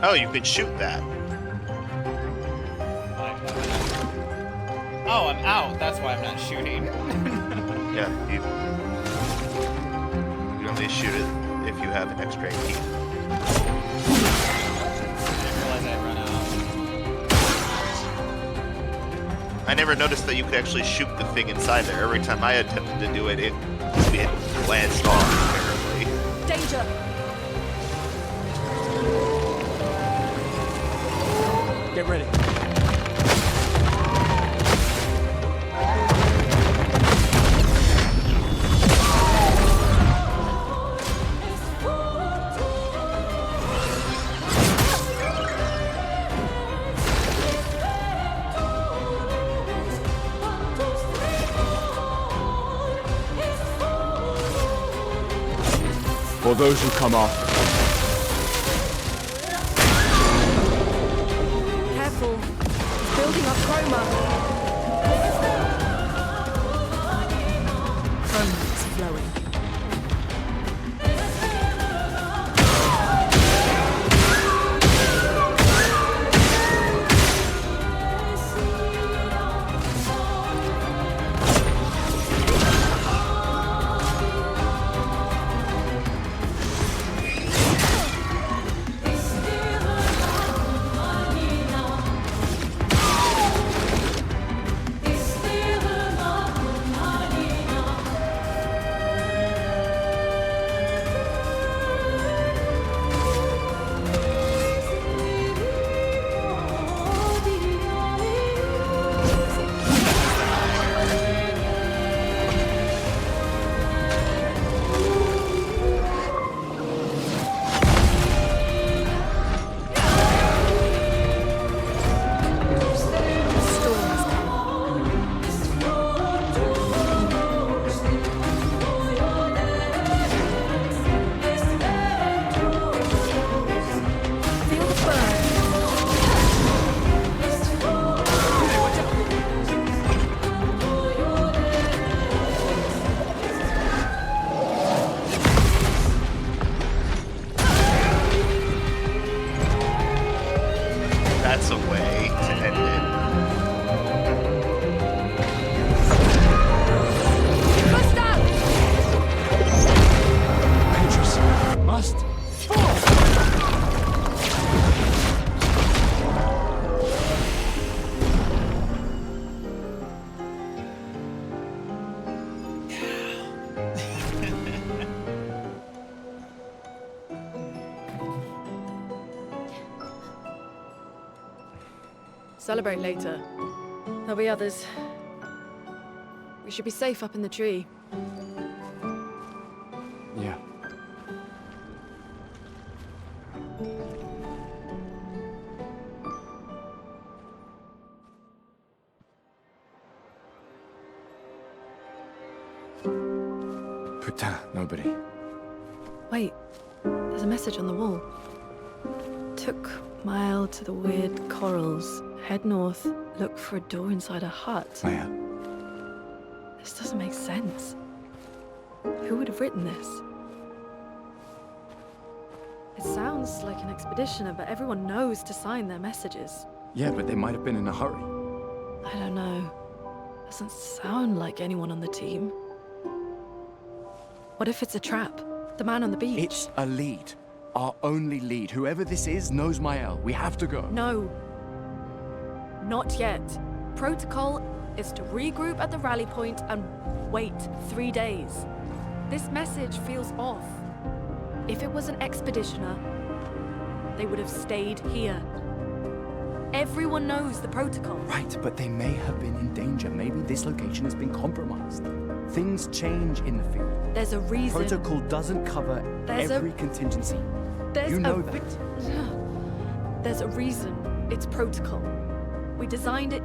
Oh, you can shoot that. Oh, I'm out. That's why I'm not shooting. Yeah, you only shoot it if you have an extra AP. I didn't realize I'd run out. I never noticed that you could actually shoot the thing inside there. Every time I attempted to do it, it glanced off terribly. Danger! Get ready. For those who come after. Careful. He's building up chroma. Chroma is flowing. That's a way to end it. Dangerous. Must. Celebrate later. There'll be others. We should be safe up in the tree. Yeah. Putain, nobody. Wait, there's a message on the wall. Took mile to the weird corals. Head north, look for a door inside a hut. Clair. This doesn't make sense. Who would have written this? It sounds like an expeditioner, but everyone knows to sign their messages. Yeah, but they might have been in a hurry. I don't know. Doesn't sound like anyone on the team. What if it's a trap? The man on the beach? It's a lead. Our only lead. Whoever this is knows Mael. We have to go. No. Not yet. Protocol is to regroup at the rally point and wait 3 days. This message feels off. If it was an expeditioner, they would have stayed here. Everyone knows the protocol. Right, but they may have been in danger. Maybe this location has been compromised. Things change in the field. There's a reason. Protocol doesn't cover every contingency. You know that. There's a reason it's protocol. We designed it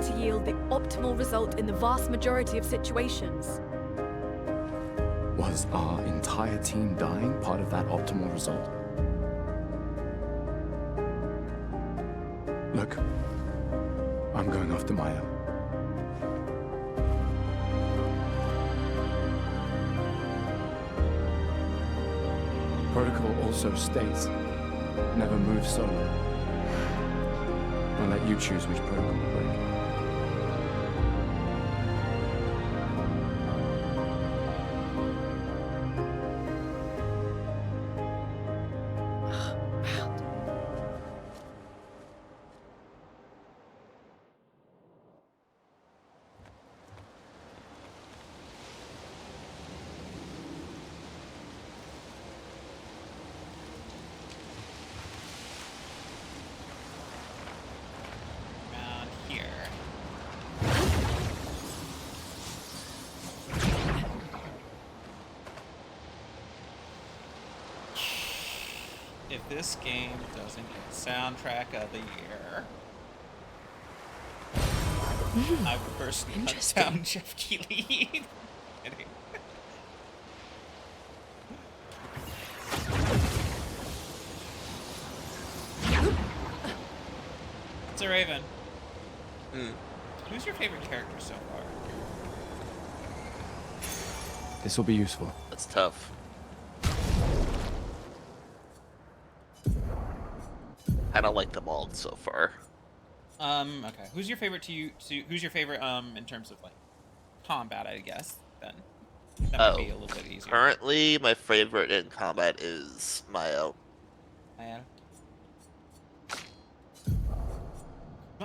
to yield the optimal result in the vast majority of situations. Was our entire team dying part of that optimal result? Look, I'm going after Maya. Protocol also states Never move solo. I'll let you choose which protocol to break. Around here. If this game doesn't get soundtrack of the year, I would personally hunt down Jeff Keighley. Kidding. So Raven, who's your favorite character so far? This will be useful. That's tough. I don't like them all so far. Okay. Who's your favorite who's your favorite in terms of like combat, I guess, then? That might be a little bit easier. Currently, my favorite in combat is Mayo. Mayo?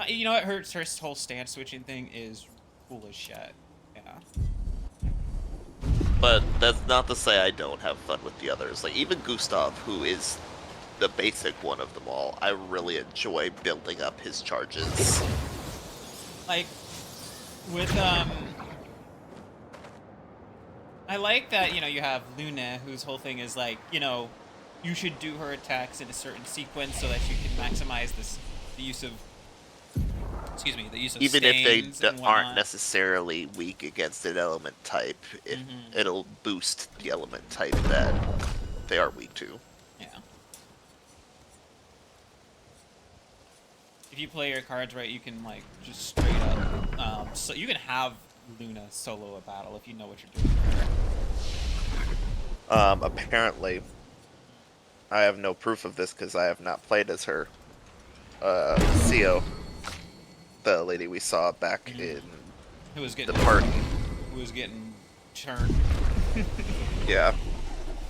You know what hurts? Her whole stance switching thing is cool as shit. Yeah. But that's not to say I don't have fun with the others. Like, even Gustav, who is the basic one of them all, I really enjoy building up his charges. Like, with, I like that, you know, you have Luna, whose whole thing is like, you know, you should do her attacks in a certain sequence so that you can maximize the use of, excuse me, the use of Even if stains they and aren't whatnot. necessarily weak against an element type, it'll boost the element type that they are weak to. Yeah. If you play your cards right, you can like just straight up, so you can have Luna solo a battle if you know what you're doing. Apparently, I have no proof of this because I have not played as her. Theo, the lady we saw back in Who was getting the party. Who was getting turned. Yeah.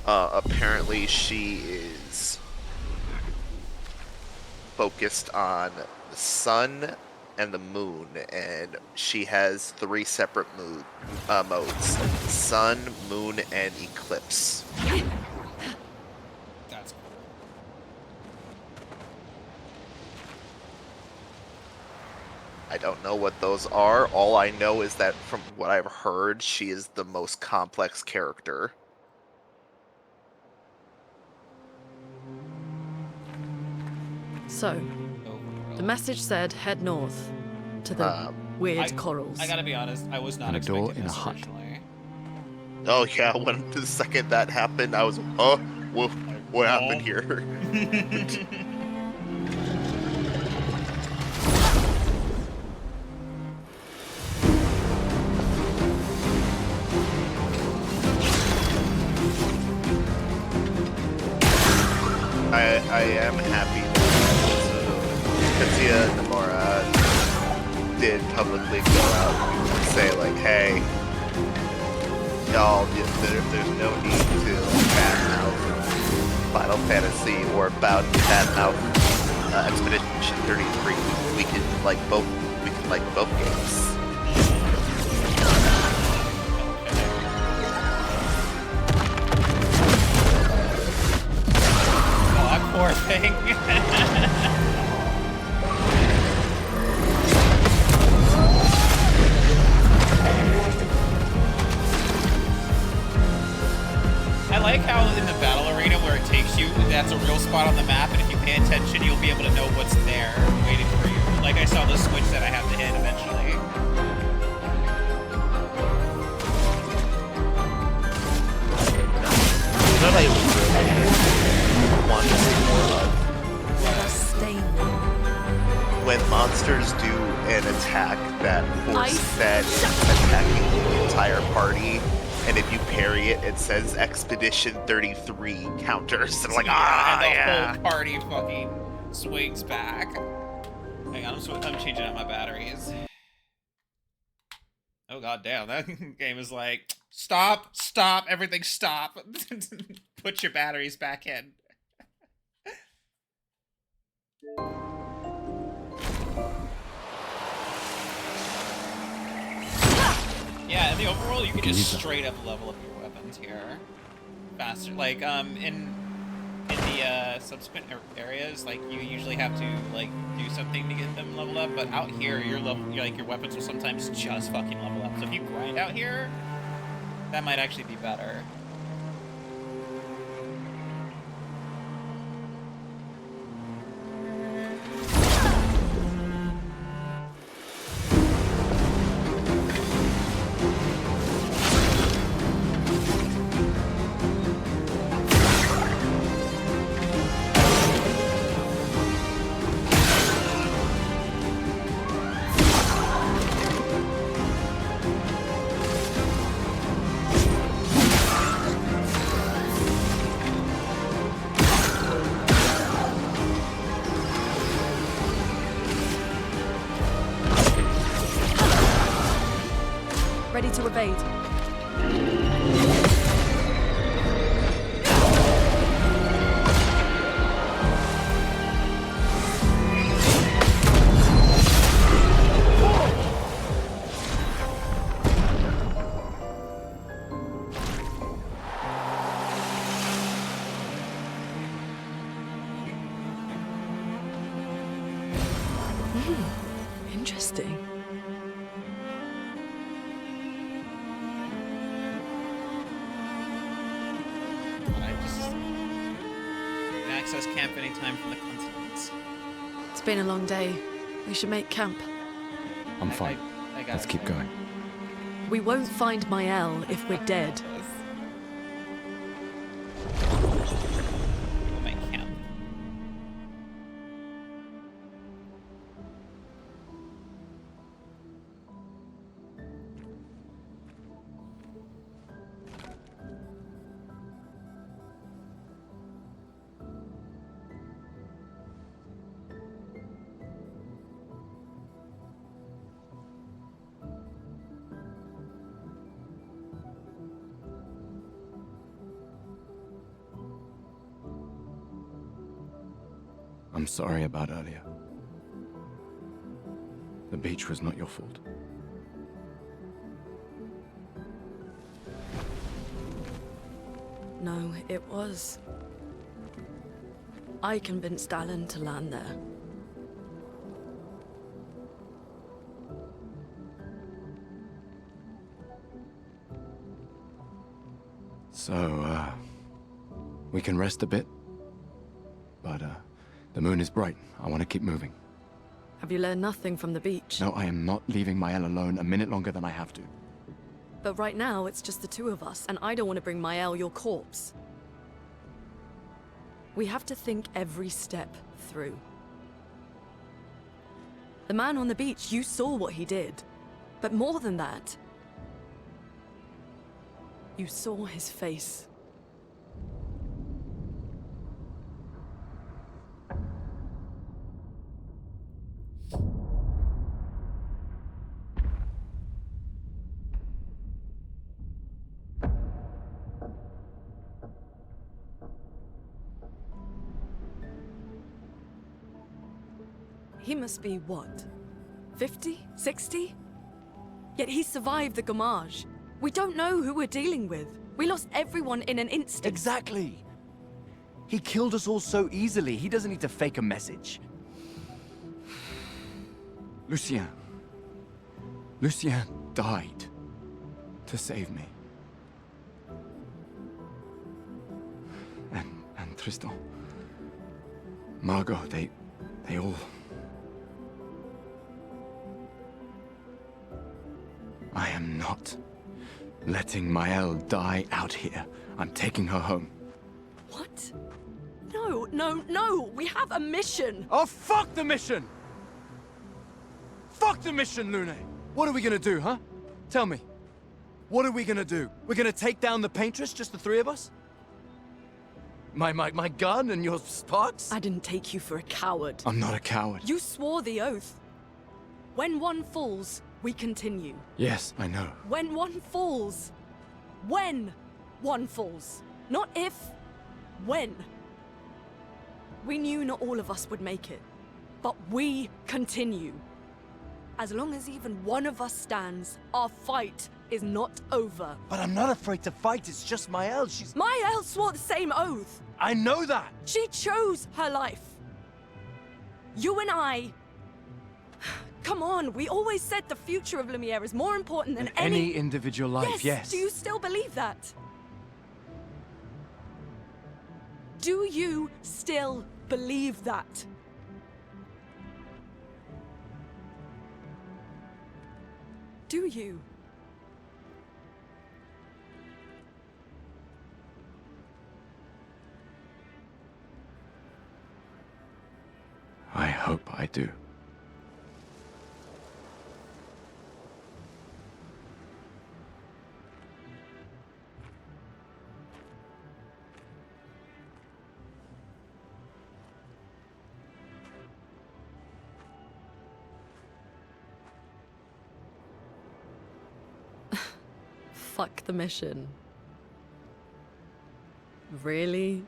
Apparently she is focused on the sun and the moon, and she has 3 separate modes: sun, moon, and eclipse. That's cool. I don't know what those are. All I know is that from what I've heard, she is the most complex character. So, the message said head north to the weird corals. I gotta be honest, I was not And a door expecting in a this hut. originally. Oh yeah, when the second that happened, I was, oh, what happened here? I am happy that Katsuya Nomura did publicly go out and say, like, hey, y'all, there's no need to badmouth Final Fantasy or badmouth Expedition 33. We can like both games. Poor thing. I like how in the battle arena where it takes you, that's a real spot on the map, and if you pay attention, you'll be able to know what's there waiting for you. Like I saw the switch that I have to hit eventually. What I really want to see more of? When monsters do an attack that force that attacking the entire party, and if you parry it, it says Expedition 33 counters. And I'm like, and the whole party fucking swings back. Hang on, I'm changing out my batteries. Oh god damn, that game is like, stop, everything stop. Put your batteries back in. Yeah, in the overworld, you can just straight up level up your weapons here faster. Like, in the subsequent areas, like, you usually have to, like, do something to get them leveled up, but out here, your weapons will sometimes just fucking level up. So if you grind out here, that might actually be better. Ready to evade. Interesting. Access camp anytime from the continents. It's been a long day. We should make camp. I'm fine. Let's keep going. We won't find Mael if we're dead. We'll make camp. I'm sorry about earlier. The beach was not your fault. No, it was. I convinced Alan to land there. So, we can rest a bit. But, the moon is bright. I want to keep moving. Have you learned nothing from the beach? No, I am not leaving Mael alone a minute longer than I have to. But right now, it's just the two of us, and I don't want to bring Mael your corpse. We have to think every step through. The man on the beach, you saw what he did. But more than that, you saw his face. He must be, what, 50? 60? Yet he survived the Gamage. We don't know who we're dealing with. We lost everyone in an instant. Exactly! He killed us all so easily. He doesn't need to fake a message. Lucien. Lucien died to save me. And Tristan. Margot, they all... I am not letting Mael die out here. I'm taking her home. What? No, no, no! We have a mission! Oh, fuck the mission! Fuck the mission, Lune! What are we gonna do, huh? Tell me. What are we gonna do? We're gonna take down the Paintress, just the three of us? My gun and your sparks? I didn't take you for a coward. I'm not a coward. You swore the oath. When one falls, we continue. Yes, I know. When one falls. When one falls. Not if. When. We knew not all of us would make it. But we continue. As long as even one of us stands, our fight is not over. But I'm not afraid to fight, it's just Maëlle, she's... Maëlle swore the same oath. I know that! She chose her life. You and I... Come on, we always said the future of Lumiere is more important than any individual life, yes. Do you still believe that? Do you still believe that? Do you? I hope I do. Fuck the mission. Really?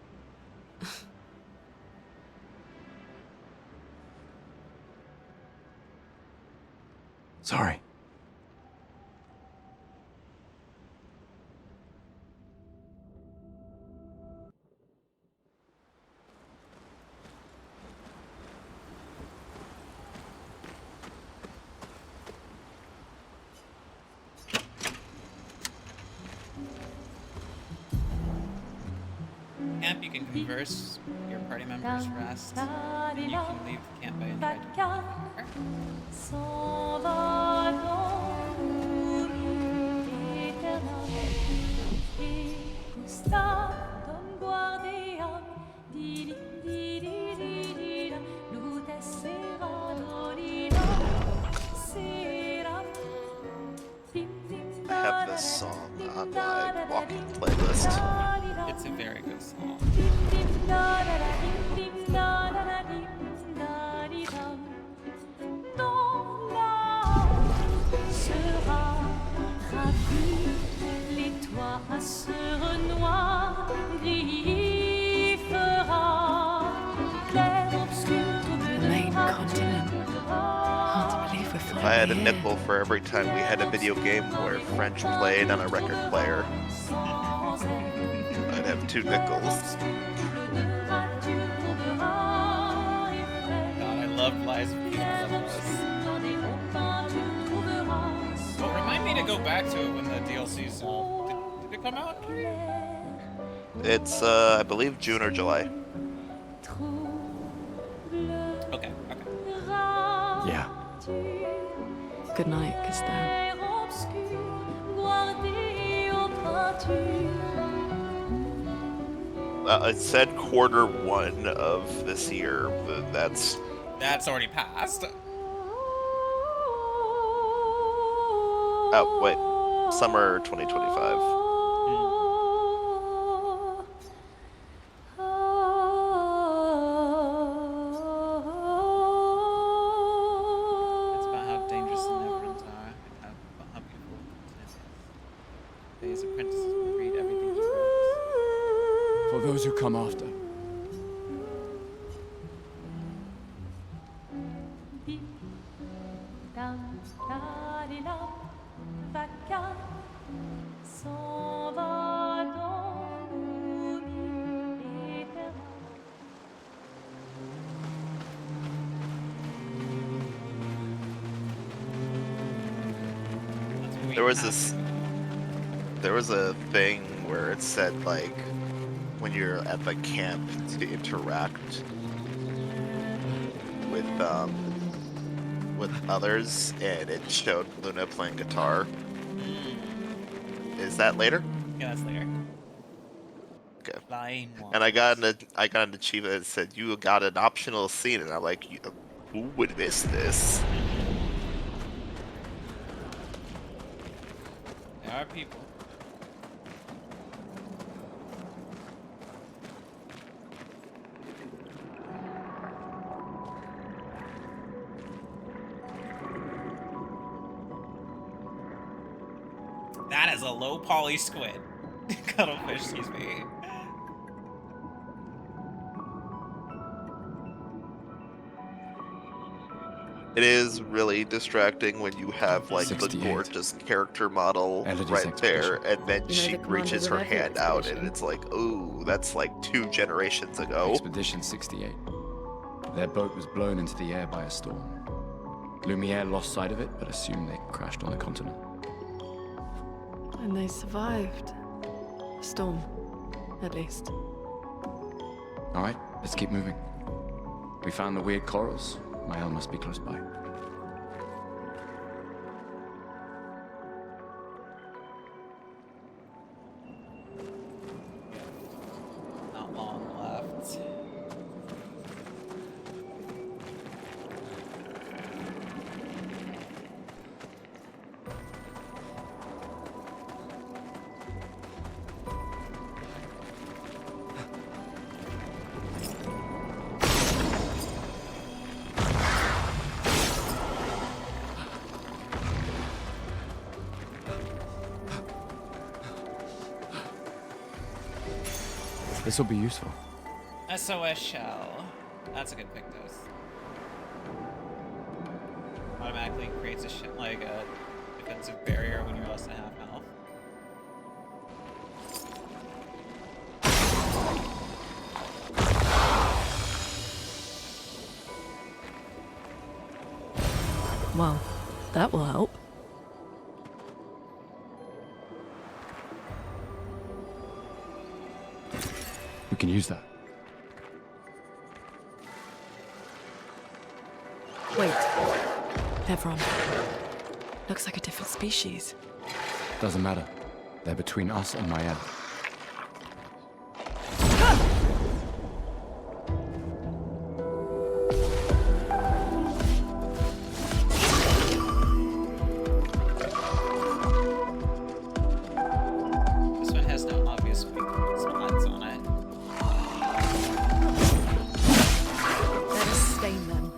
Sorry. Camp, you can converse. Your party members rest. And you can leave the camp by invite. I have this song on my walking playlist. It's a very good song. If I had a nickel for every time we had a video game where French played on a record player, I'd have 2 nickels. God, I love Lies of P. I love this. Well, remind me to go back to it when the DLC's out. Did it come out? It's, I believe, June or July. Okay. Yeah. Good night, Castan. It said Q1 of this year, but that's already passed. Oh, wait. Summer 2025. It's about how dangerous the Neverends are and how beautiful it is. These apprentices will read everything he wrote. For those who come after. There was a thing where it said, like, when you're at the camp to interact with others, and it showed Luna playing guitar. Is that later? Yeah, that's later. Okay. Flying And I got an achievement that said you got an optional scene, and I'm like, who would miss this? They are people. That is a low poly squid. Cuttlefish, excuse me. It is really distracting when you have like the 68. gorgeous character model Elodie's right there, expedition. and then You know she the commanders reaches of her every hand out, and expedition. it's like, ooh, that's like 2 generations ago. Expedition 68. Their boat was blown into the air by a storm. Lumiere lost sight of it, but assumed they crashed on the continent. And they survived. A storm, at least. All right, let's keep moving. We found the weird corals. Mael must be close by. Not long left. This will be useful. SOS shell. That's a good pick, Dose. Automatically creates a like a defensive barrier when you're less than half health. Well, that will help. We can use that. Wait. Evron. Looks like a different species. Doesn't matter. They're between us and Mael. This one has no obvious weak spots on it. Let us stain them.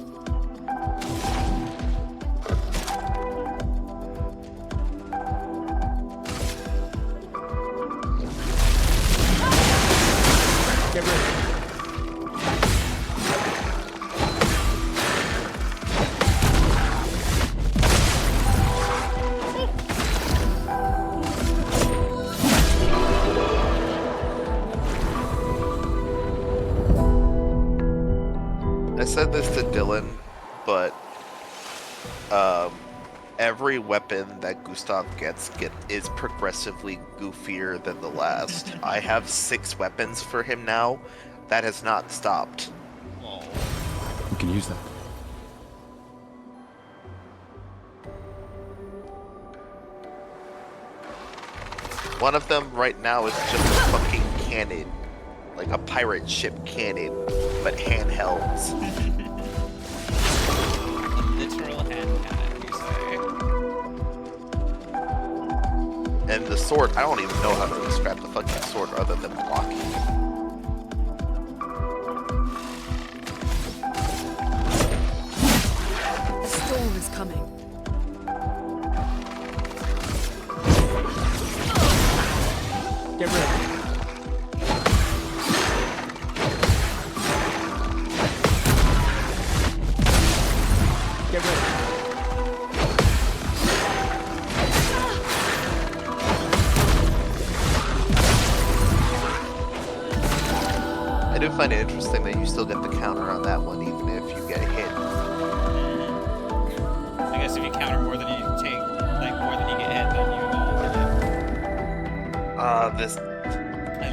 Get ready. I said this to Dylan, but every weapon that Gustav gets is progressively goofier than the last. I have 6 weapons for him now. That has not stopped. We can use that. One of them right now is just a fucking cannon. Like a pirate ship cannon, but handhelds. Literal hand cannon, you say? And the sword, I don't even know how to describe the fucking sword other than blocking. A storm is coming. Get ready. Get ready. I do find it interesting that you still get the counter on that one, even if you get hit. I guess if you counter more than you take, like more than you get hit, then you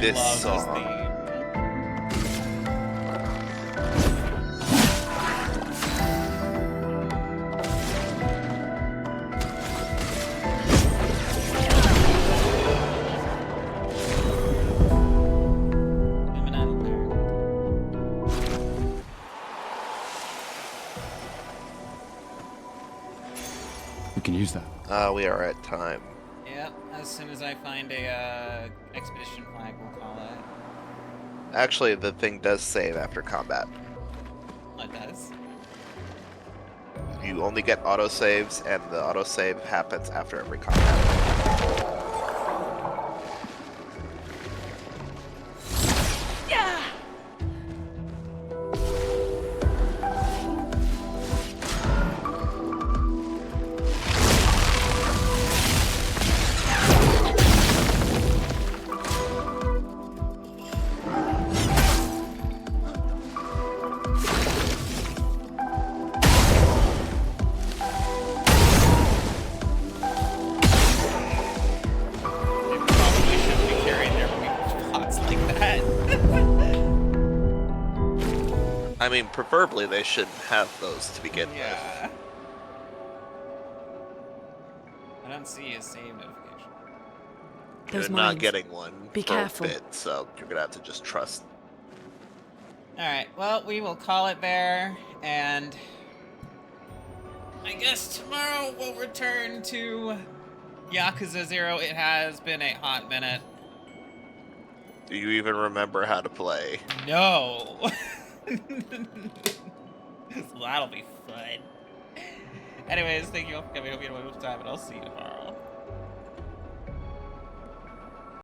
This I love song. this theme. We can use that. We are at time. Yeah. Yep, as soon as I find a expedition flag, we'll call it. Actually, the thing does save after combat. It does? You only get autosaves, and the autosave happens after every combat. I mean, preferably they shouldn't have those to begin with. I don't see a save notification. You're not getting one Be for careful. a bit, so you're gonna have to just trust. Alright, well, we will call it there, and I guess tomorrow we'll return to Yakuza 0. It has been a hot minute. Do you even remember how to play? No! That'll be fun. Anyways, thank you all for coming. Hope you had a wonderful time, and I'll see you tomorrow.